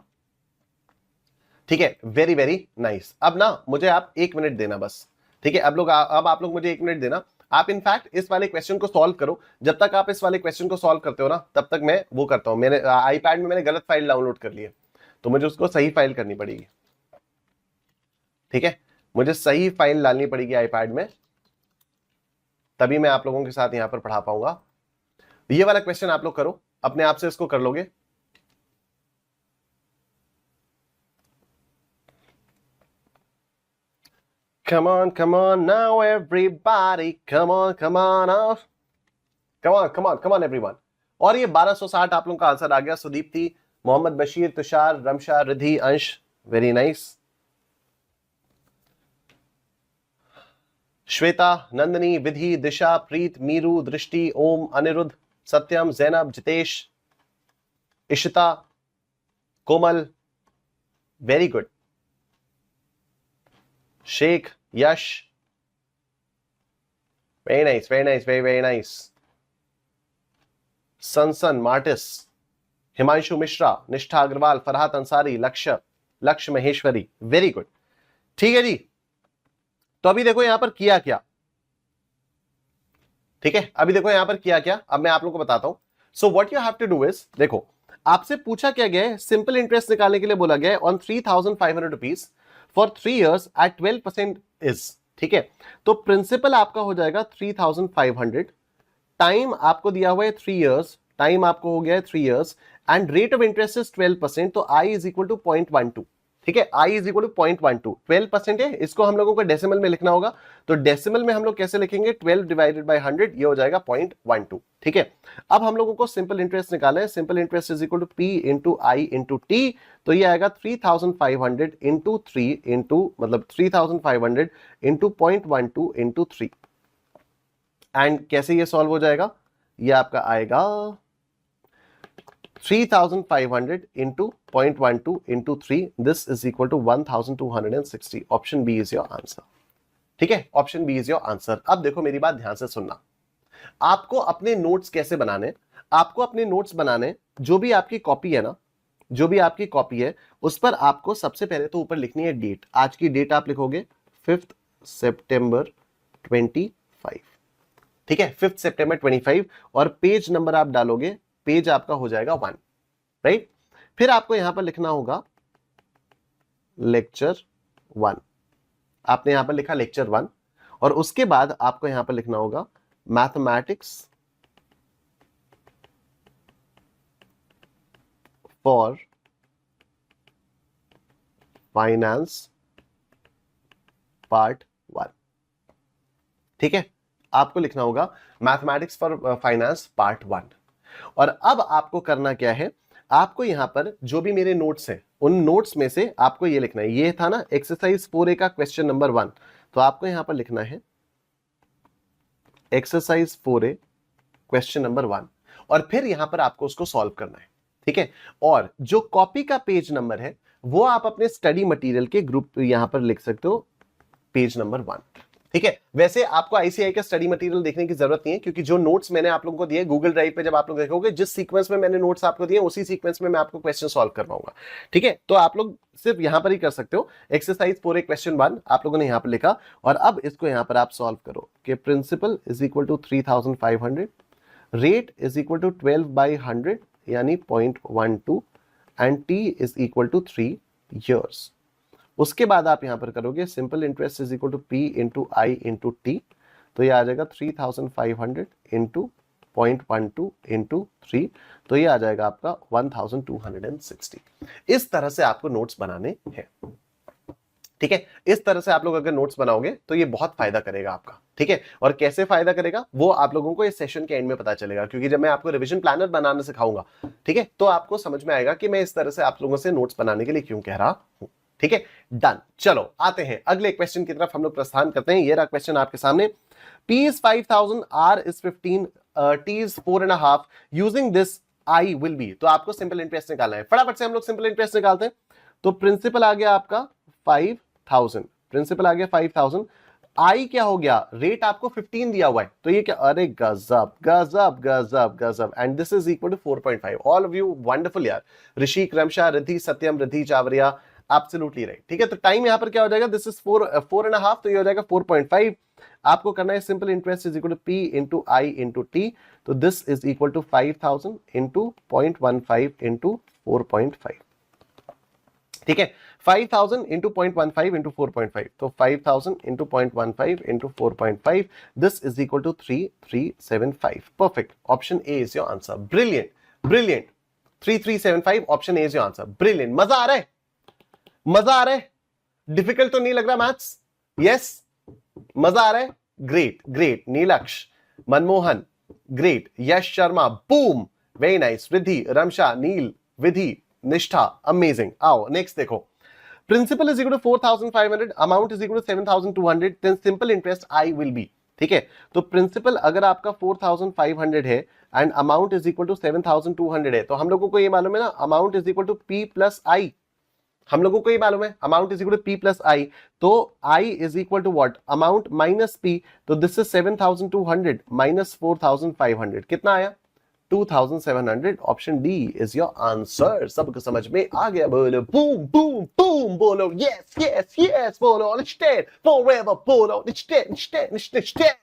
A: ठीक है, वेरी वेरी नाइस. अब ना मुझे आप 1 मिनट देना बस. ठीक है, अब आप लोग मुझे 1 मिनट देना. आप इनफैक्ट इस वाले क्वेश्चन को सॉल्व करो. जब तक आप इस वाले क्वेश्चन को सॉल्व करते हो ना, तब तक मैं वो करता हूं. मेरे आईपैड में मैंने गलत फाइल डाउनलोड कर ली है, तो मुझे उसको सही फाइल करनी पड़ेगी. ठीक है, मुझे सही फाइल डालनी पड़ेगी आईपैड में, तभी मैं आप लोगों के साथ यहां पर पढ़ा पाऊंगा. ये वाला क्वेश्चन आप लोग करो, अपने आप से इसको कर लोगे. Come on now everybody, come on everyone. और ये 1260 आप लोगों का आंसर आ गया. Sudipti, Mohammad Bashir, Tushar, Ramsha, Ridhi, Ansh, very nice. Shweta, Nandini, Vidhi, Disha, Preet, Meeru, Drishti, Om, Anirudh, Satyam, Zainab, Jitesh, Ishita, Komal, very good. Shaikh, Yash, very nice, very nice. Sansan, Martis, Himanshu Mishra, Nishtha Agarwal, Farhat Ansari, लक्ष्य महेश्वरी, वेरी गुड. ठीक है जी. तो अभी देखो यहां पर किया क्या. ठीक है, अभी देखो यहां पर किया क्या. अब मैं आप लोगों को बताता हूं. So what you have to do is, देखो आपसे पूछा क्या गया है, सिंपल इंटरेस्ट निकालने के लिए बोला गया है on 3,500 rupees for 3 years at 12% is. ठीक है, तो प्रिंसिपल आपका हो जाएगा 3,500. टाइम आपको दिया हुआ है 3 years, टाइम आपको हो गया है 3 years, and rate of interest is 12%. तो आई इज इक्वल टू 0.12. ठीक है, आई इज इक्वल टू 0.12. 12% है, इसको हम लोगों को डेसिमल में लिखना होगा. तो डेसिमल में हम लोग कैसे लिखेंगे? 12 डिवाइडेड बाय 100, ये हो जाएगा 0.12. ठीक है, अब हम लोगों को सिंपल इंटरेस्ट निकालना है. Simple interest is equal to P into I into T. तो ये आएगा 3,500 इंटू 3 इंटू मतलब 3,500 इंटू 0.12 इंटू 3. एंड कैसे ये सॉल्व हो जाएगा? ये आपका आएगा 3,500 into 0.12 into 3. This is equal to 1,260. Option B is your answer. ठीक है, option B is your answer. अब देखो मेरी बात ध्यान से सुनना. आपको अपने नोट्स कैसे बनाने? आपको अपने नोट्स बनाने, जो भी आपकी कॉपी है ना, जो भी आपकी कॉपी है उस पर आपको सबसे पहले तो ऊपर लिखनी है डेट. आज की डेट आप लिखोगे 5 सितंबर 25. ठीक है, 5 सितंबर 25. और पेज नंबर आप डालोगे, पेज आपका हो जाएगा 1. राइट, फिर आपको यहां पर लिखना होगा लेक्चर 1. आपने यहां पर लिखा लेक्चर 1, और उसके बाद आपको यहां पर लिखना होगा मैथमेटिक्स फॉर फाइनेंस पार्ट 1. ठीक है, आपको लिखना होगा मैथमेटिक्स फॉर फाइनेंस पार्ट 1. और अब आपको करना क्या है? आपको यहां पर जो भी मेरे नोट्स हैं, उन नोट्स में से आपको ये लिखना है. ये था ना एक्सरसाइज 4A का क्वेश्चन नंबर 1, तो आपको यहां पर लिखना है एक्सरसाइज 4A क्वेश्चन नंबर 1, और फिर यहां पर आपको उसको सॉल्व करना है. ठीक है, और जो कॉपी का पेज नंबर है वो आप अपने स्टडी मटेरियल के ग्रुप यहां पर लिख सकते हो, पेज नंबर 1. ठीक है। वैसे आपको आईसीआई का स्टडी मटेरियल देखने की जरूरत नहीं है, क्योंकि जो नोट्स मैंने आप लोगों को दिए गूगल ड्राइव पे, जब आप लोग देखोगे जिस सीक्वेंस में मैंने नोट्स आपको दिए उसी सीक्वेंस में मैं आपको क्वेश्चन सॉल्व करवाऊंगा। ठीक है, तो आप लोग सिर्फ यहां पर ही कर सकते हो। एक्सरसाइज 4 क्वेश्चन 1 आप लोगों ने यहां पर लिखा, और अब इसको यहां पर आप सॉल्व करो कि principal is equal to 3500, rate is equal to 12/100 यानी 0.12, and T is equal to 3 years। उसके बाद आप यहां पर करोगे simple interest is equal to P into I into T, तो ये आ जाएगा 3500 इंटू 0.12 इंटू 3, तो ये आ जाएगा आपका 1260। इस तरह से आपको नोट्स बनाने हैं। ठीक है, इस तरह से आप लोग अगर नोट्स बनाओगे तो ये बहुत फायदा करेगा आपका। ठीक है, और कैसे फायदा करेगा वो आप लोगों को इस सेशन के एंड में पता चलेगा, क्योंकि जब मैं आपको रिवीजन प्लानर बनाना सिखाऊंगा, ठीक है, तो आपको समझ में आएगा कि मैं इस तरह से आप लोगों से नोट्स बनाने के लिए क्यों कह रहा हूं। ठीक है, डन। चलो आते हैं अगले क्वेश्चन की तरफ, हम लोग प्रस्थान करते हैं। ये रहा क्वेश्चन आपके सामने, P is 5000, R is 15, T is 4.5, using this I will be। तो आपको सिंपल इंटरेस्ट निकालना है। फटाफट से हम लोग सिंपल इंटरेस्ट निकालते हैं। तो प्रिंसिपल आ गया आपका 5000, प्रिंसिपल आ गया 5000, आई क्या हो गया, रेट आपको 15 दिया हुआ है, तो ये क्या, अरे गजब गजब गजब गजब, and this is equal to 4.5। All of you wonderful यार, ऋषि, क्रमशा, रिद्धि, सत्यम, रिद्धि चावरिया, एब्सोल्युटली राइट। ठीक है, तो टाइम यहां पर क्या हो जाएगा, दिस इज 4.5, तो ये हो जाएगा 4.5। आपको करना है simple interest is equal to P into I into T, तो this is equal to 5000 into 0.15 into 4.5। ठीक है, 5000 इंटू 0.15 इंटू 4.5, तो 5000 into 0.15 into 4.5, this is equal to 3375। Perfect, option A is your answer. Brilliant brilliant, 3375 option A is your answer. Brilliant, मजा आ रहा है, मजा आ रहा है, डिफिकल्ट तो नहीं लग रहा मैथ्स? यस, मजा आ रहा है, great great. Nilaksh, Manmohan, great. Yash Sharma, boom, very nice. Riddhi, Ramsha, Neel, Vidhi, Nishtha, amazing. आओ नेक्स्ट देखो, principal is equal to 4500, amount is equal to 7200, then simple interest I will be. ठीक है, तो प्रिंसिपल अगर आपका 4500 है and amount is equal to 7200 है, तो हम लोगों को ये मालूम है ना, amount is equal to P plus I. हम लोगों को ये मालूम है amount is equal to P plus I, तो I is equal to what, amount minus P, तो दिस इज 7200 माइनस 4500, कितना आया, 2700। Option D is your answer. सबको समझ में आ गया? बोलो बूम बूम बूम, बोलो यस यस यस, बोलो निश्चय फॉरएवर, बोलो निश्चय निश्चय निश्चय।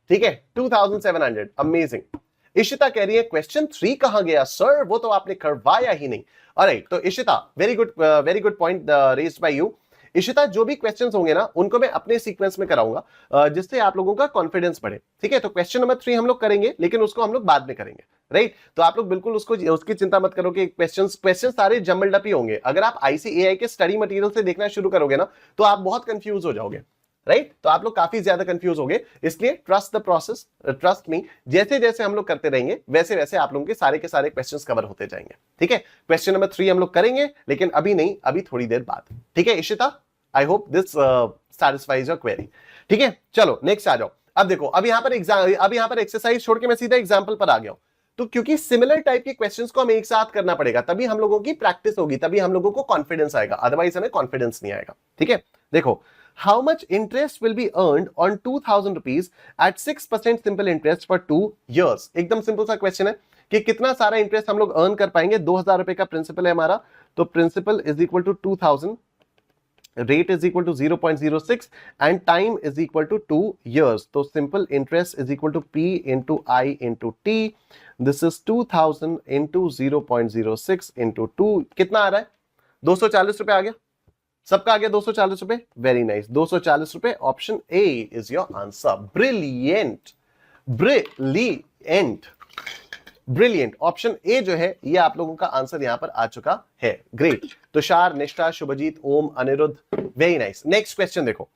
A: ठीक है, 2700, अमेजिंग। इशिता कह रही है क्वेश्चन 3 कहां गया सर, वो तो आपने करवाया ही नहीं। ऑलराइट, तो Ishita very good point raised bye you. Ishita, जो भी क्वेश्चंस होंगे ना उनको मैं अपने सीक्वेंस में कराऊंगा, जिससे आप लोगों का कॉन्फिडेंस बढ़े। ठीक है, तो क्वेश्चन नंबर 3 हम लोग करेंगे, लेकिन उसको हम लोग बाद में करेंगे, राइट? तो आप लोग बिल्कुल उसकी चिंता मत करो कि क्वेश्चन सारे जम्बल्ड अप ही होंगे। अगर आप आईसीएआई के स्टडी मटेरियल से देखना शुरू करोगे ना, तो आप बहुत कंफ्यूज हो जाओगे, राइट? तो आप लोग काफी ज्यादा कंफ्यूज हो गए, इसलिए trust the process, trust me, जैसे जैसे हम लोग करते रहेंगे वैसे वैसे आप लोगों के सारे क्वेश्चंस कवर होते जाएंगे। ठीक है, क्वेश्चन नंबर 3 हम लोग करेंगे, लेकिन अभी नहीं, अभी थोड़ी देर बाद। ठीक है Ishita, I hope this satisfies your query. ठीक है, चलो नेक्स्ट आ जाओ। अब देखो, अब यहां पर एक्सरसाइज छोड़ के मैं सीधा एग्जाम्पल पर आ गया हूं। तो क्योंकि सिमिलर टाइप के क्वेश्चंस को हमें एक साथ करना पड़ेगा, तभी हम लोगों की प्रैक्टिस होगी, तभी हम लोगों को कॉन्फिडेंस आएगा, अदरवाइज हमें कॉन्फिडेंस नहीं आएगा। ठीक है, देखो, how much interest will be earned on 2000 rupees at 6% simple interest for 2 years? एकदम सिंपल सा क्वेश्चन है कि कितना सारा इंटरेस्ट हम लोग अर्न कर पाएंगे। 2000 रुपए का प्रिंसिपल है हमारा, तो principal is equal to 2000, rate is equal to 0.06 and time is equal to 2 years। तो simple interest is equal to P into I into T, this is 2000 into 0.06 into 2, कितना आ रहा है, 240 रुपए आ गया। सबका आ गया 240 रुपए, वेरी नाइस, 240 रुपए। Option A is your answer. Brilliant brilliant brilliant, option A जो है ये आप लोगों का आंसर यहां पर आ चुका है। Great, Tushar, Nishtha, Shubhjeet, Om, Anirudh, very nice. Next question देखो,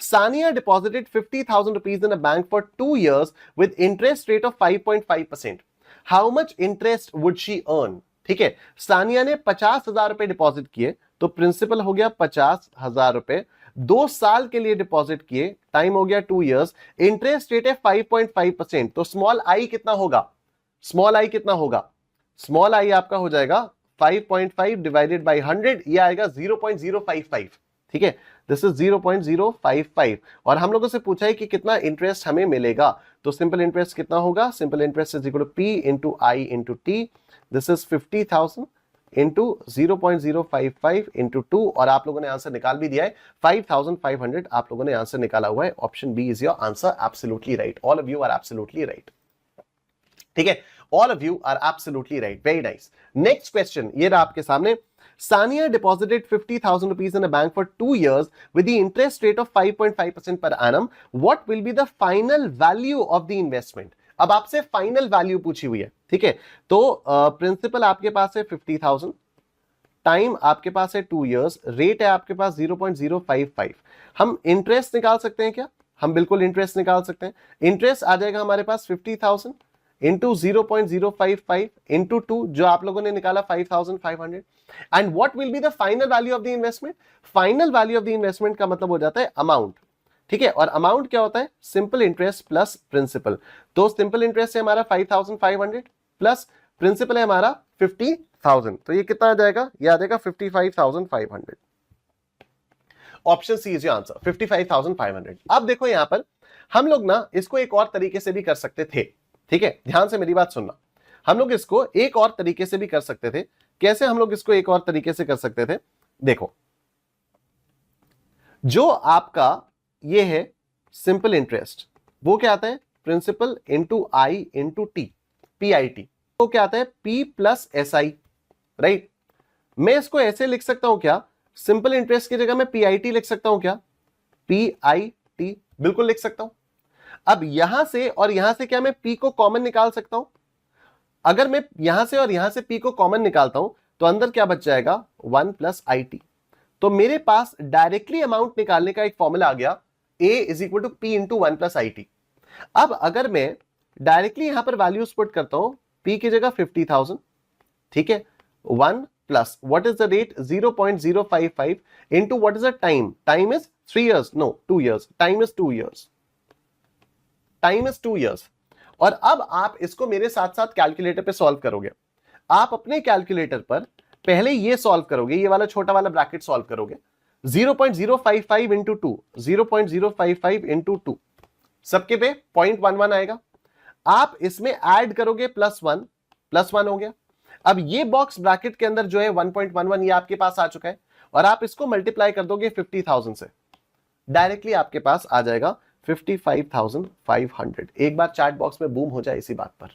A: Sania deposited 50,000 rupees in a bank for 2 years with interest rate of 5.5%. How much interest would she earn? ठीक है, सानिया ने 50,000 रुपए डिपॉजिट किए, तो प्रिंसिपल हो गया 50,000 रुपए, 2 साल के लिए डिपॉजिट किए, टाइम हो गया 2 years, इंटरेस्ट रेट है 5.5%। तो स्मॉल आई कितना होगा, स्मॉल आई कितना होगा, स्मॉल आई आपका हो जाएगा 5.5 डिवाइडेड बाई 100, ये आएगा 0.055। ठीक है, दिस इज 0.055 और हम लोगों से पूछा है कि कितना इंटरेस्ट हमें मिलेगा। तो सिंपल इंटरेस्ट कितना होगा, simple interest is equal to P into I into T, this is 50,000 into 0.055 into 2 और आप लोगों ने आंसर निकाल भी दिया है 5,500 आप लोगों ने आंसर निकाला हुआ है। Option B is your answer, absolutely right, all of you are absolutely right. ठीक है, all of you are absolutely right, very nice. Next question ये रहा आपके सामने। Sania deposited 50,000 rupees in a bank for 2 years with the interest rate of 5.5% per annum. What will be the final value of the investment? अब आपसे final value पूछी हुई है, ठीक है। तो प्रिंसिपल आपके पास है 50,000, टाइम आपके पास है 2 years, रेट है आपके पास 0.055। हम इंटरेस्ट निकाल सकते हैं क्या? हम बिल्कुल इंटरेस्ट निकाल सकते हैं। इंटरेस्ट आ जाएगा हमारे पास 50,000 इंटू 0.055 इंटू 2, जो आप लोगों ने निकाला 5,500। And what will be the final value of the investment? Final value of the investment का मतलब हो जाता है अमाउंट, ठीक है। और अमाउंट क्या होता है? Simple interest plus principal. तो सिंपल इंटरेस्ट है हमारा 5,500 प्लस प्रिंसिपल है हमारा 50,000, तो ये कितना आ जाएगा? ये आ जाएगा 55,500। Option C is your answer, 55,500। अब देखो यहां पर हम लोग ना इसको एक और तरीके से भी कर सकते थे, ठीक है, ध्यान से मेरी बात सुनना। हम लोग इसको एक और तरीके से भी कर सकते थे। कैसे हम लोग इसको एक और तरीके से कर सकते थे? देखो, जो आपका ये है सिंपल इंटरेस्ट, वो क्या आता है? Principal into I into T, PIT। तो क्या आता है? P plus SI, right. मैं इसको ऐसे लिख सकता हूं क्या? सिंपल इंटरेस्ट की जगह मैं PIT लिख सकता हूं क्या? PIT बिल्कुल लिख सकता हूं। अब यहां से और यहां से क्या मैं P को कॉमन निकाल सकता हूं? अगर मैं यहां से और यहां से P को कॉमन निकालता हूं तो अंदर क्या बच जाएगा? 1 प्लस IT। तो मेरे पास डायरेक्टली अमाउंट निकालने का एक फॉर्मूला आ गया, A is equal to P into 1 plus IT। अब अगर मैं डायरेक्टली यहां पर वैल्यूज पुट करता हूं, P की जगह 50,000, ठीक है, 1 plus what is the rate? 0.055 into what is the time? Time is 3 years, no 2 years, time is 2 years, time is 2 years। और अब आप इसको मेरे साथ साथ कैलकुलेटर पे सॉल्व करोगे। आप अपने कैलकुलेटर पर पहले ये सॉल्व करोगे, ये वाला छोटा वाला ब्रैकेट सॉल्व करोगे। 0.055 इंटू 2, 0.055 इंटू 2, सबके पे 0.11 आएगा। आप इसमें ऐड करोगे +1, +1 हो गया। अब ये बॉक्स ब्रैकेट के अंदर जो है 1.11 ये आपके पास आ चुका है और आप इसको मल्टीप्लाई कर दोगे 50,000 से, डायरेक्टली आपके पास आ जाएगा 55,500। एक बार चैट बॉक्स में बूम हो जाए इसी बात पर,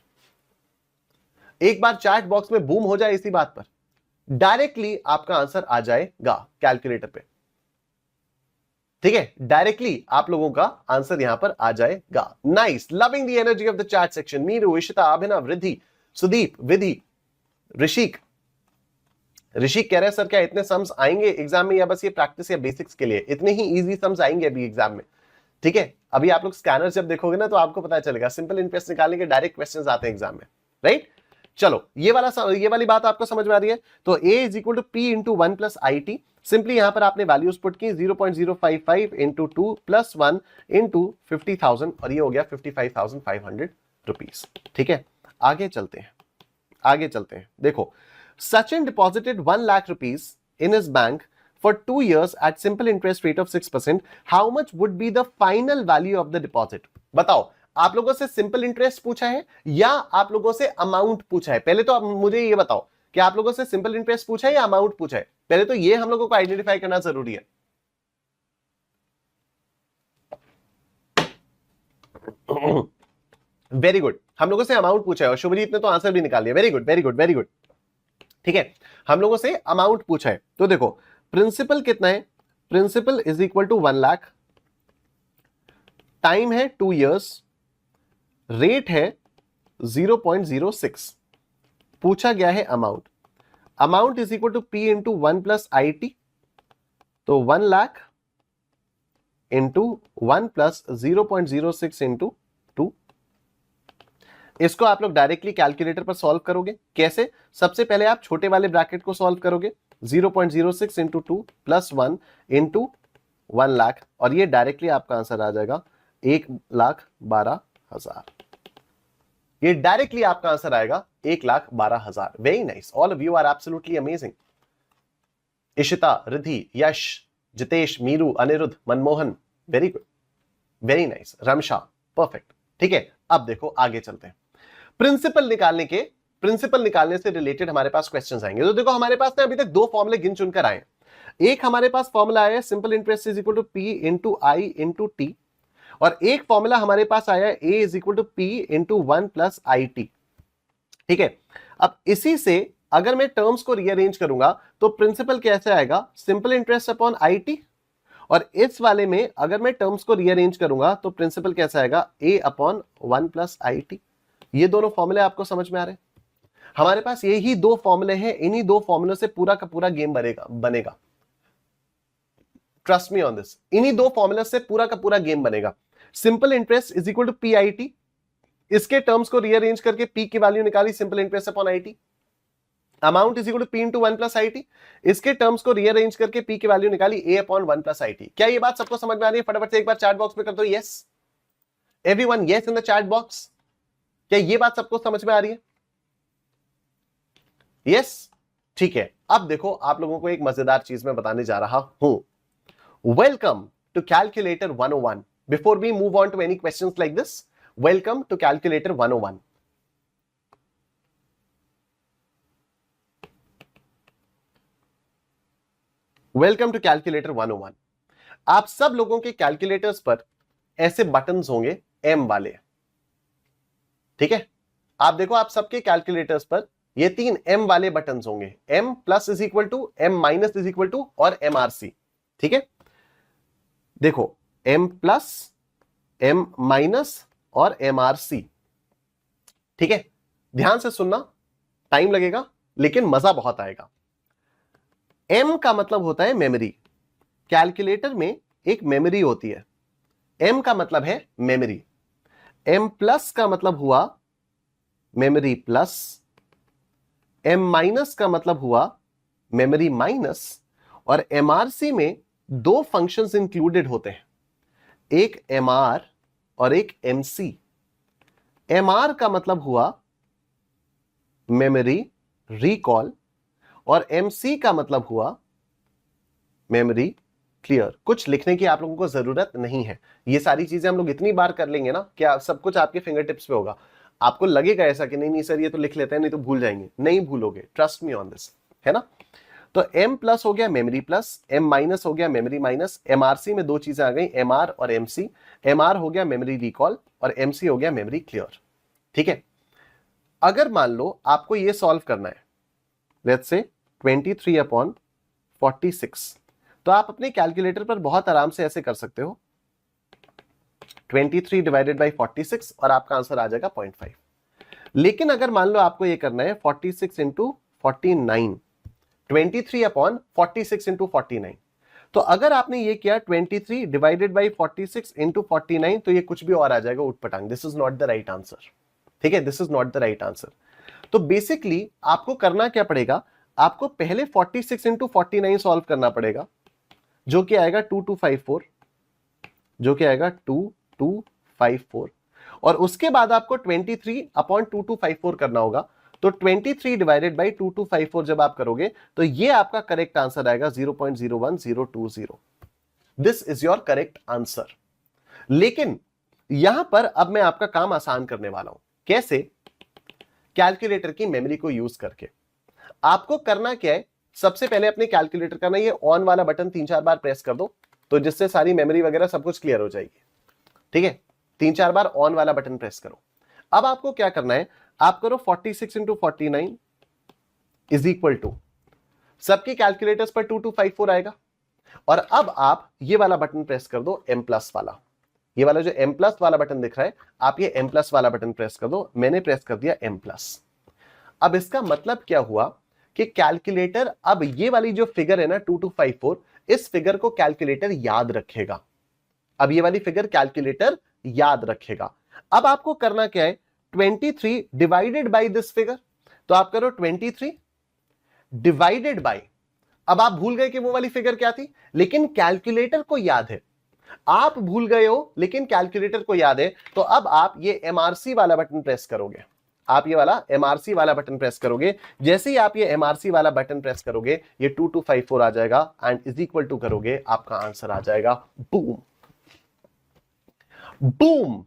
A: एक बार चैट बॉक्स में बूम हो जाए इसी बात पर, डायरेक्टली आपका आंसर आ जाएगा कैलकुलेटर पे, ठीक है। डायरेक्टली आप लोगों का आंसर यहां पर आ जाएगा। Nice, loving the energy of the chat section. Meeru, Ishita, Abhinav, Riddhi, Sudeep, Vidhi, Rishik. Rishik कह रहे हैं सर क्या इतने सम्स आएंगे एग्जाम में या बस ये प्रैक्टिस या बेसिक्स के लिए? इतने ही इजी सम्स आएंगे अभी एग्जाम में, ठीक है। अभी आप लोग स्कैनर जब देखोगे ना तो आपको पता चलेगा, सिंपल इंटरेस्ट निकालने के डायरेक्ट क्वेश्चंस आते हैं एग्जाम में, राइट। चलो ये वाली बात आपको समझ में आ रही है। तो A is equal to P into 1 plus IT। Simply यहां पर आपने वैल्यूज पुट की 0.055 इंटू 2 प्लस 1 इंटू 50,000 और ये हो गया 55,500 रुपीज, ठीक है। आगे चलते हैं, आगे चलते हैं। देखो, Sachin deposited 1 lakh rupees in his bank for 2 years at simple interest rate of 6%. How much would be the final value of the deposit? बताओ, आप लोगों से सिंपल इंटरेस्ट पूछा है या आप लोगों से अमाउंट पूछा है? पहले तो आप मुझे ये बताओ कि आप लोगों से सिंपल इंटरेस्ट पूछा है या अमाउंट पूछा है? पहले तो ये हम लोगों को आइडेंटिफाई करना जरूरी है। वेरी गुड, हम लोगों से अमाउंट पूछा है और शुभजीत ने तो आंसर भी निकाल लिया। Very good, very good, very good, ठीक है। हम लोगों से अमाउंट पूछा है। तो देखो, प्रिंसिपल कितना है? Principal is equal to 1 lakh, time है 2 years, रेट है 0.06, पूछा गया है amount. Amount is equal to P into 1 plus IT, तो 1 लाख इंटू 1 प्लस 0.06 इंटू 2। इसको आप लोग डायरेक्टली कैलकुलेटर पर सॉल्व करोगे। कैसे? सबसे पहले आप छोटे वाले ब्रैकेट को सॉल्व करोगे, 0.06 इंटू 2 प्लस 1 इंटू 1 लाख और ये डायरेक्टली आपका आंसर आ जाएगा 1,12,000। ये डायरेक्टली आपका आंसर आएगा 1,12,000। Very nice, all of you are absolutely amazing. Ishita, Riddhi, Yash, Jitesh, Meeru, Anirudh, Manmohan, very good, very nice, Ramsha, perfect. ठीक है, अब देखो आगे चलते हैं। प्रिंसिपल निकालने से रिलेटेड हमारे पास क्वेश्चंस आएंगे। तो देखो हमारे पास ना अभी तक दो फॉर्मूले गिन चुनकर आए। एक हमारे पास फॉर्मूला आया है simple interest is equal to P into I into T, और एक फॉर्मूला हमारे पास आया है A is equal to P into 1 plus I T. ठीक है, अब इसी से अगर मैं टर्म्स को रीअरेंज करूंगा तो प्रिंसिपल कैसे आएगा, simple interest upon I T, और इस वाले में अगर मैं टर्म्स को रीअरेंज करूंगा तो प्रिंसिपल कैसा आएगा, ए अपॉन 1 प्लस आई टी। ये दोनों फॉर्मूले आपको समझ में आ रहे हैं? हमारे पास यही दो फॉर्मूले हैं, इन्हीं दो फॉर्मूलों से पूरा का पूरा गेम बनेगा। ट्रस्ट मी ऑन दिस, इन्हीं दो फॉर्मूले से पूरा का पूरा गेम बनेगा। Simple interest is equal to P I T, इसके टर्म्स को रीअरेंज करके पी की वैल्यू निकाली, simple interest upon I T. Amount is equal to P into 1 plus I T, इसके टर्म्स को रीअरेंज करके पी की वैल्यू निकाली, A upon 1 plus I T. क्या ये बात सबको समझ में आ रही है? फटाफट से एक बार चैट बॉक्स में कर दो yes, everyone yes in the chat box. क्या ये बात सबको समझ में आ रही है? यस, ठीक है। अब देखो आप लोगों को एक मजेदार चीज मैं बताने जा रहा हूं। Welcome to calculator 101। Before we move on to any questions like this, welcome to calculator 101। Welcome to calculator 101। आप सब लोगों के कैलकुलेटर्स पर ऐसे बटन्स होंगे एम वाले, ठीक है? आप देखो आप सबके कैलकुलेटर्स पर ये 3 एम वाले बटन्स होंगे, M plus is equal to, M minus is equal to और एम आर सी। ठीक है, देखो एम प्लस, एम माइनस और एम आर सी। ठीक है, ध्यान से सुनना, टाइम लगेगा लेकिन मजा बहुत आएगा। एम का मतलब होता है मेमोरी। कैलकुलेटर में एक मेमोरी होती है, एम का मतलब है मेमोरी। एम प्लस का मतलब हुआ मेमोरी प्लस, एम माइनस का मतलब हुआ मेमोरी माइनस, और एमआरसी में दो फंक्शंस इंक्लूडेड होते हैं, एक एमआर और एक एमसी। एमआर का मतलब हुआ मेमोरी रिकॉल और एमसी का मतलब हुआ मेमोरी क्लियर। कुछ लिखने की आप लोगों को जरूरत नहीं है, ये सारी चीजें हम लोग इतनी बार कर लेंगे ना कि सब कुछ आपके फिंगर टिप्स पे होगा। आपको लगेगा ऐसा कि नहीं नहीं सर ये तो लिख लेते हैं, नहीं तो भूल जाएंगे। नहीं भूलोगे, ट्रस्ट मी ऑन दिस, है ना? तो एम प्लस हो गया मेमोरी प्लस, एम माइनस हो गया मेमोरी माइनस, एमआरसी में दो चीजें आ गई, एमआर और एमसी। एमआर हो गया मेमोरी रिकॉल और एमसी हो गया मेमोरी क्लियर। ठीक है, अगर मान लो आपको ये सॉल्व करना है, लेट्स से 23/46, तो आप अपने कैलकुलेटर पर बहुत आराम से ऐसे कर सकते हो, 23 डिवाइडेड बाई 46 और आपका आंसर आ जाएगा 0.5। लेकिन अगर मान लो आपको ये करना है 46 इंटू 49, 23/46 इंटू 49, तो अगर आपने ये किया 23 डिवाइडेड बाई 46 इंटू 49 तो ये कुछ भी और आ जाएगा उठपटांग। This is not the right answer. ठीक है, this is not the right answer. तो बेसिकली आपको करना क्या पड़ेगा, आपको पहले 46 इंटू 49 सॉल्व करना पड़ेगा, जो कि आएगा 2254, जो कि आएगा 2254, और उसके बाद आपको 23/2254 करना होगा। तो 23 डिवाइडेड बाई 2254 जब आप करोगे तो ये आपका करेक्ट आंसर आएगा 0.01020। This is your correct answer. लेकिन यहां पर अब मैं आपका काम आसान करने वाला हूं। कैसे? कैलकुलेटर की मेमोरी को यूज करके। आपको करना क्या है, सबसे पहले अपने कैलकुलेटर का ना ये ऑन वाला बटन 3-4 बार प्रेस कर दो, तो जिससे सारी मेमोरी वगैरह सब कुछ क्लियर हो जाएगी। ठीक है, 3-4 बार ऑन वाला बटन प्रेस करो। अब आपको क्या करना है, आप करो 46 इंटू 49 इज इक्वल टू, सबके कैलकुलेटर्स पर 2254 आएगा, और अब आप ये वाला बटन प्रेस कर दो, एम प्लस वाला। ये वाला जो एम प्लस वाला बटन दिख रहा है, आप ये एम प्लस वाला बटन प्रेस कर दो। मैंने प्रेस कर दिया एम प्लस। अब इसका मतलब क्या हुआ कि कैलकुलेटर अब ये वाली जो फिगर है ना 2254, इस फिगर को कैलकुलेटर याद रखेगा। अब ये वाली फिगर कैलकुलेटर याद रखेगा। अब आपको करना क्या है, 23 डिवाइडेड बाय दिस फिगर, तो आप करो 23 डिवाइडेड बाय, अब आप भूल गए कि वो वाली फिगर क्या थी, लेकिन कैलकुलेटर को याद है। आप भूल गए हो लेकिन कैलकुलेटर को याद है, तो अब आप ये एमआरसी वाला बटन प्रेस करोगे। आप ये वाला एमआरसी वाला बटन प्रेस करोगे, जैसे ही आप ये एमआरसी वाला बटन प्रेस करोगे ये 2254 आ जाएगा एंड इज इक्वल टू करोगे, आपका आंसर आ जाएगा बूम बूम।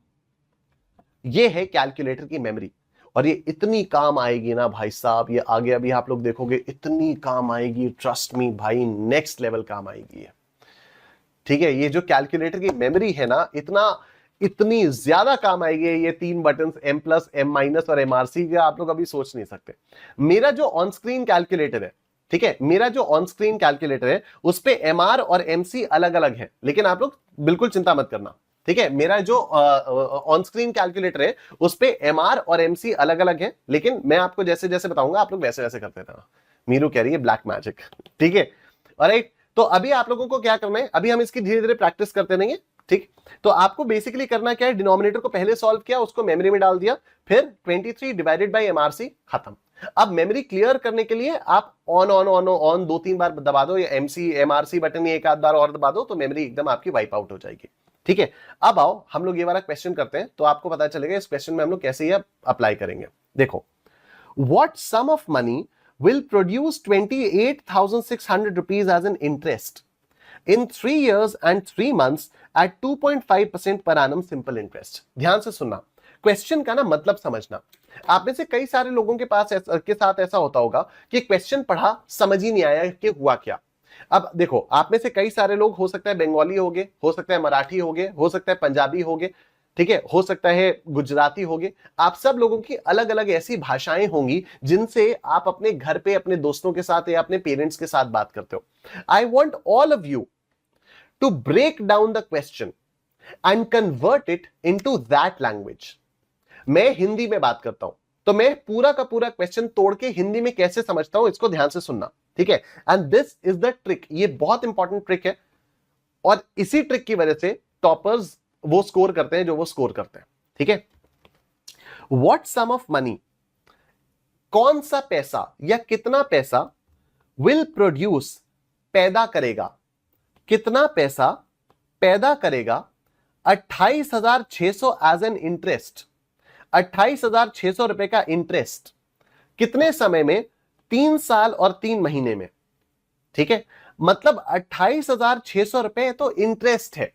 A: ये है कैलकुलेटर की मेमोरी और ये इतनी काम आएगी ना भाई साहब, ये आगे अभी आप लोग देखोगे इतनी काम आएगी, ट्रस्ट मी भाई, नेक्स्ट लेवल काम आएगी। ठीक है, ये जो कैलकुलेटर की मेमोरी है ना, इतनी ज्यादा काम आएगी ये 3 button M plus, M minus और एमआरसी का, आप लोग अभी सोच नहीं सकते। मेरा जो ऑन स्क्रीन कैलकुलेटर है, ठीक है, मेरा जो ऑन स्क्रीन कैलकुलेटर है उस पे एमआर और एमसी अलग अलग है, लेकिन आप लोग बिल्कुल चिंता मत करना। ठीक है, मेरा जो ऑन स्क्रीन कैलकुलेटर है उस पे एमआर और एमसी अलग अलग है, लेकिन मैं आपको जैसे जैसे बताऊंगा आप लोग वैसे वैसे करते रहना। मीरू कह रही है ब्लैक मैजिक। ठीक है, ऑलराइट, तो अभी आप लोगों को क्या करना है, अभी हम इसकी धीरे धीरे प्रैक्टिस करते रहेंगे। ठीक, तो आपको बेसिकली करना क्या है, डिनोमिनेटर को पहले सॉल्व किया, उसको मेमोरी में डाल दिया, फिर 23 डिवाइडेड बाय एमआरसी, खत्म। अब मेमोरी क्लियर करने के लिए आप ऑन ऑन ऑन ऑन 2-3 बार दबा दो, या एमसी एमआरसी बटन एक आध बार और दबा दो, तो मेमोरी एकदम आपकी वाइप आउट हो जाएगी। ठीक है, अब आओ हम लोग ये वाला क्वेश्चन करते हैं, तो आपको पता चलेगा इस क्वेश्चन में हम लोग कैसे ये अप्लाई करेंगे। देखो, what sum of money will produce 28,600 rupees as an interest in 3 years and 3 months at 2.5% per annum simple interest। ध्यान से सुनना, क्वेश्चन का ना मतलब समझना। आप में से कई सारे लोगों के साथ ऐसा होता होगा कि क्वेश्चन पढ़ा समझ ही नहीं आया कि हुआ क्या। अब देखो, आप में से कई सारे लोग, हो सकता है बंगाली होंगे, हो सकता है मराठी होंगे, हो सकता है पंजाबी होंगे, ठीक है, हो सकता है गुजराती होंगे, आप सब लोगों की अलग अलग ऐसी भाषाएं होंगी जिनसे आप अपने घर पे अपने दोस्तों के साथ या अपने पेरेंट्स के साथ बात करते हो। I want all of you to break down the question and convert it into that language. मैं हिंदी में बात करता हूं, तो मैं पूरा का पूरा क्वेश्चन तोड़ के हिंदी में कैसे समझता हूं, इसको ध्यान से सुनना। ठीक है, and this is the trick, ये बहुत इंपॉर्टेंट ट्रिक है, और इसी ट्रिक की वजह से टॉपर्स वो स्कोर करते हैं जो वो स्कोर करते हैं। ठीक है, व्हाट सम ऑफ मनी, कौन सा पैसा या कितना पैसा, विल प्रोड्यूस, पैदा करेगा, कितना पैसा पैदा करेगा 28,600 एज एन इंटरेस्ट, 28,600 रुपए का इंटरेस्ट, कितने समय में, 3 साल और 3 महीने में। ठीक है, मतलब 28,600 रुपए तो इंटरेस्ट है,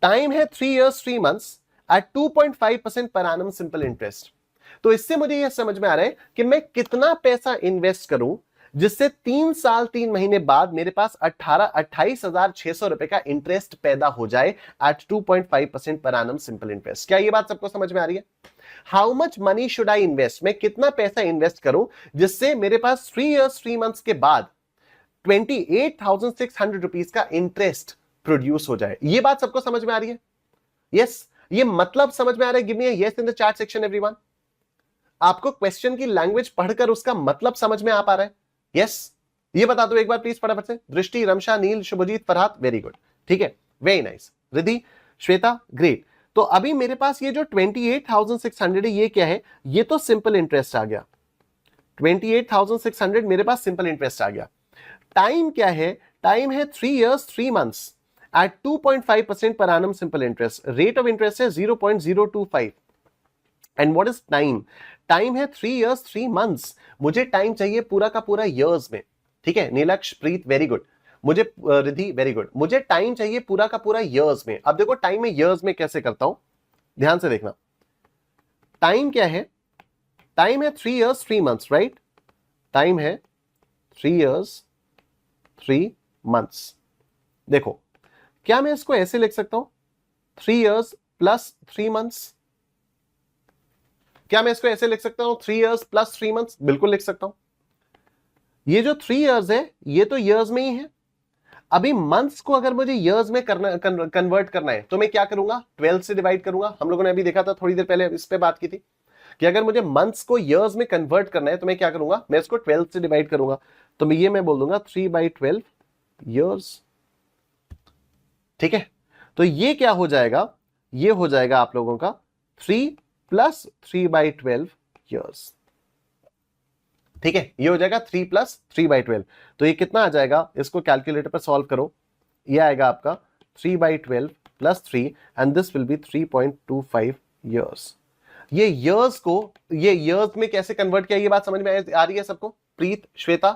A: टाइम है 3 years 3 months एट 2.5% पर एनम सिंपल इंटरेस्ट। तो इससे मुझे यह समझ में आ रहा है कि मैं कितना पैसा इन्वेस्ट करूं जिससे 3 साल 3 महीने बाद मेरे पास 28,600 रुपए का इंटरेस्ट पैदा हो जाए एट 2.5% पर एनम सिंपल इंटरेस्ट। क्या ये बात सबको समझ में आ रही है? How much money should I invest, मैं कितना पैसा इन्वेस्ट करूं जिससे मेरे पास 3 years 3 months के बाद 28,600 रुपीज का इंटरेस्ट प्रोड्यूस हो जाए। ये बात सबको समझ में आ रही है? यस, ये मतलब समझ में आ रहा है? Give me a yes in the chat section everyone. आपको क्वेश्चन की लैंग्वेज पढ़कर उसका मतलब समझ में आ पा रहा है? यस, ये बता दो एक बार प्लीज फटाफट से। दृष्टि, रमशा, नील, शुभजीत, फरहाद, वेरी गुड। ठीक है, very nice. Riddhi, Shweta, great. तो अभी मेरे पास ये जो 28,600 है, ये क्या है? ये तो सिंपल इंटरेस्ट आ गया। 28,600 मेरे पास सिंपल इंटरेस्ट आ गया। टाइम क्या है? टाइम है 3 years 3 months at 2.5% per annum simple interest. Rate of interest है 0.025. And what is time? Time है 3 years 3 months. मुझे टाइम चाहिए पूरा का पूरा years में। ठीक है, नीलक्ष, प्रीत, वेरी गुड। मुझे रिद्धि, वेरी गुड। मुझे टाइम चाहिए पूरा का पूरा years में। अब देखो टाइम में years में कैसे करता हूं, ध्यान से देखना। टाइम क्या है? टाइम है 3 years 3 months, राइट? टाइम है 3 years 3 months। देखो, क्या मैं इसको ऐसे लिख सकता हूं, 3 years plus 3 months? क्या मैं इसको ऐसे लिख सकता हूं, 3 years plus 3 months? बिल्कुल लिख सकता हूं। ये जो 3 years है ये तो years में ही है। अभी मंथ्स को अगर मुझे years में कन्वर्ट करना है तो मैं क्या करूंगा? 12 से डिवाइड करूंगा। हम लोगों ने अभी देखा था, थोड़ी देर पहले इस पे बात की थी कि अगर मुझे मंथ्स को years में कन्वर्ट करना है तो मैं क्या करूंगा? मैं इसको 12 से डिवाइड करूंगा। तो मैं बोल दूंगा 3/12 years। ठीक है, तो ये क्या हो जाएगा? ये हो जाएगा आप लोगों का 3 + 3/12 years। ठीक है, ये हो जाएगा 3 + 3/12। तो ये कितना आ जाएगा? इसको कैलकुलेटर पर सॉल्व करो। ये आएगा आपका 3/12 + 3 and this will B 3.25 years। ये years को ये years में कैसे कन्वर्ट किया, ये बात समझ में आ रही है सबको? प्रीत, श्वेता,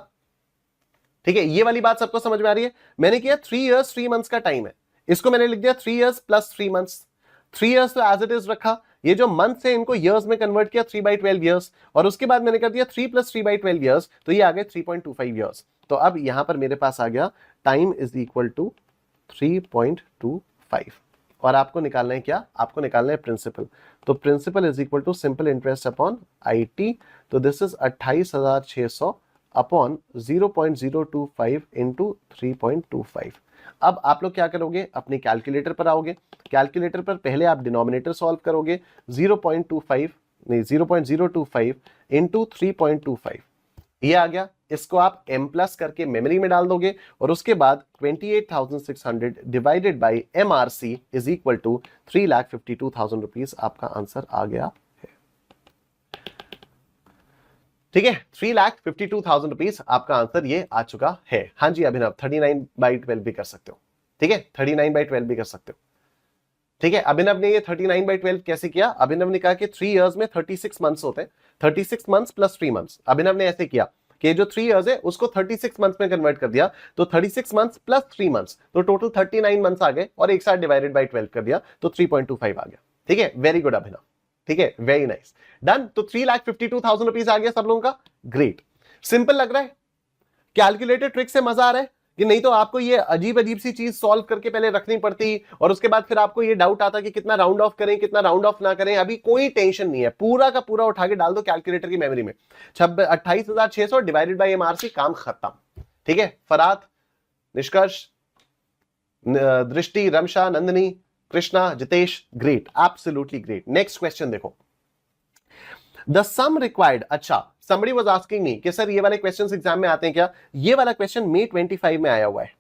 A: ठीक है, ये वाली बात सबको समझ में आ रही है? मैंने किया 3 years 3 months का टाइम है, इसको मैंने लिख दिया 3 years प्लस 3 months। 3 years तो एज इट इज रखा, ये जो मंथ है इनको years में कन्वर्ट किया 3/12 years, और उसके बाद मैंने कर दिया 3 + 3/12 years, तो ये आ गए 3.25 years। तो अब यहां पर मेरे पास आ गया टाइम इज इक्वल टू 3.25, और आपको निकालना है क्या? आपको निकालना है प्रिंसिपल। तो principal is equal to simple interest upon IT, तो दिस इज 28,600 अपॉन 0.025 इंटू 3.25। अब आप लोग क्या करोगे? अपने कैलकुलेटर पर आओगे, कैलकुलेटर पर पहले आप डिनोमिनेटर सॉल्व करोगे, 0.25 इंटू 3.25, ये आ गया। इसको आप m प्लस करके मेमोरी में डाल दोगे, और उसके बाद 28,600 divided by MRC is equal to 3,52,000 rupees आपका आंसर आ गया है। ठीक है, 3,52,000 रुपीज आपका आंसर ये आ चुका है। हाँ जी अभिनव, 39/12 भी कर सकते हो। ठीक है, 39/12 भी कर सकते हो। ठीक है, अभिनव ने ये 39/12 कैसे किया? अभिनव ने कहा कि 3 इयर्स में 36 मंथ्स होते हैं, 36 मंथ्स प्लस 3 मंथ्स। अभिनव ने ऐसे किया कि जो 3 इयर्स है उसको 36 मंथ्स में कन्वर्ट कर दिया, तो 36 मंथ्स प्लस 3 मंथ्स, तो टोटल 39 मंथ्स आ गए, और एक साथ डिवाइडेड बाय 12 कर दिया, तो 3.25 आ गया। ठीक है, वेरी गुड अभिनव, ठीक है, वेरी नाइस, डन। तो 3,52,000 रुपीज आ गया सब लोगों का, ग्रेट। सिंपल लग रहा है? कैलकुलेटर ट्रिक से मजा आ रहा है कि नहीं? तो आपको ये अजीब अजीब सी चीज सॉल्व करके पहले रखनी पड़ती, और उसके बाद फिर आपको ये डाउट आता कि कितना राउंड ऑफ करें, कितना राउंड ऑफ ना करें। अभी कोई टेंशन नहीं है, पूरा का पूरा उठा के डाल दो कैलकुलेटर की मेमोरी में, 28,600 डिवाइडेड बाय MRC, काम खत्म। ठीक है, फरात, निष्कर्ष, दृष्टि, Ramsha, Nandini, Krishna, Jitesh, great, absolutely great. Next question देखो, द सम रिक्वायर्ड। अच्छा, somebody was asking me कि सर ये वाले क्वेश्चंस एग्जाम में आते हैं क्या? ये वाला क्वेश्चन May 25 में आया हुआ है,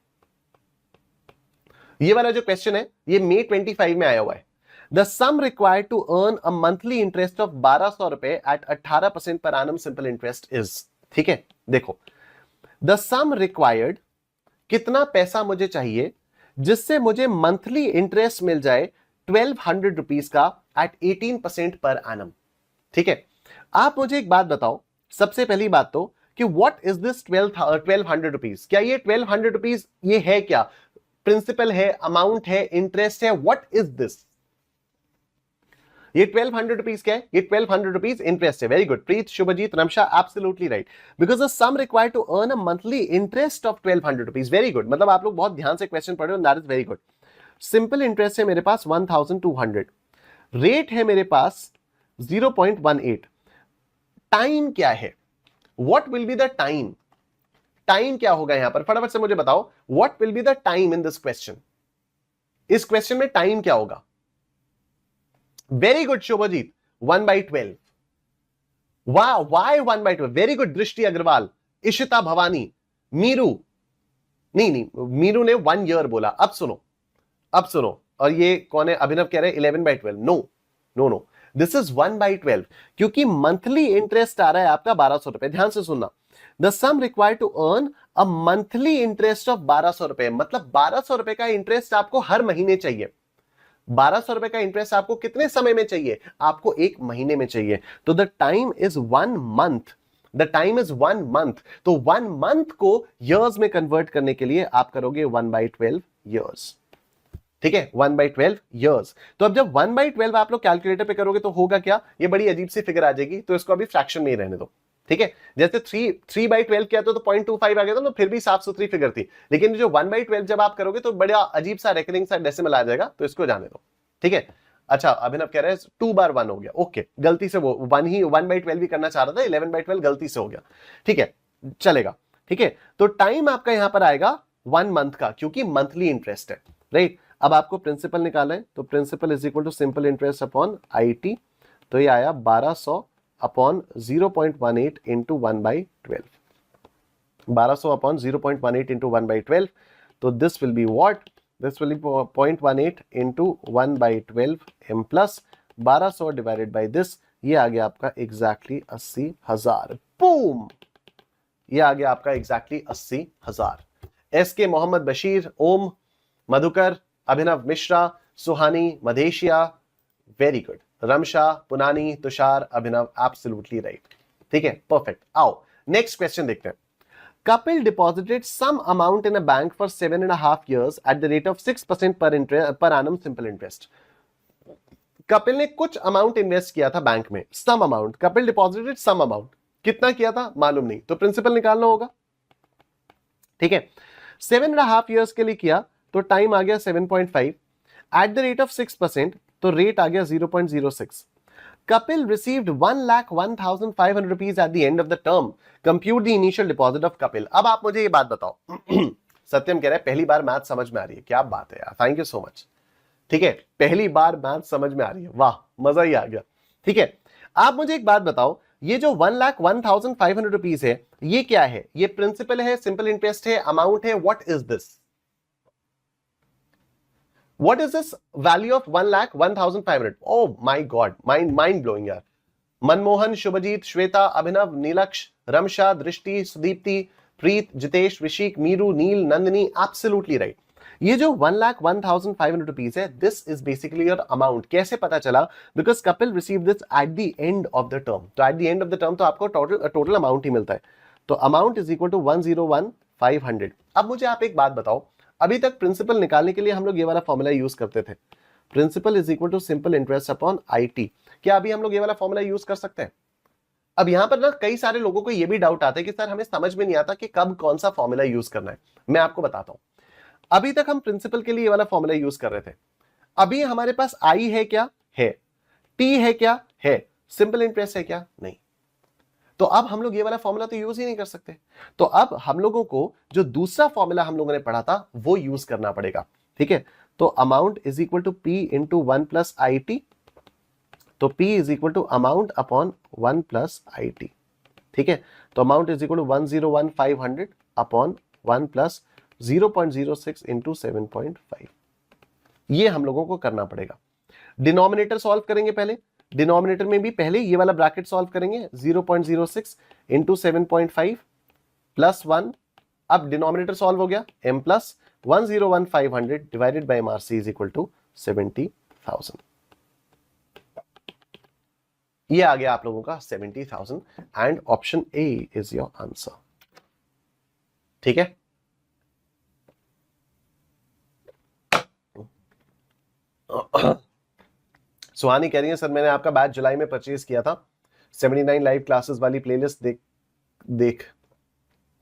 A: ये वाला जो क्वेश्चन है ये May 25 में आया हुआ है। The sum required to earn a monthly interest of 1200 रुपए एट 18% पर एनम सिंपल इंटरेस्ट इज। ठीक है, देखो, द सम रिक्वायर्ड, कितना पैसा मुझे चाहिए जिससे मुझे मंथली इंटरेस्ट मिल जाए 1200 रुपीज का एट 18% पर एनम। ठीक है, आप मुझे एक बात बताओ, सबसे पहली बात तो कि व्हाट इज दिस 1200 रुपीज? क्या ये 1200 रुपीज ये है क्या? प्रिंसिपल है, अमाउंट है, इंटरेस्ट है, व्हाट इज दिस? ये 1200 रुपीज क्या है? ये 1200 रुपीज इंटरेस्ट है। Very good, Preet, Shubhjeet, Ramsha, absolutely right, because the sum required to earn a monthly interest of 1200 rupees. Very good, मतलब आप लोग बहुत ध्यान से क्वेश्चन पढ़ रहे हो, that is very good. Simple interest है मेरे पास 1200, रेट है मेरे पास 0.18। टाइम क्या है? What will be the time? Time क्या होगा यहां पर? फटाफट से मुझे बताओ, what will be the time in this question? इस क्वेश्चन में टाइम क्या होगा? Very good Shubhjeet, 1/12। Why 1/12? Very good Drishti Agarwal, Ishita Bhavani, मीरू, नहीं, मीरू ने 1 ईयर बोला। अब सुनो, और ये कौन है? अभिनव कह रहे हैं 11/12। नो, दिस इज 1/12, क्योंकि मंथली इंटरेस्ट आ रहा है आपका 1200 रुपए। ध्यान से सुनना, the sum required to earn a monthly interest of 1200 रुपए, मतलब 1200 रुपए का इंटरेस्ट आपको हर महीने चाहिए। 1200 रुपए का इंटरेस्ट आपको कितने समय में चाहिए? आपको 1 महीने में चाहिए। तो the time is 1 month, the time is 1 month. तो 1 मंथ को ईयर्स में कन्वर्ट करने के लिए आप करोगे 1/12 ईयर्स। ठीक है, 1/12 ईयर्स। तो अब जब 1/12 आप लोग कैलकुलेटर पे करोगे तो होगा क्या? ये बड़ी अजीब सी फिगर आ जाएगी, तो इसको अभी फ्रैक्शन में ही रहने दो। ठीक है, जैसे 3/12 किया तो 0.25 आ गया था, तो फिर भी साफ सुथरी फिगर थी, लेकिन जो 1/12 जब आप करोगे तो बड़ा अजीब सा रेकरिंग सा डेसिमल आ जाएगा, तो इसको जाने दो। ठीक है, अच्छा अभिनव कह रहे हैं 2/1 हो गया। ओके, गलती से वो 1/12 भी करना चाह रहा था, 11/12 गलती से हो गया। ठीक है, चलेगा। ठीक है, तो टाइम आपका यहां पर आएगा 1 मंथ का, क्योंकि मंथली इंटरेस्ट है, राइट। अब आपको प्रिंसिपल निकालना है, तो principal is equal to simple interest upon IT, तो ये आया 1200 अपॉन 0.18 इंटू 1/12, 1200 अपॉन 0.18 इंटू 1/12, तो this will be what? This will B 0.18 into 1/12 m plus 1200 divided by this, ये आ गया आपका एग्जैक्टली 80,000। बूम, ये आ गया आपका एग्जैक्टली 80,000। SK मोहम्मद बशीर, ओम, मधुकर, अभिनव मिश्रा, सुहानी, मधेशिया, वेरी गुड, रमशा, पुनानी, तुषार, अभिनव, एब्सोल्युटली राइट। ठीक है, परफेक्ट। आओ नेक्स्ट क्वेश्चन देखते हैं। Couple deposited some amount in a bank for 7.5 years at the rate of 6% per annum simple interest. Kapil ने कुछ अमाउंट इन्वेस्ट किया था बैंक में, sum amount. Kapil deposited sum amount, कितना किया था मालूम नहीं, तो प्रिंसिपल निकालना होगा। ठीक है, 7.5 years के लिए किया तो टाइम आ गया 7.5 एट द रेट ऑफ 6%, तो रेट आ गया 0.06। Kapil received 1,01,500 rupees at the end of the term. Compute the initial deposit of Kapil. अब आप मुझे ये बात बताओ। सत्यम कह रहे हैं पहली बार मैथ समझ में आ रही है, क्या बात है यार, थैंक यू सो मच। ठीक है, पहली बार मैथ समझ में आ रही है, वाह मजा ही आ गया। ठीक है, आप मुझे एक बात बताओ, ये जो 1,01,500 रुपीज है ये क्या है? ये प्रिंसिपल है, सिंपल इंटरेस्ट है, अमाउंट है, what is this? What is this value of 1,01,500? Oh my God, mind blowing यार। मनमोहन, शुभजीत, श्वेता, अभिनव, नीलक्ष, रमशा, दृष्टि, सुदीप्ति, प्रीत, जितेश, ऋषिक, मीरू, नील, नंदिनी, एब्सोल्युटली राइट। ये जो 1,01,500 रुपीज है, this is basically your amount. कैसे पता चला? Because Kapil receive this at the end of the term. तो at the end of the term तो आपको टोटल अमाउंट ही मिलता है। तो अमाउंट इज इक्वल टू 1,01,500। अब मुझे आप एक बात बताओ, अभी तक प्रिंसिपल निकालने के लिए हम लोग ये वाला फॉर्मूला यूज करते थे, principal is equal to simple interest upon IT। क्या अभी हम लोग ये वाला फॉर्मूला यूज कर सकते हैं? अब यहां पर ना कई सारे लोगों को ये भी डाउट आता है कि सर हमें समझ में नहीं आता कि कब कौन सा फॉर्मूला यूज करना है। मैं आपको बताता हूं, अभी तक हम प्रिंसिपल के लिए ये वाला फॉर्मूला यूज कर रहे थे। अभी हमारे पास I है क्या? है। T है क्या? है। सिंपल इंटरेस्ट है क्या? नहीं। तो अब हम लोग ये वाला फॉर्मूला तो यूज ही नहीं कर सकते। तो अब हम लोगों को जो दूसरा फॉर्मूला हम लोगों ने पढ़ा था वो यूज करना पड़ेगा। ठीक है, तो amount is equal to P into 1 plus IT। तो P is equal to amount upon 1 plus IT। ठीक है, तो amount is equal to 1,01,500 upon 1 plus 0.06 into 7.5। ये हम लोगों को करना पड़ेगा। डिनोमिनेटर सॉल्व करेंगे पहले, डिनोमिनेटर में भी पहले ये वाला ब्रैकेट सॉल्व करेंगे, 0.06 इंटू 7.5 प्लस 1। अब डिनोमिनेटर सॉल्व हो गया, m plus 1,01,500 divided by MRC is equal to 70,000। ये आ गया आप लोगों का 70,000 and option A is your answer. ठीक है, सुहानी कह रही है सर मैंने आपका बैच जुलाई में परचेज किया था, 79 लाइव क्लासेस वाली प्लेलिस्ट देख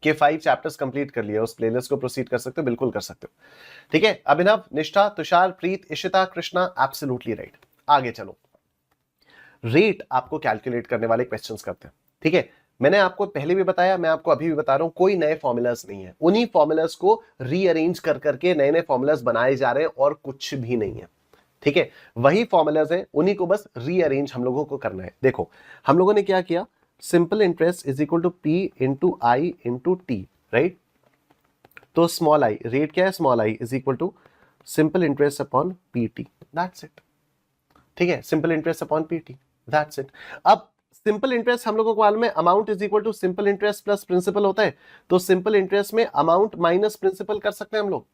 A: के 5 चैप्टर्स कंप्लीट कर लिए, उस प्लेलिस्ट को प्रोसीड कर सकते हो, बिल्कुल कर सकते हो। ठीक है, अभिनव, निष्ठा, तुषार, प्रीत, इशिता, कृष्णा, एब्सोल्युटली राइट। आगे चलो, रेट आपको कैलकुलेट करने वाले क्वेश्चंस करते हैं। ठीक है, मैंने आपको पहले भी बताया, मैं आपको अभी भी बता रहा हूं, कोई नए फॉर्मूलाज नहीं है, उन्हीं फॉर्मूलाज को रीअरेंज कर करके नए नए फॉर्मूलाज बनाए जा रहे हैं और कुछ भी नहीं है। ठीक है, वही फॉर्मूलाज हैं, उन्हीं को बस रीअरेंज हम लोगों को करना है। देखो हम लोगों ने क्या किया, simple interest is equal to P into I into T, right. तो स्मॉल I रेट क्या है, small I is equal to simple interest upon PT, that's it. ठीक है, simple interest upon PT, that's it. अब simple interest हम लोगों को मालूम है, amount is equal to simple interest plus principal होता है, तो सिंपल इंटरेस्ट में अमाउंट माइनस प्रिंसिपल कर सकते हैं हम लोग।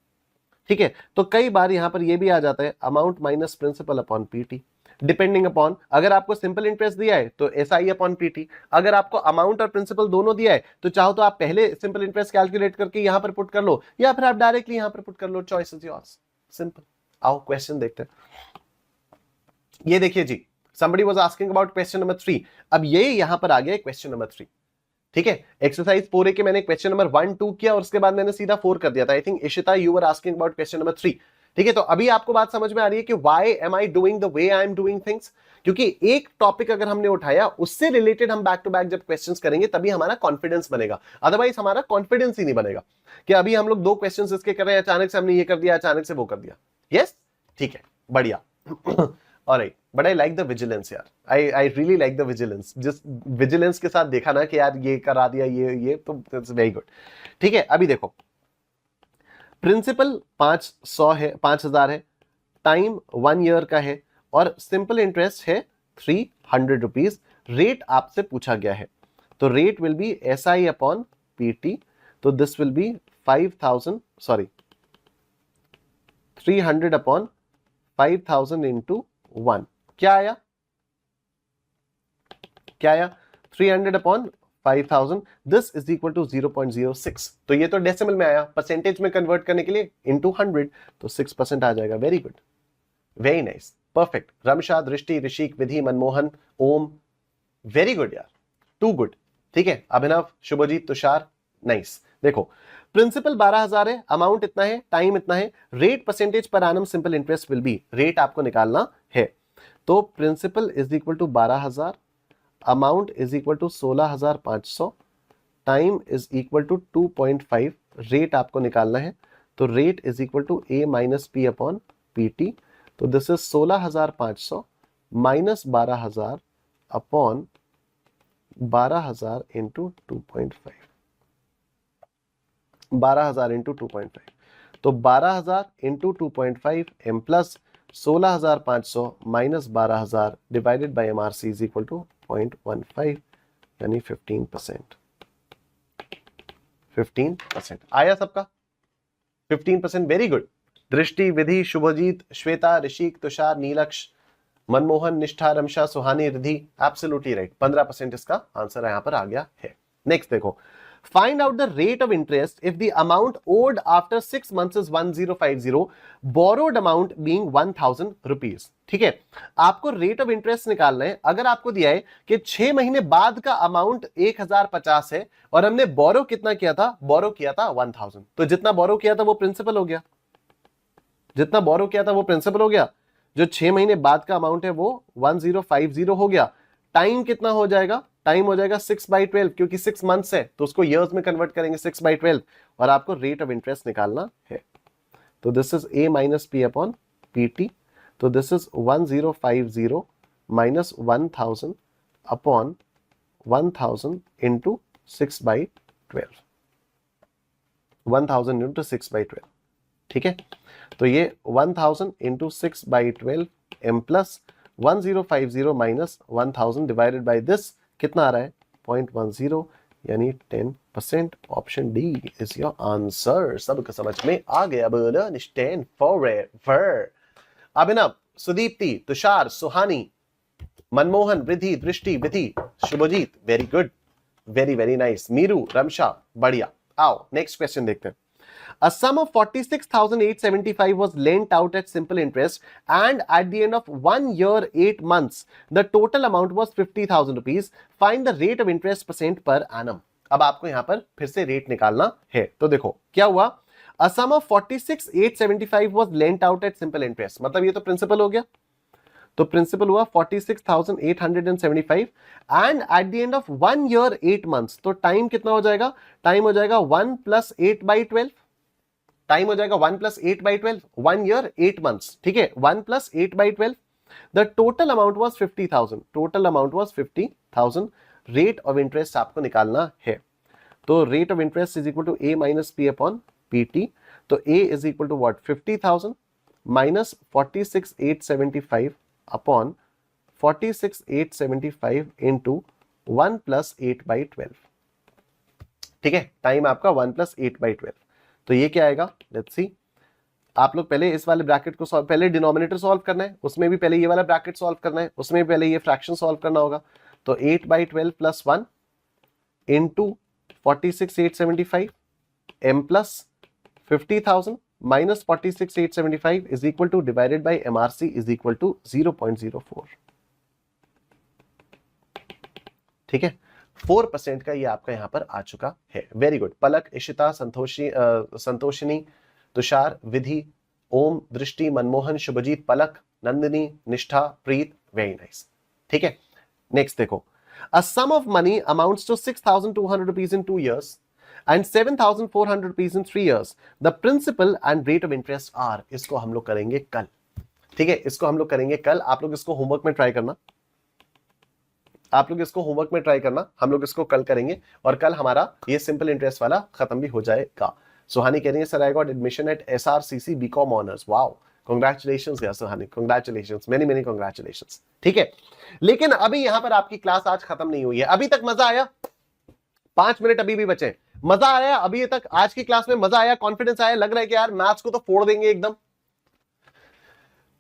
A: ठीक है, तो कई बार यहां पर ये भी आ जाता है amount minus principal upon PT, depending upon, अगर आपको सिंपल इंटरेस्ट दिया है तो SI अपॉन PT, अगर आपको अमाउंट और प्रिंसिपल दोनों दिया है तो चाहो तो आप पहले सिंपल इंटरेस्ट कैलकुलेट करके यहां पर पुट कर लो, या फिर आप डायरेक्टली यहां पर पुट कर लो, चॉइस इज योर्स, सिंपल। आओ क्वेश्चन देखते हैं। ये देखिए जी, somebody was asking about question number 3। अब ये यहां पर आ गया क्वेश्चन नंबर 3। ठीक है, एक्सरसाइज 4A के मैंने क्वेश्चन नंबर 1, 2 किया और उसके बाद मैंने सीधा 4 कर दिया था। I think Ishita you were asking about question number 3। ठीक है, तो अभी आपको बात समझ में आ रही है कि why am I doing the way I am doing things, क्योंकि एक टॉपिक अगर हमने उठाया उससे रिलेटेड हम बैक टू बैक जब क्वेश्चंस करेंगे तभी हमारा कॉन्फिडेंस बनेगा, अदरवाइज हमारा कॉन्फिडेंस ही नहीं बनेगा कि अभी हम लोग 2 क्वेश्चंस इसके कर रहे हैं, अचानक से हमने ये कर दिया, अचानक से वो कर दिया। यस, ठीक है, बढ़िया। Alright, but I like the vigilance यार, I really like the vigilance, जिस विजिलेंस के साथ देखा ना कि यार ये करा दिया, ये तो इट्स वेरी गुड। ठीक है, अभी देखो प्रिंसिपल 500 है, 5,000 है, टाइम 1 ईयर का है और सिंपल इंटरेस्ट है 300 रुपीज। रेट आपसे पूछा गया है, तो rate will be SI upon PT, तो this will be 300 upon 5,000 into 1। क्या आया? क्या आया 300 upon 5000, this is equal to 0.06। तो ये तो डेसिमल में आया, परसेंटेज में कन्वर्ट करने के लिए इनटू 100, तो 6% आ जाएगा। Very good, very nice, perfect. Ramsha, Drishti, Rishik, Vidhi, Manmohan, Om, very good यार, टू गुड। ठीक है, अभिनव, शुभजीत, तुषार, नाइस। देखो प्रिंसिपल 12,000 है, अमाउंट इतना है, टाइम इतना है, rate percentage per annum simple interest will be, rate आपको निकालना है। तो principal is equal to 12,000, amount is equal to 16,500, time is equal to 2.5, rate आपको निकालना है। तो rate is equal to a minus P upon P T. तो this is 16,500 minus 12,000 upon 12,000 into 2.5, 12,000 into 2.5। तो 12,000 into 2.5 M plus 16,500 minus 12,000 divided by M R C is equal to 0.15, यानी 15%। 15% आया सबका, 15%, very good. दृष्टि, विधि, शुभजीत, श्वेता, ऋषिक, तुषार, नीलक्ष, मनमोहन, निष्ठा, रमशा, सुहानी, रिधि, एब्सोल्युटली राइट, 15% इसका answer यहां पर आ गया है। नेक्स्ट देखो, find out the rate of interest if the amount owed after 6 months is 1050, borrowed amount being 1000 rupees. ठीक है, आपको रेट ऑफ इंटरेस्ट निकालना है। अगर आपको दिया है कि 6 महीने बाद का अमाउंट 1050 है और हमने बोरो कितना किया था, बोरो किया था 1000, तो जितना बोरो किया था वो प्रिंसिपल हो गया, जितना बोरो किया था वो प्रिंसिपल हो गया। जो 6 महीने बाद का अमाउंट है वो 1050 हो गया। टाइम कितना हो जाएगा, टाइम हो जाएगा 6/12, क्योंकि 6 मंथ्स है तो उसको ईयर्स में कन्वर्ट करेंगे 6/12, और आपको रेट ऑफ इंटरेस्ट निकालना है। तो this is a minus P upon P T. तो this is 1050 minus 1000 upon 1000 into 6/12, 1000 into 6/12। ठीक है, तो ये 1000 into 6/12 M plus 1050 minus 1000 divided by this कितना आ रहा है 0.10, यानी 10%। Option D is your answer. सबको समझ में आ गया? बोलो Nishchay forever. Abhinav, Sudeepti, Tushar, Suhani, Manmohan, Ridhi, Drishti, Vidhi, Shubhjeet, very good, very very nice. Meeru, Ramsha, बढ़िया। आओ नेक्स्ट क्वेश्चन देखते हैं। A sum of 46,875 was lent out at simple interest, and at the end of 1 year 8 months, the total amount was 50,000 rupees. Find the rate of interest percent per annum. अब आपको यहां पर फिर से rate निकालना है। तो देखो क्या हुआ, A sum of 46,875 was lent out at simple interest, मतलब ये तो प्रिंसिपल हो गया। तो प्रिंसिपल हुआ 46,875 and eight the end of 1 year 8 months, तो टाइम कितना हो जाएगा, टाइम हो जाएगा 1 + 8/12, टाइम हो जाएगा 1 + 8/12, 1 year 8 months। ठीक है, 1 + 8/12। The total amount was 50,000, total amount was 50,000। Rate of interest आपको निकालना है। तो rate of interest is equal to a minus P upon P T. तो a is equal to what, 50,000 minus 46,875 upon 46,875 into 1 + 8/12। ठीक है, time आपका 1 + 8/12। तो ये क्या आएगा, लेट्स सी। आप लोग पहले इस वाले ब्रैकेट को सॉल्व, पहले डिनोमिनेटर सॉल्व करना है, उसमें भी पहले ये वाला ब्रैकेट सॉल्व करना है, उसमें भी पहले ये फ्रैक्शन सॉल्व करना होगा। तो 8/12 + 1 into 46,875 m plus 50,000 minus 46,875 is equal to divided by MRC is equal to 0.04। ठीक है, 4% का ये आपका यहां पर आ चुका है। Very good. पलक, इशिता, संतोषिनी, तुषार, विधि, ओम, दृष्टि, मनमोहन, शुभजीत, पलक, नंदिनी, निष्ठा, प्रीत, वेरी नाइस। ठीक है, नेक्स्ट देखो। A sum of money amounts to 6,200 rupees in 2 years and 7,400 rupees in 3 years. The principal and rate of interest are. इसको हम लोग करेंगे कल। ठीक है, इसको हम लोग करेंगे कल। आप लोग इसको होमवर्क में ट्राई करना, आप लोग इसको होमवर्क में ट्राई करना, हम लोग इसको कल करेंगे और कल हमारा ये सिंपल इंटरेस्ट वाला खत्म भी हो जाएगा। सुहानी कह रही है sir I got admission eight SRCC BCom honours. Wow, congratulations यार सुहानी, कांग्रेचुलेशंस, मेनी मेनी कांग्रेचुलेशंस। ठीक है, लेकिन अभी यहां पर आपकी क्लास आज खत्म नहीं हुई है। अभी तक मजा आया? 5 मिनट अभी भी बचे। मजा आया अभी तक? आज की क्लास में मजा आया, कॉन्फिडेंस आया, लग रहा है कि यार मैथ्स को तो फोड़ देंगे एकदम।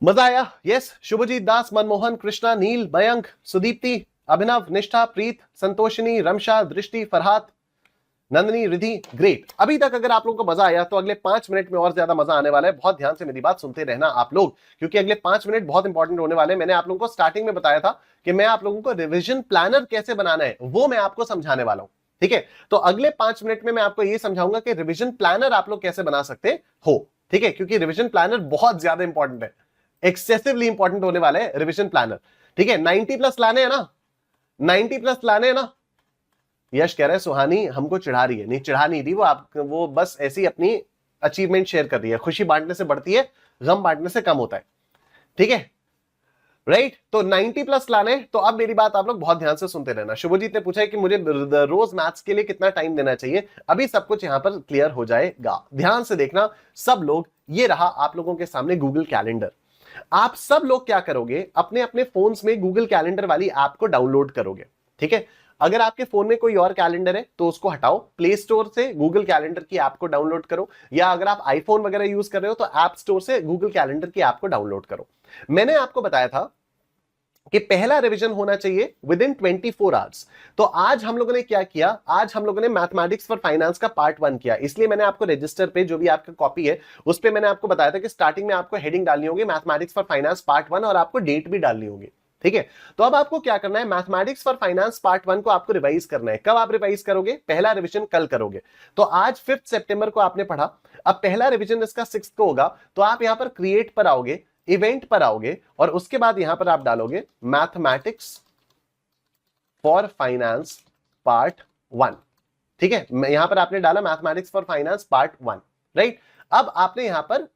A: मजा आया? यस। शुभजीत दास, मनमोहन, कृष्णा, नील, मयंक, सुदीप्ति, अभिनव, निष्ठा, प्रीत, संतोषिनी, रमशा, दृष्टि, फरहात, नंदनी, रिधि, ग्रेट। अभी तक अगर आप लोगों को मजा आया तो अगले 5 मिनट में और ज्यादा मजा आने वाला है। बहुत ध्यान से मेरी बात सुनते रहना आप लोग, क्योंकि अगले 5 मिनट बहुत इंपॉर्टेंट होने वाले हैं। मैंने आप लोगों को स्टार्टिंग में बताया था कि मैं आप लोगों को रिवीजन प्लानर कैसे बनाना है वो मैं आपको समझाने वाला हूं, ठीक है। तो अगले 5 मिनट में मैं आपको ये समझाऊंगा कि रिवीजन प्लानर आप लोग कैसे बना सकते हो, ठीक है, क्योंकि रिवीजन प्लानर बहुत ज्यादा इंपॉर्टेंट है, एक्सेसिवली इंपॉर्टेंट होने वाला है रिवीजन प्लानर, ठीक है। 90+ लाने हैं ना, 90+ लाने हैं ना। यश कह रहे हैं सुहानी हमको चिढ़ा रही है। नहीं, चिढ़ा नहीं रही वो बस ऐसी अपनी अचीवमेंट शेयर कर रही है। खुशी बांटने से बढ़ती है, गम बांटने से कम होता है, ठीक है, राइट। तो 90+ लाने। तो अब मेरी बात आप लोग बहुत ध्यान से सुनते रहना। शुभजीत ने पूछा है कि मुझे रोज मैथ्स के लिए कितना टाइम देना चाहिए। अभी सब कुछ यहां पर क्लियर हो जाएगा, ध्यान से देखना सब लोग। ये रहा आप लोगों के सामने गूगल कैलेंडर। आप सब लोग क्या करोगे, अपने अपने फोन्स में गूगल कैलेंडर वाली ऐप को डाउनलोड करोगे, ठीक है। अगर आपके फोन में कोई और कैलेंडर है तो उसको हटाओ, प्ले स्टोर से गूगल कैलेंडर की ऐप को डाउनलोड करो, या अगर आप आईफोन वगैरह यूज कर रहे हो तो ऐप स्टोर से गूगल कैलेंडर की ऐप को डाउनलोड करो। मैंने आपको बताया था कि पहला रिवीजन होना चाहिए विद इन 24 आवर्स। तो आज हम लोगों ने क्या किया, आज हम लोगों ने मैथमेटिक्स फॉर फाइनेंस का पार्ट 1 किया। इसलिए मैंने आपको रजिस्टर पे जो भी आपका कॉपी है उस पे मैंने आपको बताया था कि स्टार्टिंग में आपको हेडिंग डालनी होगी मैथमेटिक्स फॉर फाइनेंस पार्ट 1, और आपको डेट भी डालनी होगी, ठीक है। तो अब आपको क्या करना है, मैथमेटिक्स फॉर फाइनेंस पार्ट 1 को आपको रिवाइज करना है। कब आप रिवाइज करोगे, पहला रिवीजन कल करोगे। तो आज 5 सितंबर को आपने पढ़ा, अब पहला रिवीजन इसका 6 को होगा। तो आप यहां पर क्रिएट पर आओगे, इवेंट पर आओगे, और उसके बाद यहां पर आप डालोगे मैथमेटिक्स फॉर फाइनेंस पार्ट 1, ठीक है। यहां पर आपने डाला mathematics for finance part 1, right. अब आपने यहां पर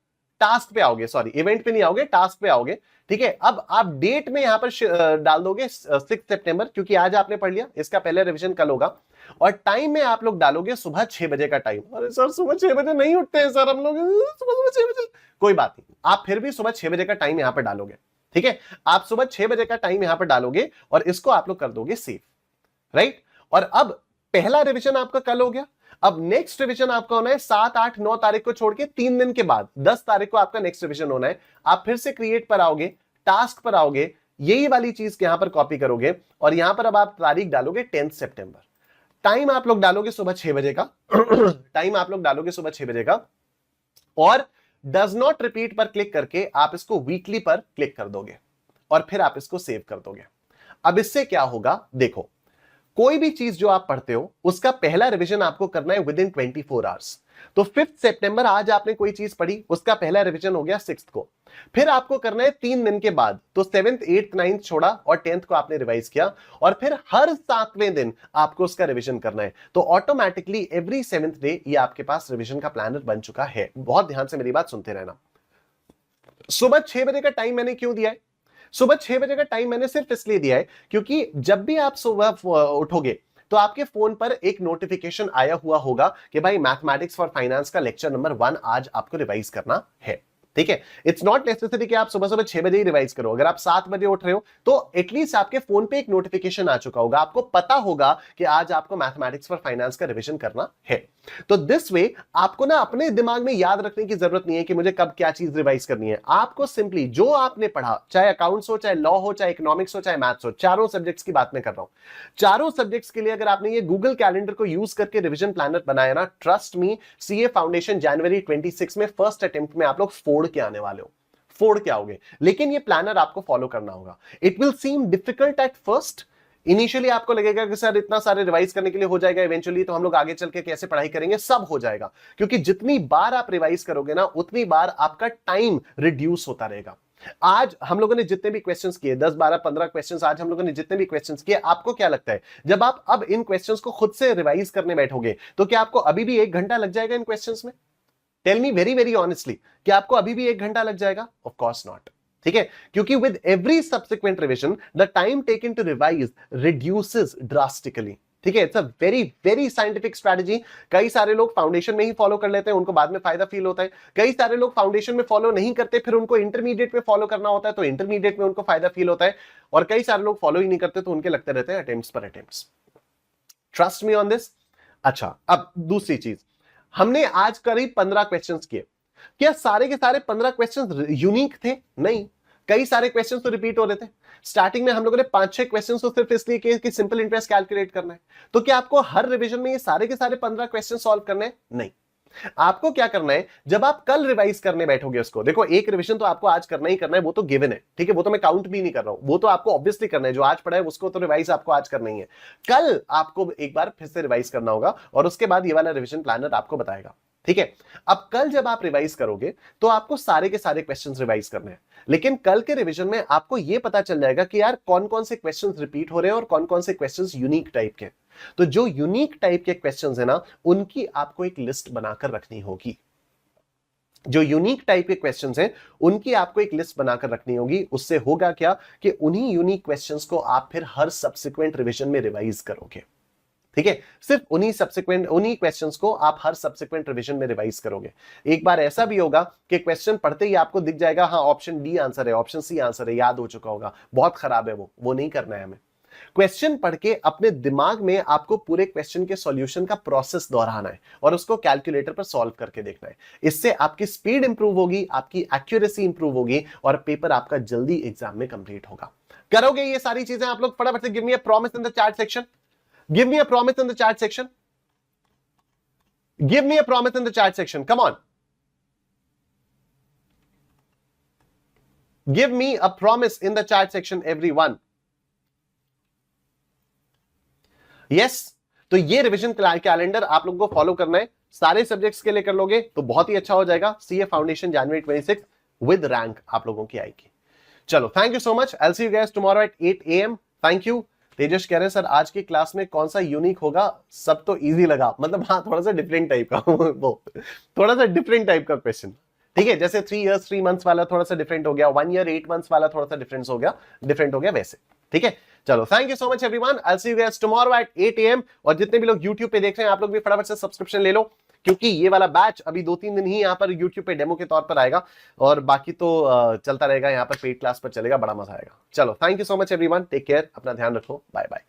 A: टास्क पे आओगे, सॉरी इवेंट पे नहीं आओगे, टास्क पे आओगे, ठीक है। अब आप डेट में यहां पर डाल दोगे 6 सितंबर, क्योंकि आज आपने पढ़ लिया, इसका पहला रिवीजन कल होगा। और टाइम में आप लोग डालोगे सुबह 6 बजे का टाइम। अरे सर सुबह 6 बजे नहीं उठते हैं सर हम लोग, सुबह 6 बजे। कोई बात नहीं, आप फिर भी सुबह 6 बजे का टाइम यहां पर डालोगे, ठीक है। आप सुबह 6 बजे का टाइम यहां पर डालोगे और इसको आप लोग कर दोगे सेव, राइट। और अब पहला रिवीजन आपका कल हो गया। अब नेक्स्ट रिवीजन आपका होना है 7, 8, 9 तारीख को छोड़ के 3 दिन के बाद 10 तारीख को आपका नेक्स्ट रिवीजन होना है। आप फिर से क्रिएट पर आओगे, टास्क पर आओगे, यही वाली चीज यहां पर कॉपी करोगे और यहां पर अब आप तारीख डालोगे 10 सितंबर। टाइम आप लोग डालोगे सुबह 6 बजे का टाइम आप लोग डालोगे सुबह 6 बजे का, और डज नॉट रिपीट पर क्लिक करके आप इसको वीकली पर क्लिक कर दोगे और फिर आप इसको सेव कर दोगे। अब इससे क्या होगा, देखो, कोई भी चीज जो आप पढ़ते हो उसका पहला रिवीजन आपको करना है विद इन 24 आवर्स। तो 5 सितंबर आज आपने कोई चीज पढ़ी, उसका पहला रिवीजन हो गया 6 को। फिर आपको करना है 3 दिन के बाद, तो 7th, 8th, 9th छोड़ा और 10th को आपने रिवाइज किया, और फिर हर 7वें दिन आपको उसका रिवीजन करना है। तो ऑटोमेटिकली एवरी 7th डे ये आपके पास रिवीजन का प्लानर बन चुका है। बहुत ध्यान से मेरी बात सुनते रहना। सुबह 6 बजे का टाइम मैंने क्यों दिया है, सुबह 6 बजे का टाइम मैंने सिर्फ इसलिए दिया है क्योंकि जब भी आप सुबह उठोगे तो आपके फोन पर एक नोटिफिकेशन आया हुआ होगा कि भाई मैथमेटिक्स फॉर फाइनेंस का लेक्चर नंबर 1 आज आपको रिवाइज करना है, ठीक है। इट्स नॉट नेसेसरी कि आप सुबह सुबह 6 बजे ही रिवाइज करो। अगर आप 7 बजे उठ रहे हो तो एटलीस्ट आपके फोन पे एक नोटिफिकेशन आ चुका होगा, आपको पता होगा कि आज आपको मैथमेटिक्स फॉर फाइनेंस का रिवीजन करना है। तो दिस वे आपको ना अपने दिमाग में याद रखने की जरूरत नहीं है कि मुझे कब क्या चीज रिवाइज करनी है। आपको सिंपली जो आपने पढ़ा, चाहे अकाउंट्स हो, चाहे लॉ हो, चाहे इकोनॉमिक्स हो, चाहे मैथ्स हो, चारों सब्जेक्ट्स की बात मैं कर रहा हूं, चारों सब्जेक्ट्स के लिए अगर आपने ये गूगल कैलेंडर को यूज करके रिवीजन प्लानर बनाया ना, ट्रस्ट मी, सीए फाउंडेशन जनवरी 26 में फर्स्ट अटेम्प्ट में आप लोग फोड़ के आने वाले हो, फोड़ के आओगे। लेकिन ये प्लानर आपको फॉलो करना होगा। It will seam difficult at first, initially आपको लगेगा कि सर इतना सारे रिवाइज करने के लिए हो जाएगा, इवेंचुअली तो हम लोग आगे चल के कैसे पढ़ाई करेंगे, सब हो जाएगा। क्योंकि जितनी बार आप रिवाइज करोगे ना उतनी बार आपका टाइम रिड्यूस होता रहेगा। आज हम लोगों ने जितने भी क्वेश्चंस किए, 10, 12, 15 क्वेश्चंस आज हम लोगों ने जितने भी क्वेश्चंस किए, आपको क्या लगता है जब आप अब इन क्वेश्चंस को खुद से रिवाइज करने बैठोगे तो क्या आपको अभी भी 1 घंटा लग जाएगा इन क्वेश्चंस में? Tell me very very honestly, क्या आपको अभी भी 1 घंटा लग जाएगा? ऑफ कोर्स नॉट, ठीक है। क्योंकि with every subsequent revision the time taken to revise reduces drastically, ठीक है। It's a very very scientific strategy. कई सारे लोग फाउंडेशन में ही फॉलो कर लेते हैं, उनको बाद में फायदा फील होता है। कई सारे लोग फाउंडेशन में फॉलो नहीं करते, फिर उनको इंटरमीडिएट में फॉलो करना होता है तो इंटरमीडिएट में उनको फायदा फील होता है। और कई सारे लोग फॉलो ही नहीं करते तो उनके लगते रहते हैं अटेम्प्ट्स पर attempts. Trust me on this. अच्छा, अब दूसरी चीज, हमने आज करीब 15 क्वेश्चंस किए। क्या सारे के सारे 15 क्वेश्चंस यूनिक थे? नहीं, कई सारे क्वेश्चन तो रिपीट हो रहे थे। स्टार्टिंग में हम लोगों ने 5-6 क्वेश्चन तो सिर्फ इसलिए किए कि सिंपल इंटरेस्ट कैलकुलेट करना है। तो क्या आपको हर रिवीजन में ये सारे के सारे 15 क्वेश्चन सॉल्व करने हैं? नहीं। आपको क्या करना है, जब आप कल रिवाइज करने बैठोगे उसको, देखो एक रिवीजन तो आपको आज करना ही करना है, वो तो गिवन है, ठीक है, वो तो मैं काउंट भी नहीं कर रहा हूं, वो तो आपको ऑब्वियसली करना है, जो आज पढ़ा है उसको तो रिवाइज आपको आज करना ही है। कल आपको एक बार फिर से रिवाइज करना होगा और उसके बाद ये वाला रिवीजन प्लानर आपको बताएगा, ठीक है। अब कल जब आप रिवाइज करोगे तो आपको सारे के सारे क्वेश्चंस रिवाइज करने हैं, लेकिन कल के रिवीजन में आपको यह पता चल जाएगा कि यार कौन कौन से क्वेश्चंस रिपीट हो रहे हैं और कौन कौन से क्वेश्चंस यूनिक टाइप के। तो जो यूनिक टाइप के क्वेश्चंस है ना, उनकी आपको एक लिस्ट बनाकर रखनी होगी। जो यूनिक टाइप के क्वेश्चंस हैं उनकी आपको एक लिस्ट बनाकर रखनी होगी। उससे होगा क्या कि उन्हीं यूनिक क्वेश्चंस को आप फिर हर सब्सिक्वेंट रिवीजन में रिवाइज करोगे, ठीक है। सिर्फ उन्हीं क्वेश्चंस को आप हर सब्सिक्वेंट रिवीजन में रिवाइज करोगे। एक बार ऐसा भी होगा कि क्वेश्चन पढ़ते ही आपको दिख जाएगा हाँ ऑप्शन डी आंसर है, ऑप्शन सी आंसर है, याद हो चुका होगा, बहुत खराब है, वो नहीं करना है हमें। क्वेश्चन पढ़ के अपने दिमाग में आपको पूरे क्वेश्चन के सॉल्यूशन का प्रोसेस दोहराना है और उसको कैलकुलेटर पर सॉल्व करके देखना है। इससे आपकी स्पीड इंप्रूव होगी, आपकी एक्यूरेसी इंप्रूव होगी और पेपर आपका जल्दी एग्जाम में कंप्लीट होगा। करोगे ये सारी चीजें आप लोग? फटाफट से give me a promise in the chat section, give me a promise in the chat section, give me a promise in the chat section, come on, give me a promise in the chat section everyone. Yes, तो ये revision calendar आप लोगों को follow करना है, सारे subjects के लिए कर लोगे तो बहुत ही अच्छा हो जाएगा। सीए फाउंडेशन जनवरी 26 विद रैंक आप लोगों की आएगी। चलो, thank you so much, I will see you guys tomorrow at 8 AM। Thank you. Tejas कह रहे हैं सर आज की क्लास में कौन सा यूनिक होगा? सब तो इजी लगा, मतलब हाँ थोड़ा सा डिफरेंट टाइप का वो थोड़ा सा डिफरेंट टाइप का क्वेश्चन, ठीक है। जैसे 3 years 3 months वाला थोड़ा सा डिफरेंट हो गया, 1 year 8 months वाला थोड़ा सा डिफरेंट हो गया वैसे, ठीक है। चलो, thank you so much everyone, I will see you guys tomorrow at 8 AM। और जितने भी लोग YouTube पे देख रहे हैं आप लोग भी फटाफट से सब्सक्रिप्शन ले लो, क्योंकि ये वाला बैच अभी 2-3 दिन ही यहाँ पर YouTube पे डेमो के तौर पर आएगा और बाकी तो चलता रहेगा, यहाँ पर पेड क्लास पर चलेगा, बड़ा मजा आएगा। चलो, thank you so much everyone, take care, अपना ध्यान रखो, बाय बाय।